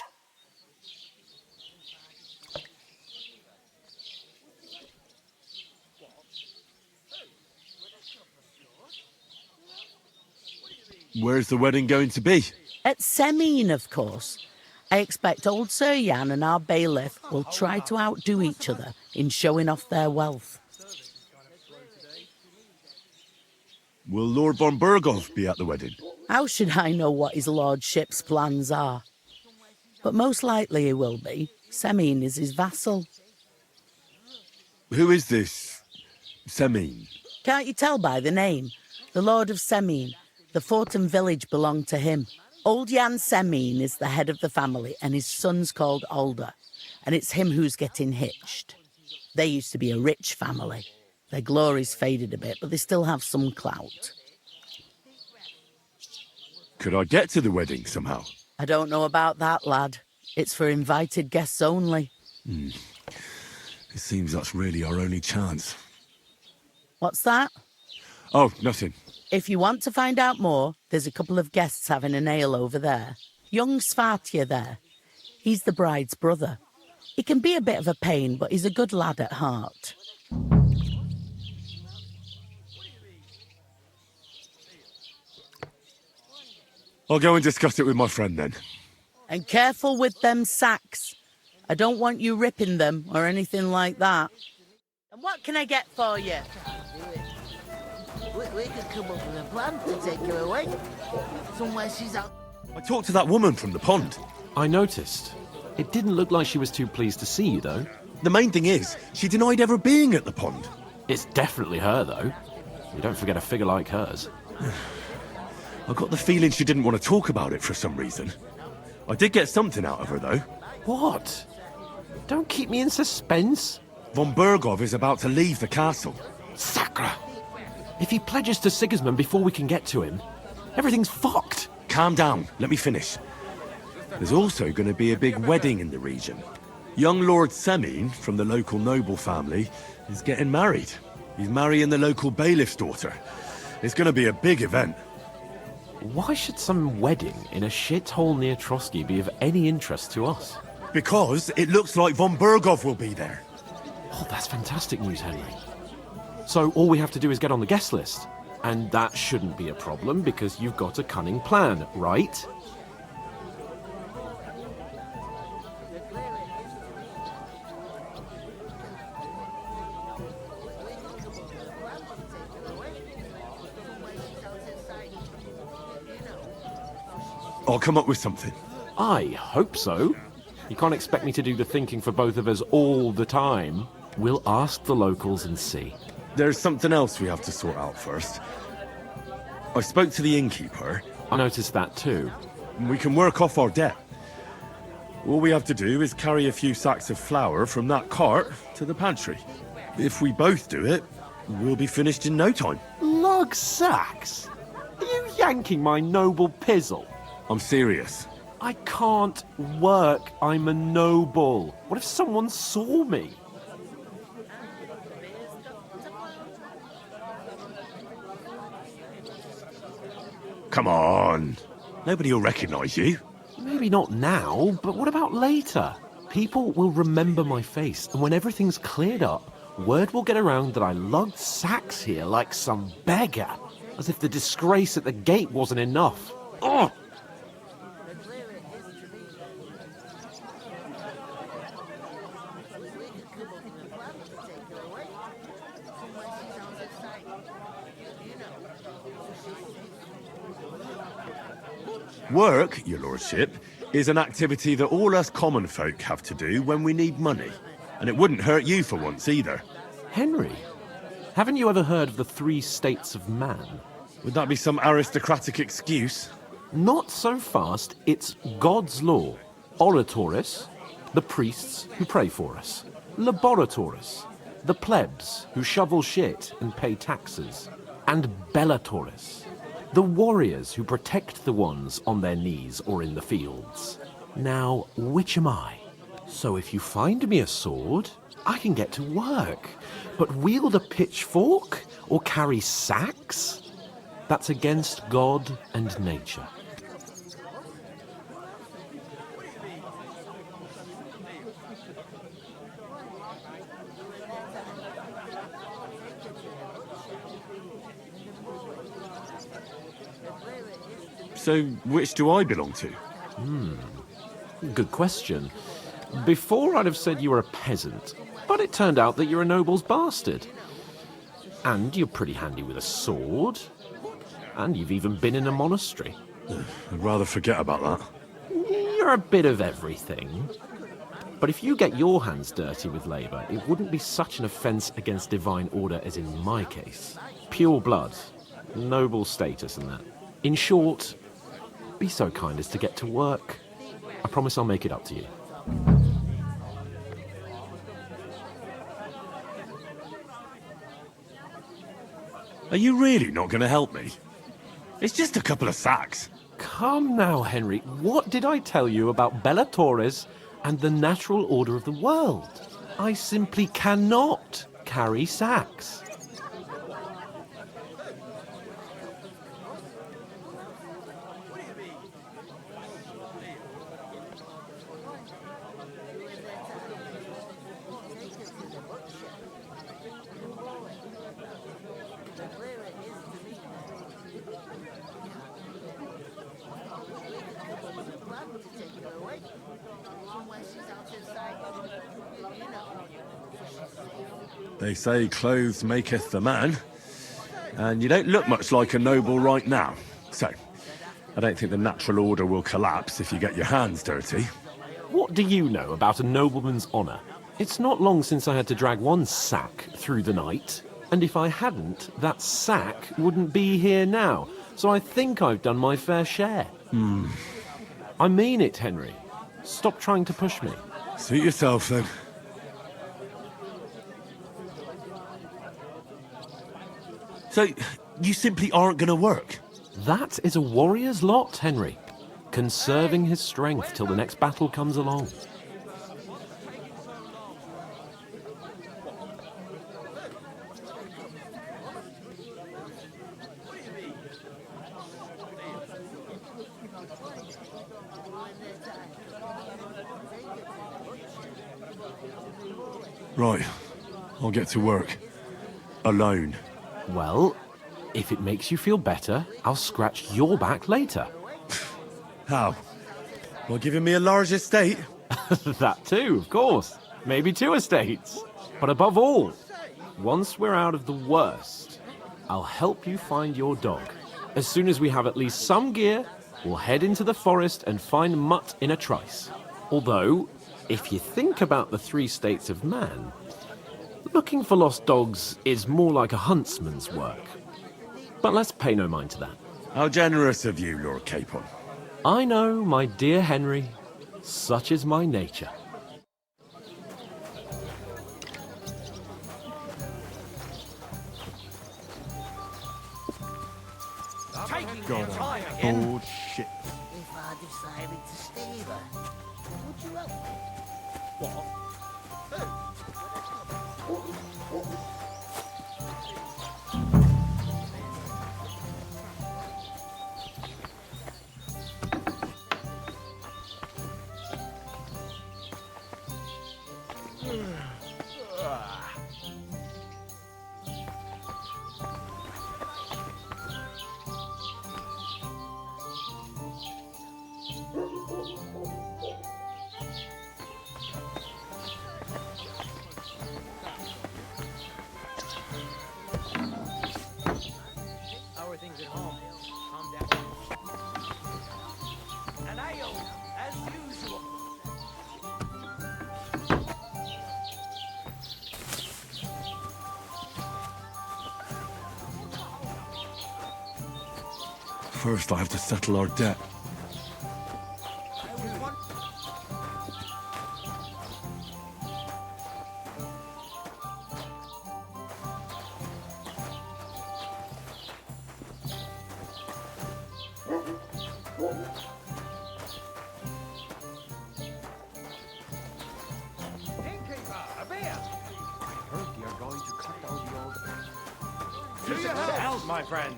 Where's the wedding going to be? At Semine, of course. I expect old Sir Jan and our bailiff will try to outdo each other in showing off their wealth. Will Lord von Burgov be at the wedding? How should I know what his lordship's plans are? But most likely he will be. Semine is his vassal. Who is this Semine? Can't you tell by the name? The Lord of Semine. The fort and village belong to him. Old Jan Semine is the head of the family, and his son's called Alder. And it's him who's getting hitched. They used to be a rich family. Their glory's faded a bit, but they still have some clout. Could I get to the wedding somehow? I don't know about that, lad. It's for invited guests only. It seems that's really our only chance. What's that? Oh, nothing. If you want to find out more, there's a couple of guests having an ale over there. Young Svartje there. He's the bride's brother. He can be a bit of a pain, but he's a good lad at heart. I'll go and discuss it with my friend then. And careful with them sacks. I don't want you ripping them or anything like that. And what can I get for you? We could come up with a plan to take her away. Somewhere she's out. I talked to that woman from the pond. I noticed. It didn't look like she was too pleased to see you, though. The main thing is, she denied ever being at the pond. It's definitely her, though. You don't forget a figure like hers. I got the feeling she didn't want to talk about it for some reason. I did get something out of her, though. What? Don't keep me in suspense. Von Burgov is about to leave the castle. Sacre! If he pledges to Sigismund before we can get to him, everything's fucked. Calm down. Let me finish. There's also going to be a big wedding in the region. Young Lord Semine, from the local noble family, is getting married. He's marrying the local bailiff's daughter. It's going to be a big event. Why should some wedding in a shithole near Trotsky be of any interest to us? Because it looks like von Burgov will be there. Oh, that's fantastic news, Henry. So all we have to do is get on the guest list. And that shouldn't be a problem because you've got a cunning plan, right? I'll come up with something. I hope so. You can't expect me to do the thinking for both of us all the time. We'll ask the locals and see. There's something else we have to sort out first. I spoke to the innkeeper. I noticed that too. We can work off our debt. All we have to do is carry a few sacks of flour from that cart to the pantry. If we both do it, we'll be finished in no time. Lug sacks? Are you yanking my noble pizzle? I'm serious. I can't work. I'm a noble. What if someone saw me? Come on. Nobody will recognize you. Maybe not now, but what about later? People will remember my face, and when everything's cleared up, word will get around that I lugged sacks here like some beggar. As if the disgrace at the gate wasn't enough. Ugh! Work, your lordship, is an activity that all us common folk have to do when we need money. And it wouldn't hurt you for once either. Henry, haven't you ever heard of the 3 states of man? Would that be some aristocratic excuse? Not so fast. It's God's law. Oratoris, the priests who pray for us. Laboratoris, the plebs who shovel shit and pay taxes. And Bellatoris, the warriors who protect the ones on their knees or in the fields. Now, which am I? So if you find me a sword, I can get to work. But wield a pitchfork or carry sacks? That's against God and nature. So, which do I belong to? Good question. Before I'd have said you were a peasant, but it turned out that you're a noble's bastard. And you're pretty handy with a sword. And you've even been in a monastery. I'd rather forget about that. You're a bit of everything. But if you get your hands dirty with labour, it wouldn't be such an offence against divine order as in my case. Pure blood, noble status and that. In short, be so kind as to get to work. I promise I'll make it up to you. Are you really not going to help me? It's just a couple of sacks. Come now, Henry. What did I tell you about Bellatoris and the natural order of the world? I simply cannot carry sacks. They say clothes maketh the man, and you don't look much like a noble right now. So, I don't think the natural order will collapse if you get your hands dirty. What do you know about a nobleman's honour? It's not long since I had to drag one sack through the night, and if I hadn't, that sack wouldn't be here now. So I think I've done my fair share. I mean it, Henry. Stop trying to push me. Suit yourself, then. So, you simply aren't going to work? That is a warrior's lot, Henry. Conserving his strength till the next battle comes along. Right. I'll get to work. Alone. Well, if it makes you feel better, I'll scratch your back later. How? Well, giving me a large estate? That too, of course. Maybe 2 estates. But above all, once we're out of the worst, I'll help you find your dog. As soon as we have at least some gear, we'll head into the forest and find Mutt in a trice. Although, if you think about the 3 states of man, looking for lost dogs is more like a huntsman's work. But let's pay no mind to that. How generous of you, Lord Capon. I know, my dear Henry. Such is my nature. God, bullshit. If I decided to stay there, would you help me? What? First, I have to settle our debt. To your health, my friend.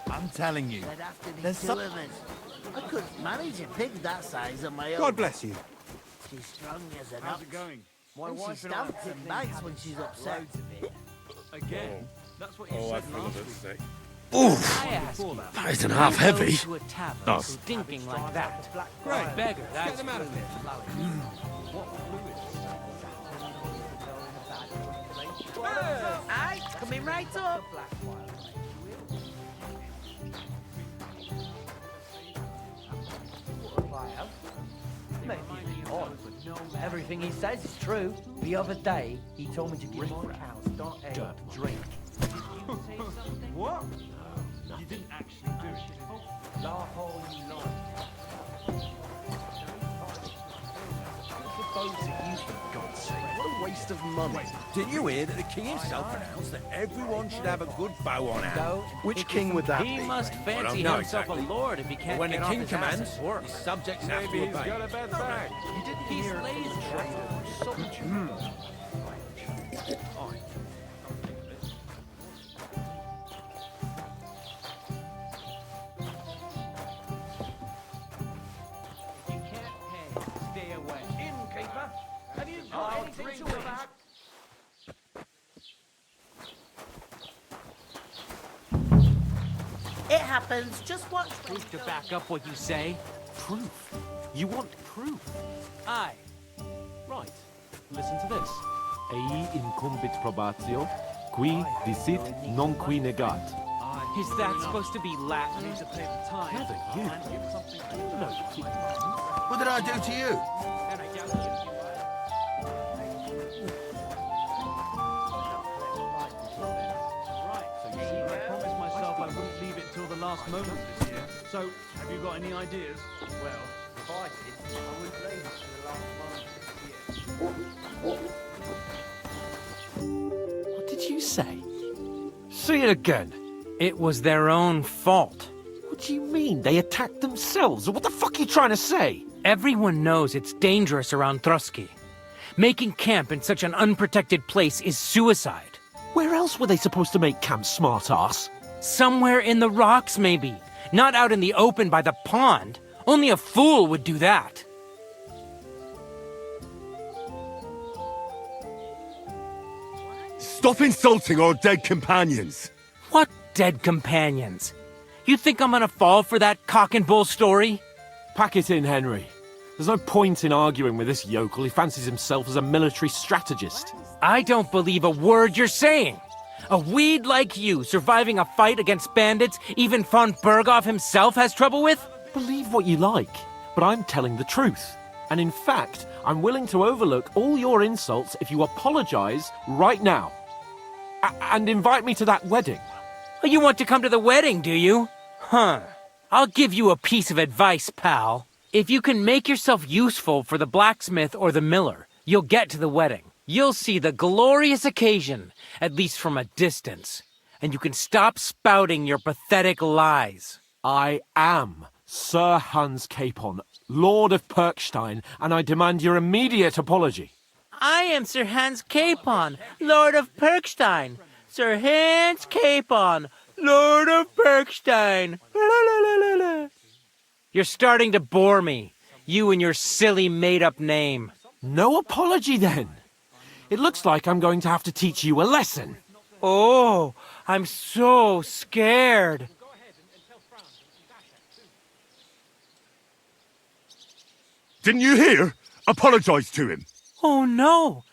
I'm telling you, There'd have to be there's two some... of us. I couldn't manage a pig that size on my own. God bless you. She's strong as an How's ox. it going? My wife stamps in bags when she's upset. Again, that's what you Oh, said I feel last a week. bit sick. I ask you, That isn't half heavy. to a tavern Oh. stinking like that. Right. Beggar, that's Get them out of here. Aye, coming right up. Everything he says is true. The other day, he told me to give my cows don't drink. What? You didn't actually do it. Laugh all you like. What a waste of money. Did you hear that the king himself announced that everyone should have a good bow on hand? Which king would that be? He must fancy know himself exactly. a lord if he can't When get the off king his ass commands, at work. his subjects have Maybe to he's obey. got a bad back. You didn't he slays traitors. You can't pay. Stay away. Innkeeper, have you got anything to eat? It happens. Just watch. Proof to back up what you say? Proof? You want proof? Aye. Right. Listen to this. Ei incumbit probatio, qui dicit non qui negat. Is that supposed to be Latin? Never you. No. What did I do to you? I promised myself I wouldn't leave it till the last moment this year. So, have you got any ideas? Well, if I did, I wouldn't leave it till the last moment this year. What did you say? Say it again. It was their own fault. What do you mean? They attacked themselves? What the fuck are you trying to say? Everyone knows it's dangerous around Trotsky. Making camp in such an unprotected place is suicide. Where else were they supposed to make camp, smart-ass? Somewhere in the rocks, maybe. Not out in the open by the pond. Only a fool would do that. Stop insulting our dead companions! What dead companions? You think I'm gonna fall for that cock and bull story? Pack it in, Henry. There's no point in arguing with this yokel. He fancies himself as a military strategist. I don't believe a word you're saying. A weed like you surviving a fight against bandits even von Berghoff himself has trouble with? Believe what you like, but I'm telling the truth. And in fact, I'm willing to overlook all your insults if you apologize right now. And invite me to that wedding. You want to come to the wedding, do you? Huh. I'll give you a piece of advice, pal. If you can make yourself useful for the blacksmith or the miller, you'll get to the wedding. You'll see the glorious occasion, at least from a distance. And you can stop spouting your pathetic lies. I am Sir Hans Capon, Lord of Perkstein, and I demand your immediate apology. I am Sir Hans Capon, Lord of Perkstein. Sir Hans Capon, Lord of Perkstein. You're starting to bore me, you and your silly made-up name. No apology, then. It looks like I'm going to have to teach you a lesson. Oh, I'm so scared. Didn't you hear? Apologize to him. Oh, no.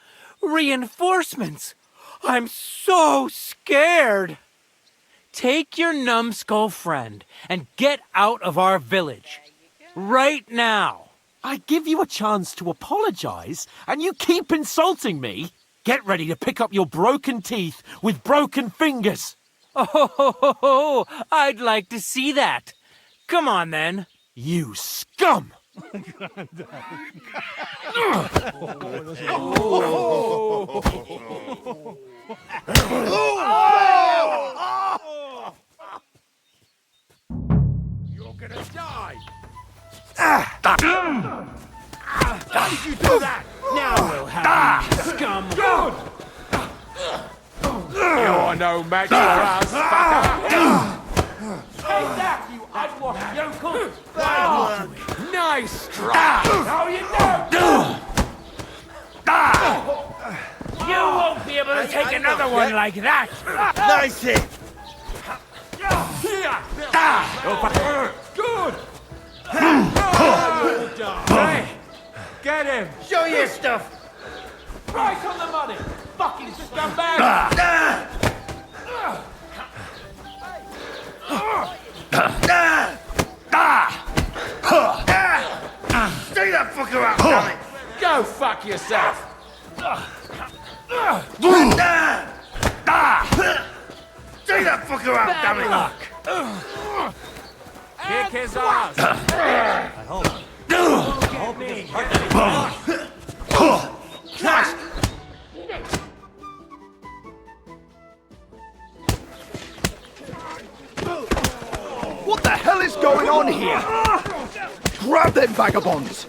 Reinforcements! I'm so scared! Take your numbskull friend and get out of our village. Right now! I give you a chance to apologize, and you keep insulting me? Get ready to pick up your broken teeth with broken fingers. Oh, I'd like to see that. Come on, then. You scum! You're gonna die! How did you do that? Now we'll have you, scum. Good! You're no match for us, fucker! Take that, you unwashed yokel! Nice strike! No, you don't! You won't be able to take another one like that! Nice hit! Good! Hey, get him! Show your stuff! Right on the money! Fucking scumbag! Stay that fucker up, damn it! Go fuck yourself! Stay that fucker up, damn it! Kick his ass! What the hell is going on here? Grab them vagabonds!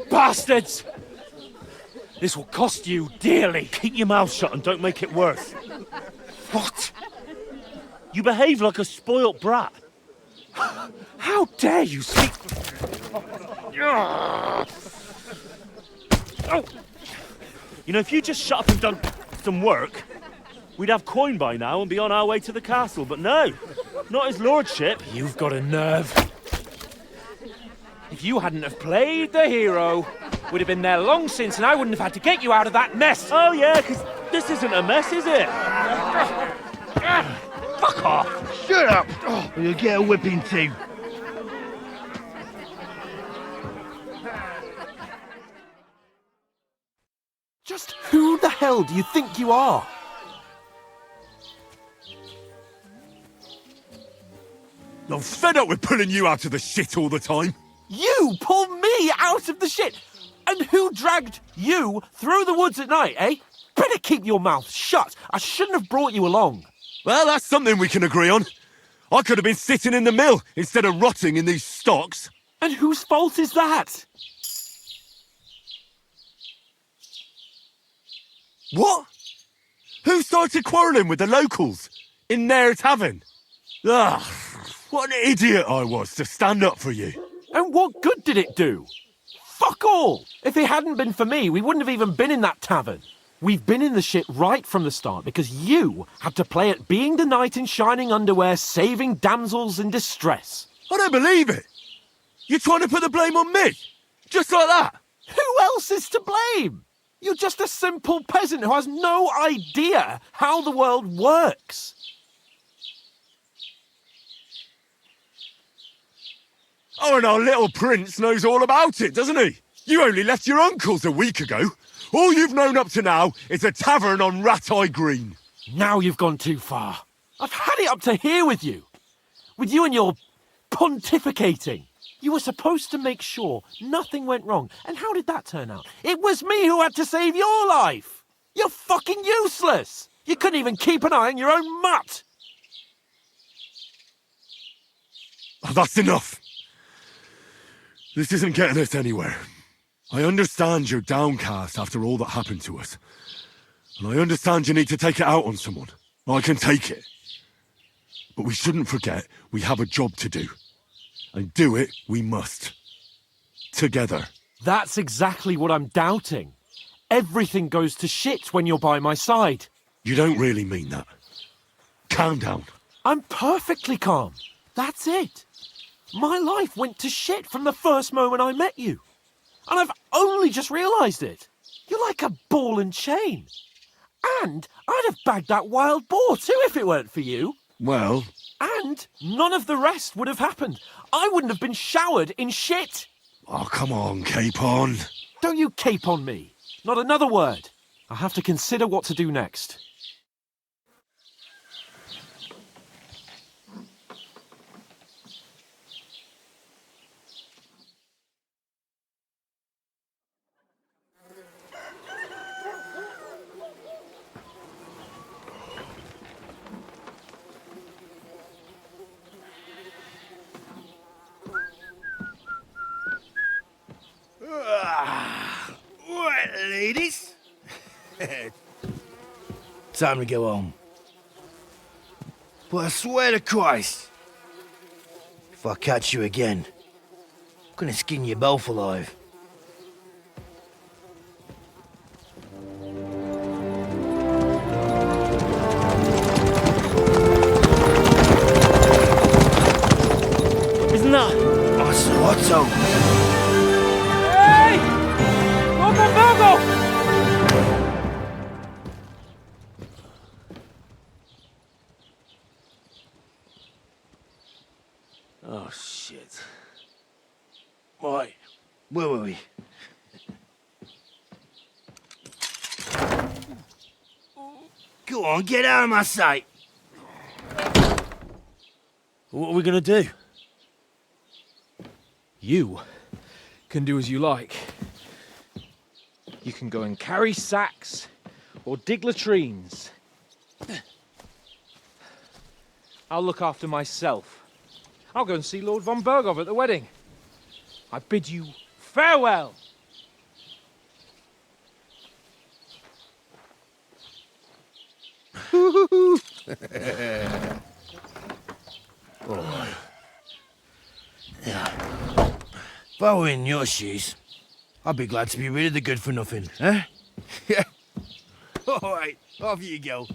Bastards! This will cost you dearly. Keep your mouth shut and don't make it worse. What? You behave like a spoilt brat. How dare you speak... You know, if you just shut up and done some work, we'd have coin by now and be on our way to the castle. But no, not his lordship. You've got a nerve. If you hadn't have played the hero, we'd have been there long since and I wouldn't have had to get you out of that mess. Oh yeah, because this isn't a mess, is it? Fuck off! Shut up! Or you'll get a whipping too. Just who the hell do you think you are? I'm fed up with pulling you out of the shit all the time. You pull me out of the shit! And who dragged you through the woods at night, eh? Better keep your mouth shut. I shouldn't have brought you along. Well, that's something we can agree on. I could have been sitting in the mill instead of rotting in these stocks. And whose fault is that? What? Who started quarrelling with the locals in their tavern? Ah, what an idiot I was to stand up for you. And what good did it do? Fuck all! If it hadn't been for me, we wouldn't have even been in that tavern. We've been in the shit right from the start because you had to play at being the knight in shining underwear, saving damsels in distress. I don't believe it. You're trying to put the blame on me? Just like that? Who else is to blame? You're just a simple peasant who has no idea how the world works. Oh, and our little prince knows all about it, doesn't he? You only left your uncle's a week ago. All you've known up to now is a tavern on Rat-Eye Green. Now you've gone too far. I've had it up to here with you. With you and your pontificating. You were supposed to make sure nothing went wrong. And how did that turn out? It was me who had to save your life. You're fucking useless. You couldn't even keep an eye on your own mutt. Oh, that's enough. This isn't getting us anywhere. I understand you're downcast after all that happened to us. And I understand you need to take it out on someone. I can take it. But we shouldn't forget we have a job to do. And do it we must. Together. That's exactly what I'm doubting. Everything goes to shit when you're by my side. You don't really mean that. Calm down. I'm perfectly calm. That's it. My life went to shit from the first moment I met you. And I've only just realised it. You're like a ball and chain. And I'd have bagged that wild boar too if it weren't for you. Well... And none of the rest would have happened. I wouldn't have been showered in shit. Oh, come on, Capon. Don't you cape on me. Not another word. I have to consider what to do next. Right, ladies. Time to go home. But I swear to Christ, if I catch you again, I'm gonna skin you both alive. Isn't that? Otto. Hey! Go! Oh, shit. Right, where were we? Go on, get out of my sight. What are we gonna do? You can do as you like. You can go and carry sacks or dig latrines. I'll look after myself. I'll go and see Lord von Bergov at the wedding. I bid you farewell. Oh. Yeah. If I were in your shoes, I'd be glad to be rid of the good-for-nothing, eh? Yeah. All right, off you go.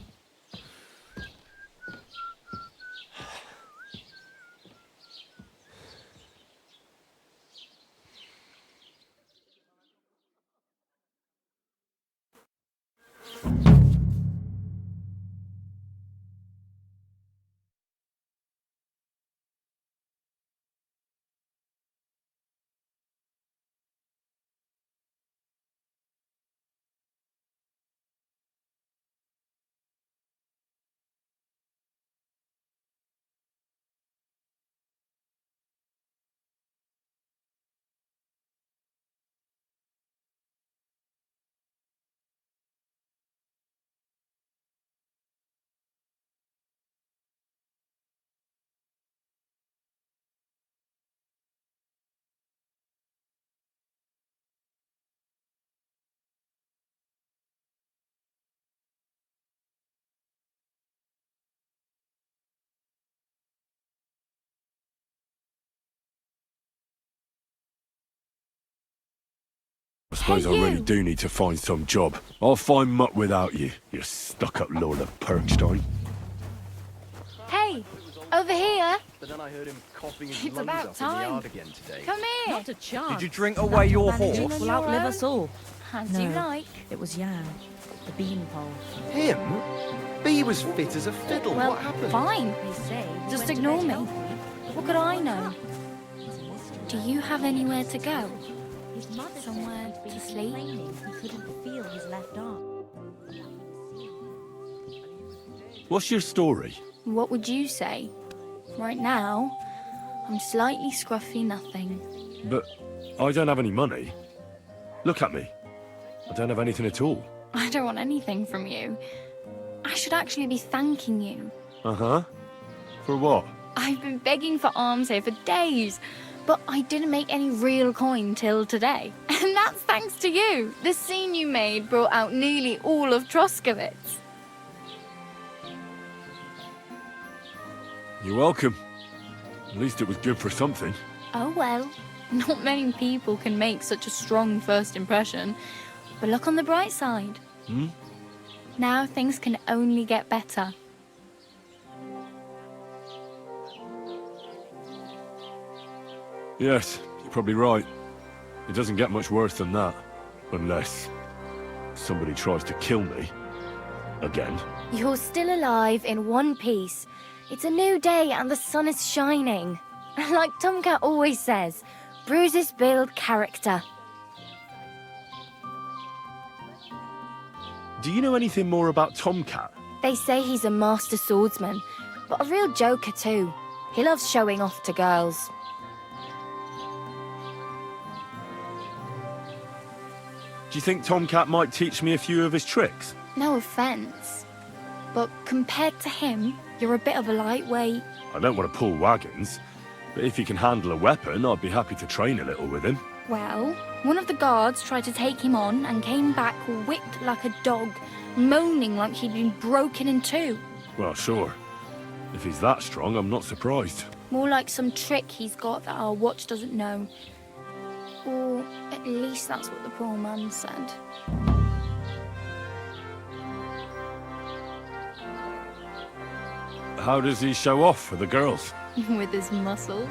I suppose I really do need to find some job. I'll find mutt without you, you stuck-up lord of Perkstein. Hey, over here. But then I heard him coughing his It's lungs about up in time. the yard again today. Come here. Not a chance. Did you drink away your Managing horse? will outlive us all. As no, you like. It was Jan, the beanpole. Him? Bee was fit as a fiddle. Well, what happened? fine. They say he Just went to ignore bed me. healthy. What could I know? It's a mystery. Do you have anywhere to go? His mother Somewhere said he'd to been sleep? complaining he couldn't feel his left arm. What's your story? What would you say? Right now, I'm slightly scruffy nothing. But I don't have any money. Look at me. I don't have anything at all. I don't want anything from you. I should actually be thanking you. Uh-huh. For what? I've been begging for alms here for days, but I didn't make any real coin till today. And that's thanks to you. The scene you made brought out nearly all of Troskowitz. You're welcome. At least it was good for something. Oh well, Not many people can make such a strong first impression. But look on the bright side. Hmm? Now things can only get better. Yes, you're probably right. It doesn't get much worse than that. Unless somebody tries to kill me. Again. You're still alive in one piece. It's a new day and the sun is shining. Like Tomcat always says, bruises build character. Do you know anything more about Tomcat? They say he's a master swordsman, but a real joker too. He loves showing off to girls. Do you think Tomcat might teach me a few of his tricks? No offense, but compared to him, you're a bit of a lightweight. I don't want to pull wagons, but if he can handle a weapon, I'd be happy to train a little with him. Well, one of the guards tried to take him on and came back whipped like a dog, moaning like he'd been broken in two. Well, sure. If he's that strong, I'm not surprised. More like some trick he's got that our watch doesn't know. Or at least that's what the poor man said. How does he show off for the girls? With his muscles.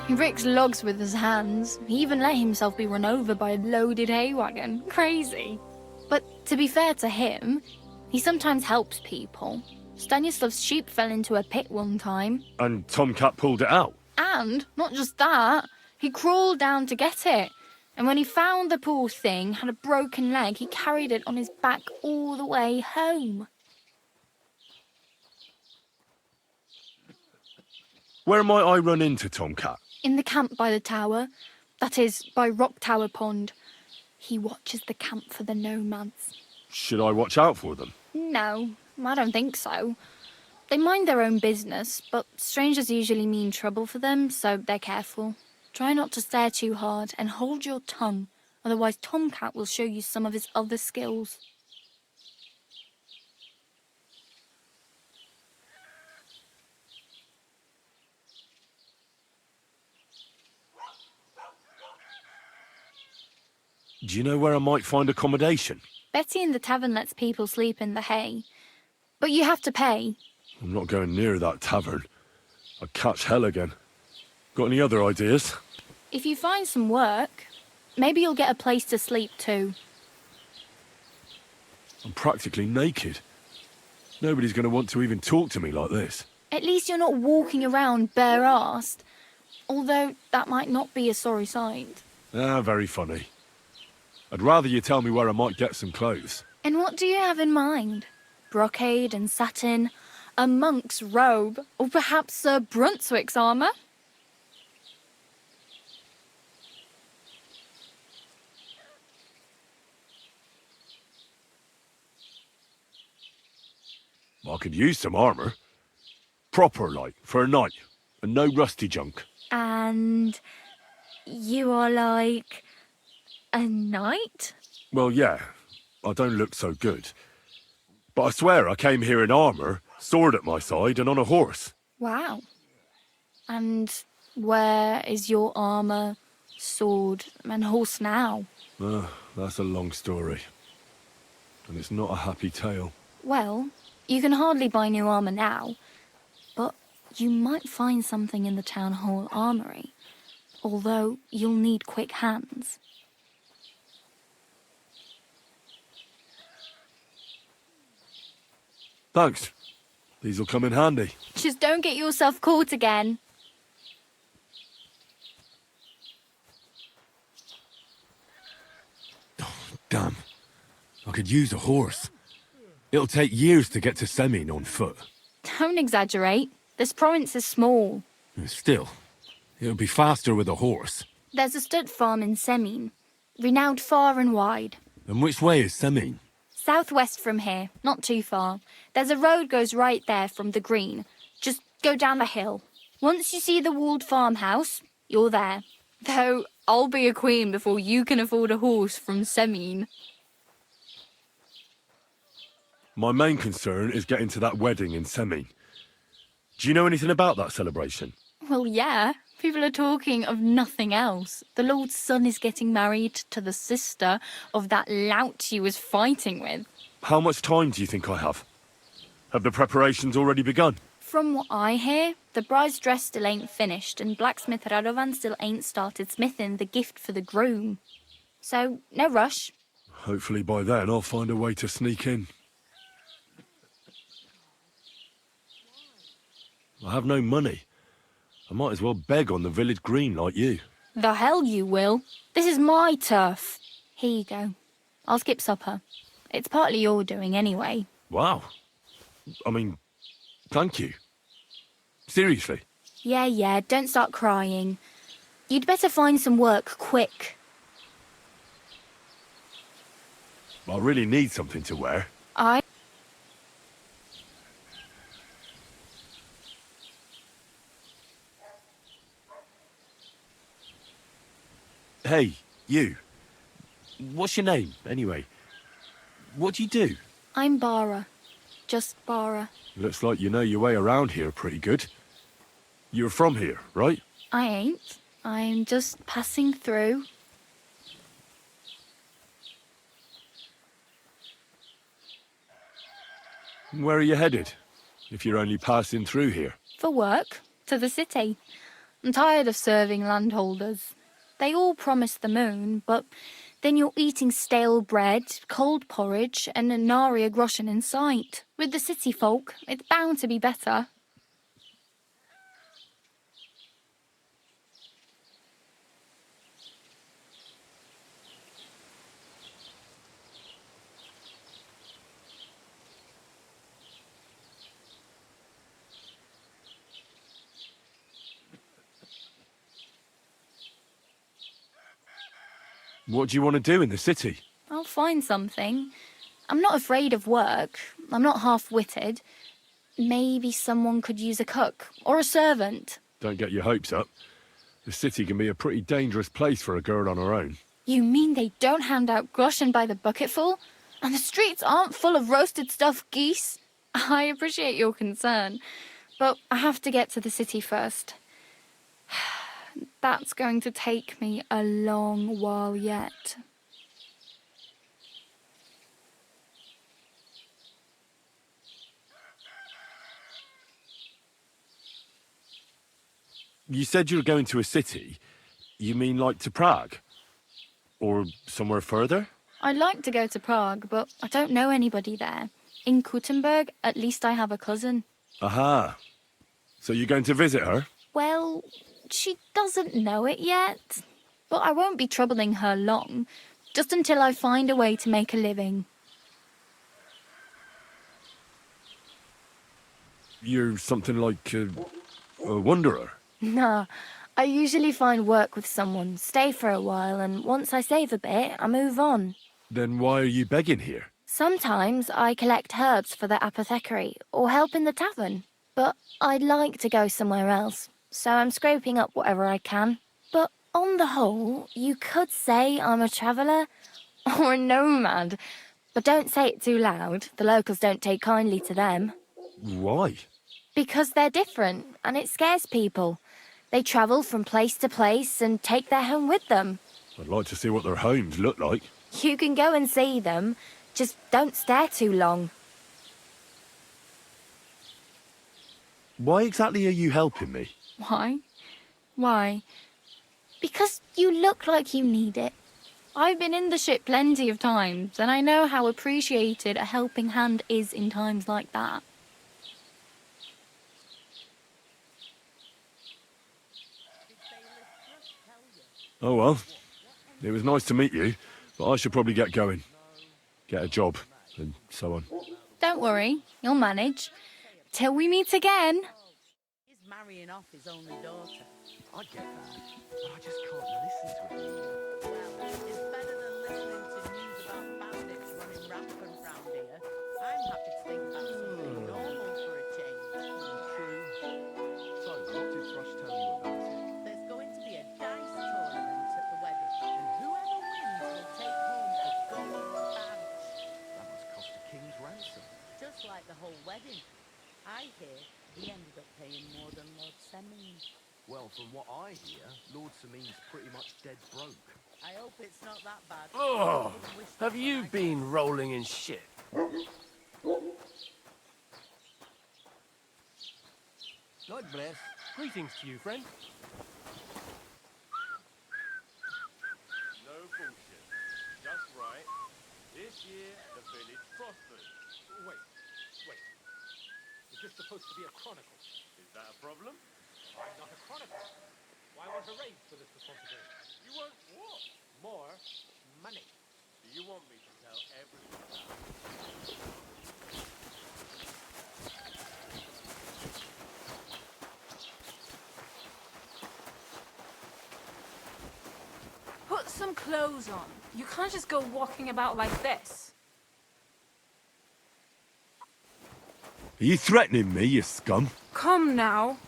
He breaks logs with his hands. He even let himself be run over by a loaded hay wagon. Crazy. But to be fair to him, he sometimes helps people. Stanislav's sheep fell into a pit one time. And Tomcat pulled it out? And not just that, he crawled down to get it. And when he found the poor thing had a broken leg, he carried it on his back all the way home. Where might I run into Tomcat? In the camp by the tower. That is, by Rock Tower Pond. He watches the camp for the nomads. Should I watch out for them? No, I don't think so. They mind their own business, but strangers usually mean trouble for them, so they're careful. Try not to stare too hard and hold your tongue, otherwise Tomcat will show you some of his other skills. Do you know where I might find accommodation? Betty in the tavern lets people sleep in the hay. But you have to pay. I'm not going near that tavern. I'd catch hell again. Got any other ideas? If you find some work, maybe you'll get a place to sleep too. I'm practically naked. Nobody's going to want to even talk to me like this. At least you're not walking around bare-arsed. Although that might not be a sorry sight. Ah, very funny. I'd rather you tell me where I might get some clothes. And what do you have in mind? Brocade and satin, a monk's robe, or perhaps Sir Brunswick's armour? I could use some armour. Proper, like, for a night. And no rusty junk. And you are like a knight? Well, yeah. I don't look so good. But I swear I came here in armour, sword at my side, and on a horse. Wow. And where is your armour, sword, and horse now? That's a long story. And it's not a happy tale. Well, you can hardly buy new armour now, but you might find something in the town hall armoury, although you'll need quick hands. Thanks. These'll come in handy. Just don't get yourself caught again. Damn. I could use a horse. It'll take years to get to Semien on foot. Don't exaggerate. This province is small. Still, it'll be faster with a horse. There's a stud farm in Semien, renowned far and wide. And which way is Semien? Southwest from here, not too far. There's a road goes right there from the green. Just go down the hill. Once you see the walled farmhouse, you're there. Though I'll be a queen before you can afford a horse from Semien. My main concern is getting to that wedding in Semien. Do you know anything about that celebration? Well, yeah. People are talking of nothing else. The Lord's son is getting married to the sister of that lout he was fighting with. How much time do you think I have? Have the preparations already begun? From what I hear, the bride's dress still ain't finished, and blacksmith Radovan still ain't started smithing the gift for the groom. So, no rush. Hopefully by then I'll find a way to sneak in. I have no money. I might as well beg on the village green like you. The hell you will. This is my turf. Here you go. I'll skip supper. It's partly your doing anyway. Wow. I mean, thank you. Seriously. Yeah, don't start crying. You'd better find some work quick. I really need something to wear. Hey, you. What's your name, anyway? What do you do? I'm Bara. Just Bara. Looks like you know your way around here pretty good. You're from here, right? I ain't. I'm just passing through. Where are you headed, if you're only passing through here? For work. To the city. I'm tired of serving landholders. They all promise the moon, but then you're eating stale bread, cold porridge, and a nary a groschen in sight. With the city folk, it's bound to be better. What do you want to do in the city? I'll find something. I'm not afraid of work. I'm not half-witted. Maybe someone could use a cook or a servant. Don't get your hopes up. The city can be a pretty dangerous place for a girl on her own. You mean they don't hand out groschen by the bucketful? And the streets aren't full of roasted stuffed geese? I appreciate your concern, but I have to get to the city first. That's going to take me a long while yet. You said you were going to a city. You mean like to Prague? Or somewhere further? I'd like to go to Prague, but I don't know anybody there. In Kuttenberg, at least I have a cousin. Aha. So you're going to visit her? Well, she doesn't know it yet. But I won't be troubling her long, just until I find a way to make a living. You're something like a wanderer? Nah, I usually find work with someone, stay for a while, and once I save a bit, I move on. Then why are you begging here? Sometimes I collect herbs for the apothecary or help in the tavern. But I'd like to go somewhere else, so I'm scraping up whatever I can. But on the whole, you could say I'm a traveller or a nomad. But don't say it too loud. The locals don't take kindly to them. Why? Because they're different, and it scares people. They travel from place to place and take their home with them. I'd like to see what their homes look like. You can go and see them, just don't stare too long. Why exactly are you helping me? Why? Why? Because you look like you need it. I've been in the ship plenty of times, and I know how appreciated a helping hand is in times like that. Oh well. It was nice to meet you, but I should probably get going. Get a job, and so on. Don't worry, you'll manage. Till we meet again. He's marrying off his only daughter. I get that, but I just can't listen to it anymore. Well, it's better than listening to news about bandits running rampant round here. I'm happy to think about something normal for a change. True. So, what did Thrush tell you about it? There's going to be a dice tournament at the wedding, and whoever wins will take home a gold badge. That must cost a king's ransom. Just like the whole wedding. I hear he ended up paying more than Lord Semming. Well, Well, from what I hear, Lord Samin's pretty much dead broke. I hope it's not that bad. Oh, have you been rolling in shit? God bless. Greetings to you, friend. No bullshit. Just right. This year, the village prospers. Wait. Is this supposed to be a chronicle? Is that a problem? I'm not a chronicle. Why want a raise for this responsibility? You want what? More money. Do you want me to tell everyone about Put some clothes on. You can't just go walking about like this. Are you threatening me, you scum? Come now.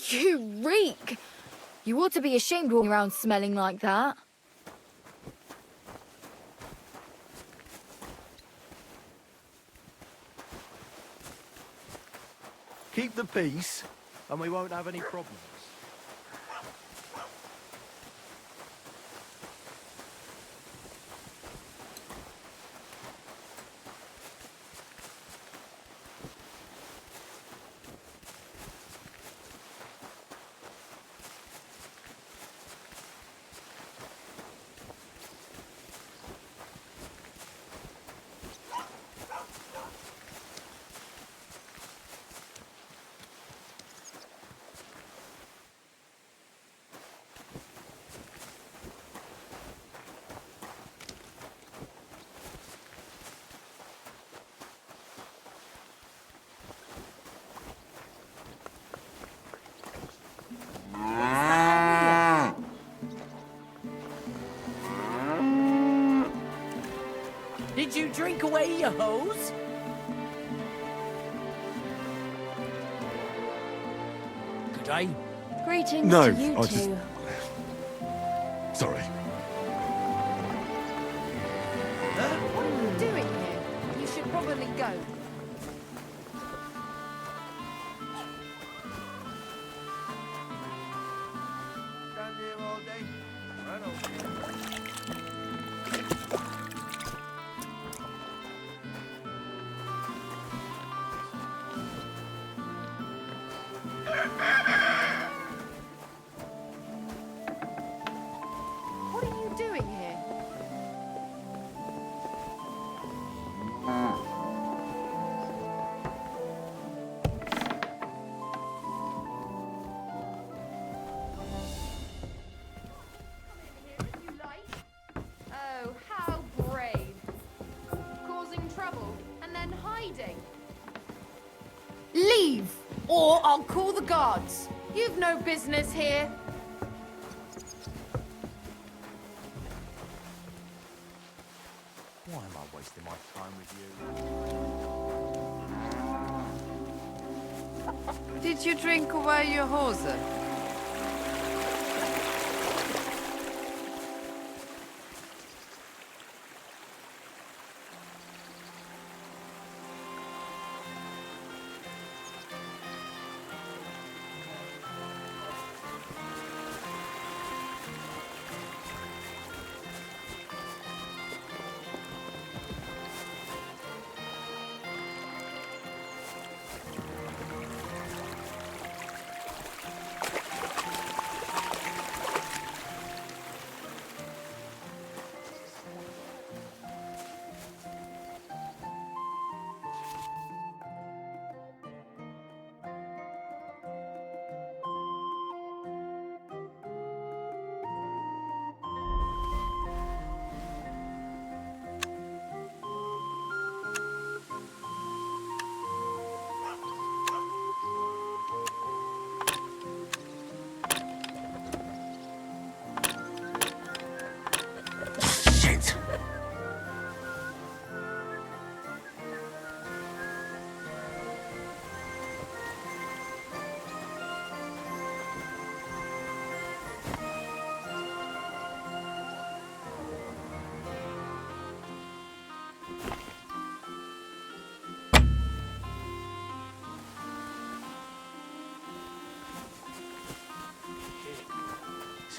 You reek! You ought to be ashamed walking around smelling like that. Keep the peace, and we won't have any problems. Did you drink away your hose? Good day. Greetings No, to you I just... two. Sorry. What are you doing here? You should probably go. Stand here all day. Right over. What are you doing here? Oh, how brave. Causing trouble and then hiding. Leave, or I'll call the guards. You've no business here. Why am I wasting my time with you? Did you drink away your hose?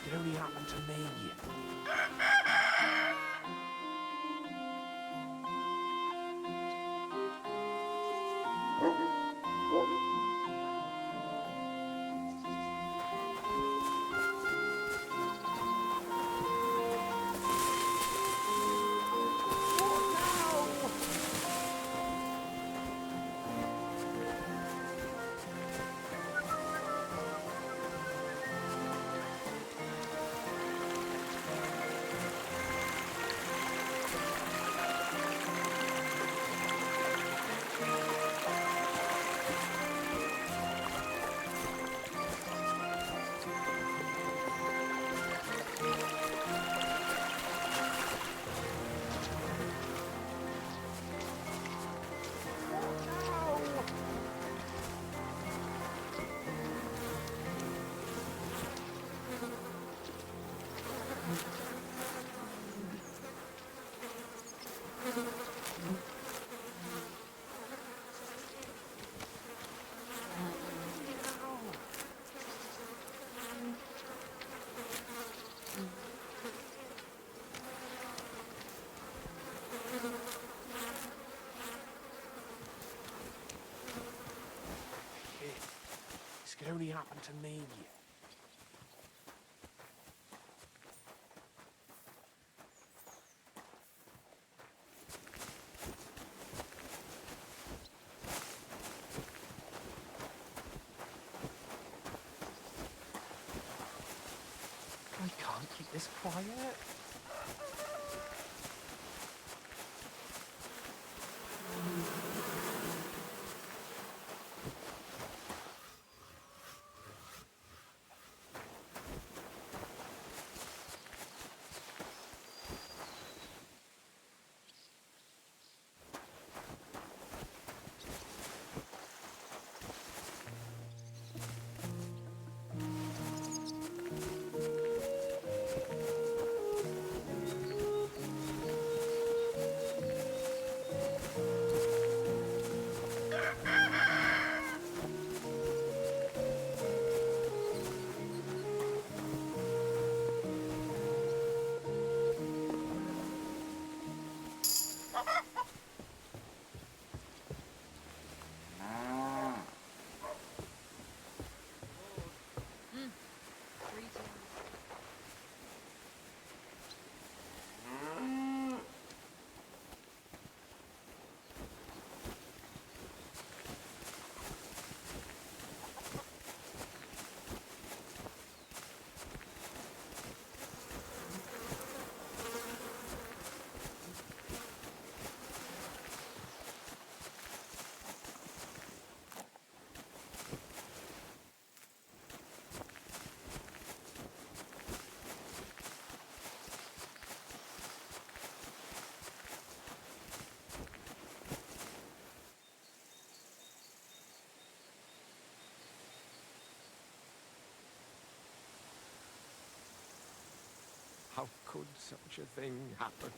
could only happen to me. This could only happen to me. I can't keep this quiet. How could such a thing happen?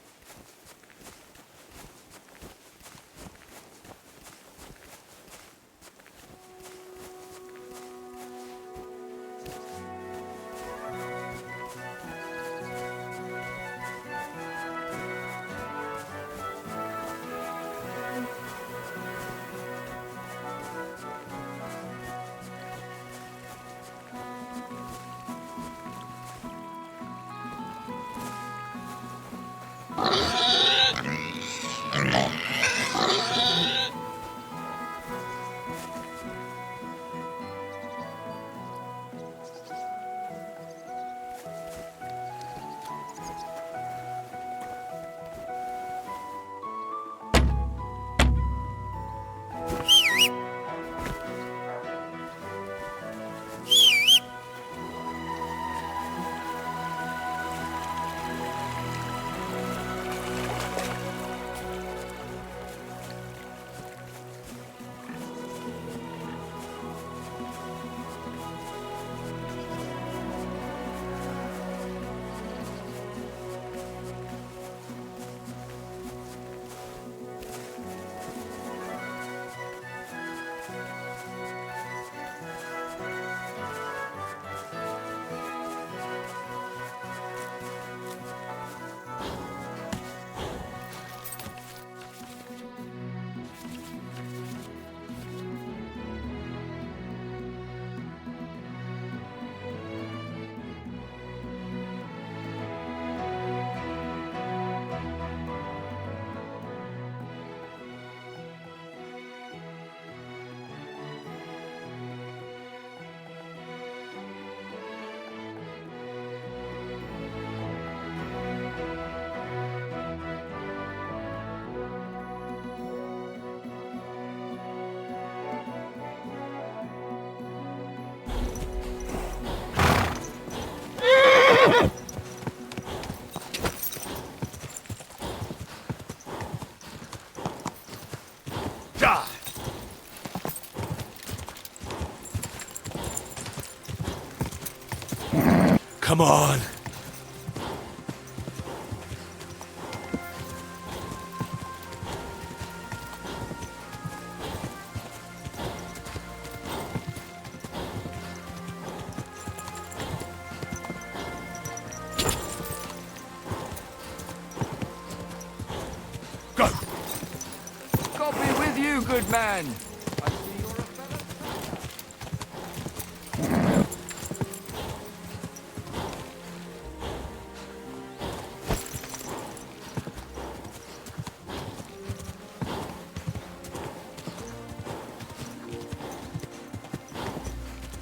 Come on. God be with you, good man.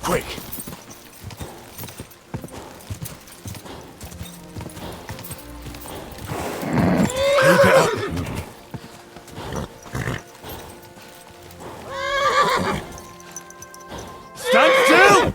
Quick. Keep it up. Stand still!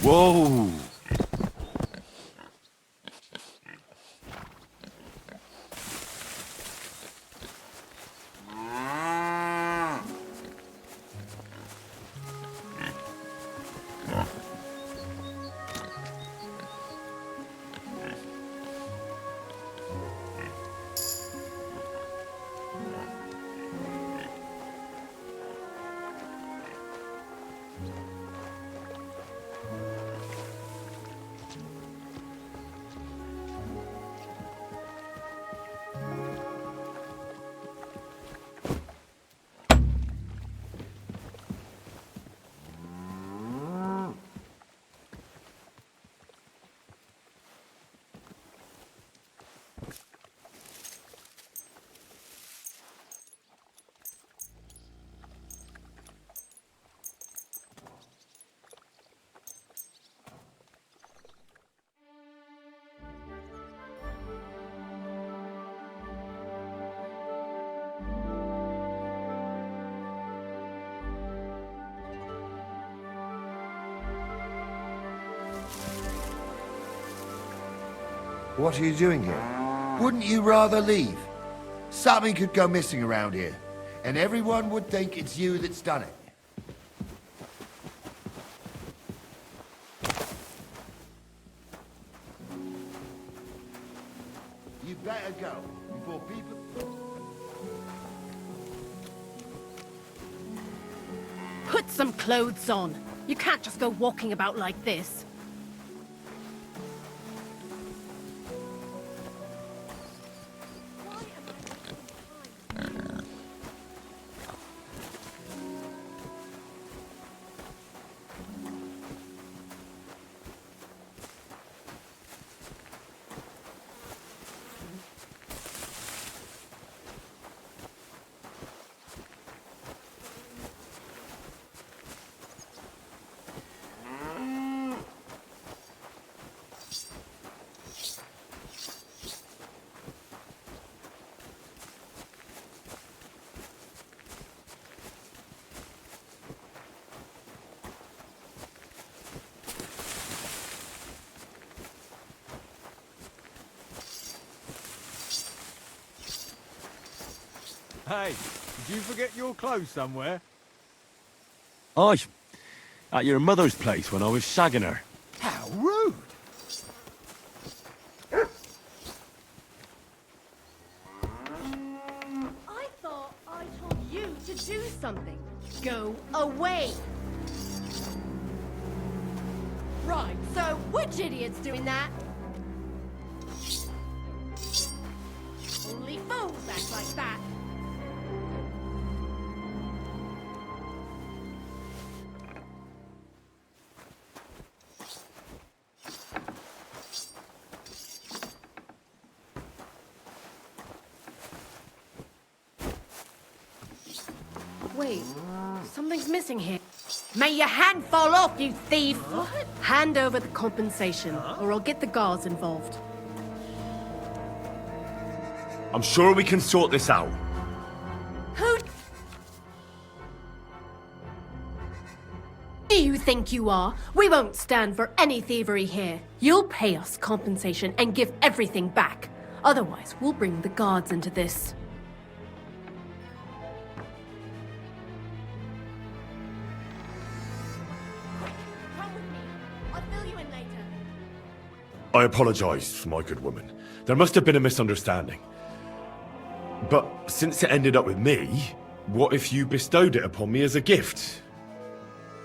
Whoa! What are you doing here? Wouldn't you rather leave? Something could go missing around here, and everyone would think it's you that's done it. You better go before people... Put some clothes on. You can't just go walking about like this. Hey, did you forget your clothes somewhere? Aye. At your mother's place when I was shagging her. How rude! I thought I told you to do something. Go away! Right, so which idiot's doing that? Only fools act like that. Wait, something's missing here. May your hand fall off, you thief! What? Hand over the compensation, or I'll get the guards involved. I'm sure we can sort this out. Who do you think you are? We won't stand for any thievery here. You'll pay us compensation and give everything back. Otherwise, we'll bring the guards into this. I apologize, my good woman. There must have been a misunderstanding. But since it ended up with me, what if you bestowed it upon me as a gift?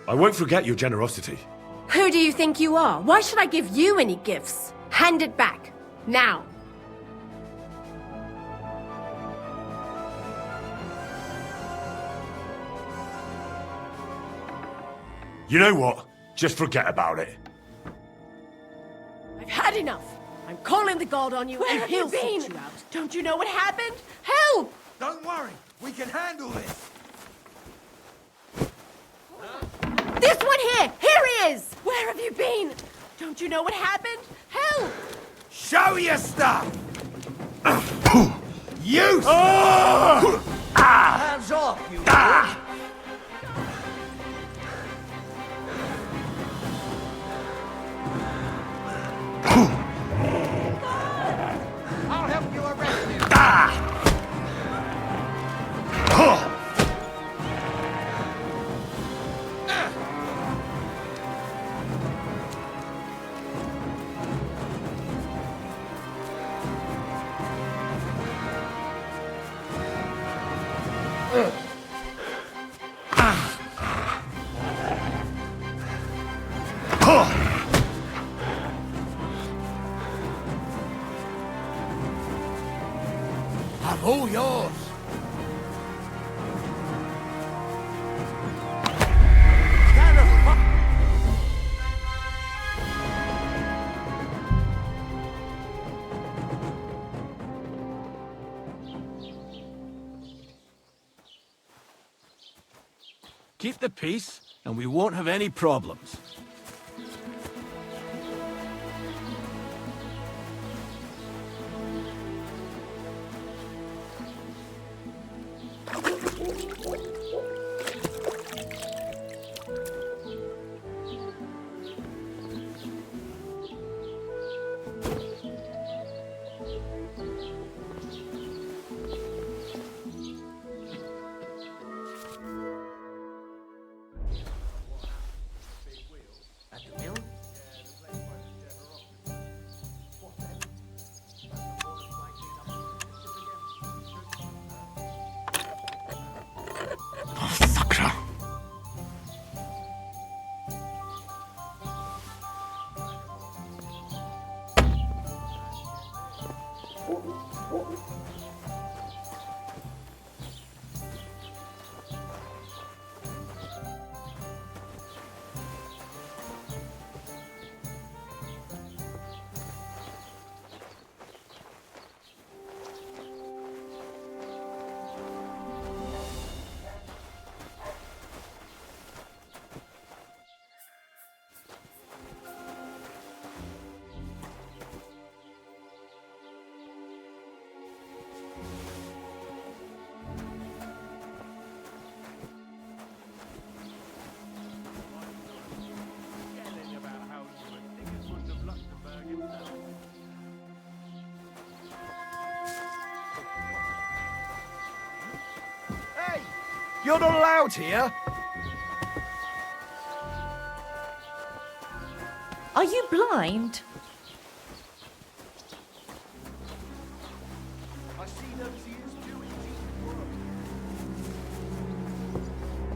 I won't forget your generosity. Who do you think you are? Why should I give you any gifts? Hand it back. Now. You know what? Just forget about it. I've had enough. I'm calling the guard on you. Where and have he'll you been? sort you out. Don't you know what happened? Help! Don't worry, we can handle this. This one here! Here he is! Where have you been? Don't you know what happened? Help! Show your stuff! You! Hands off, you yours. Keep the peace, and we won't have any problems. You're not allowed here. Are you blind? I see those ears too easy to work.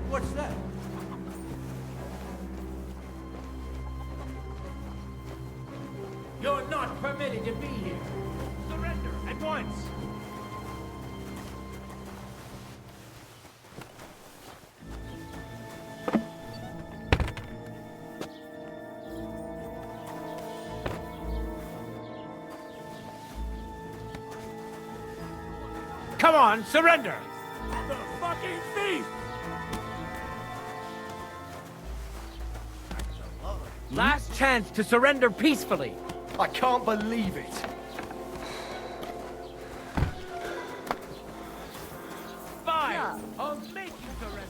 What's that? You're not permitted to be here. Surrender at once. Come on, surrender! The fucking thief! Last chance to surrender peacefully. I can't believe it. Fine! I'll make you surrender.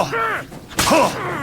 Huh!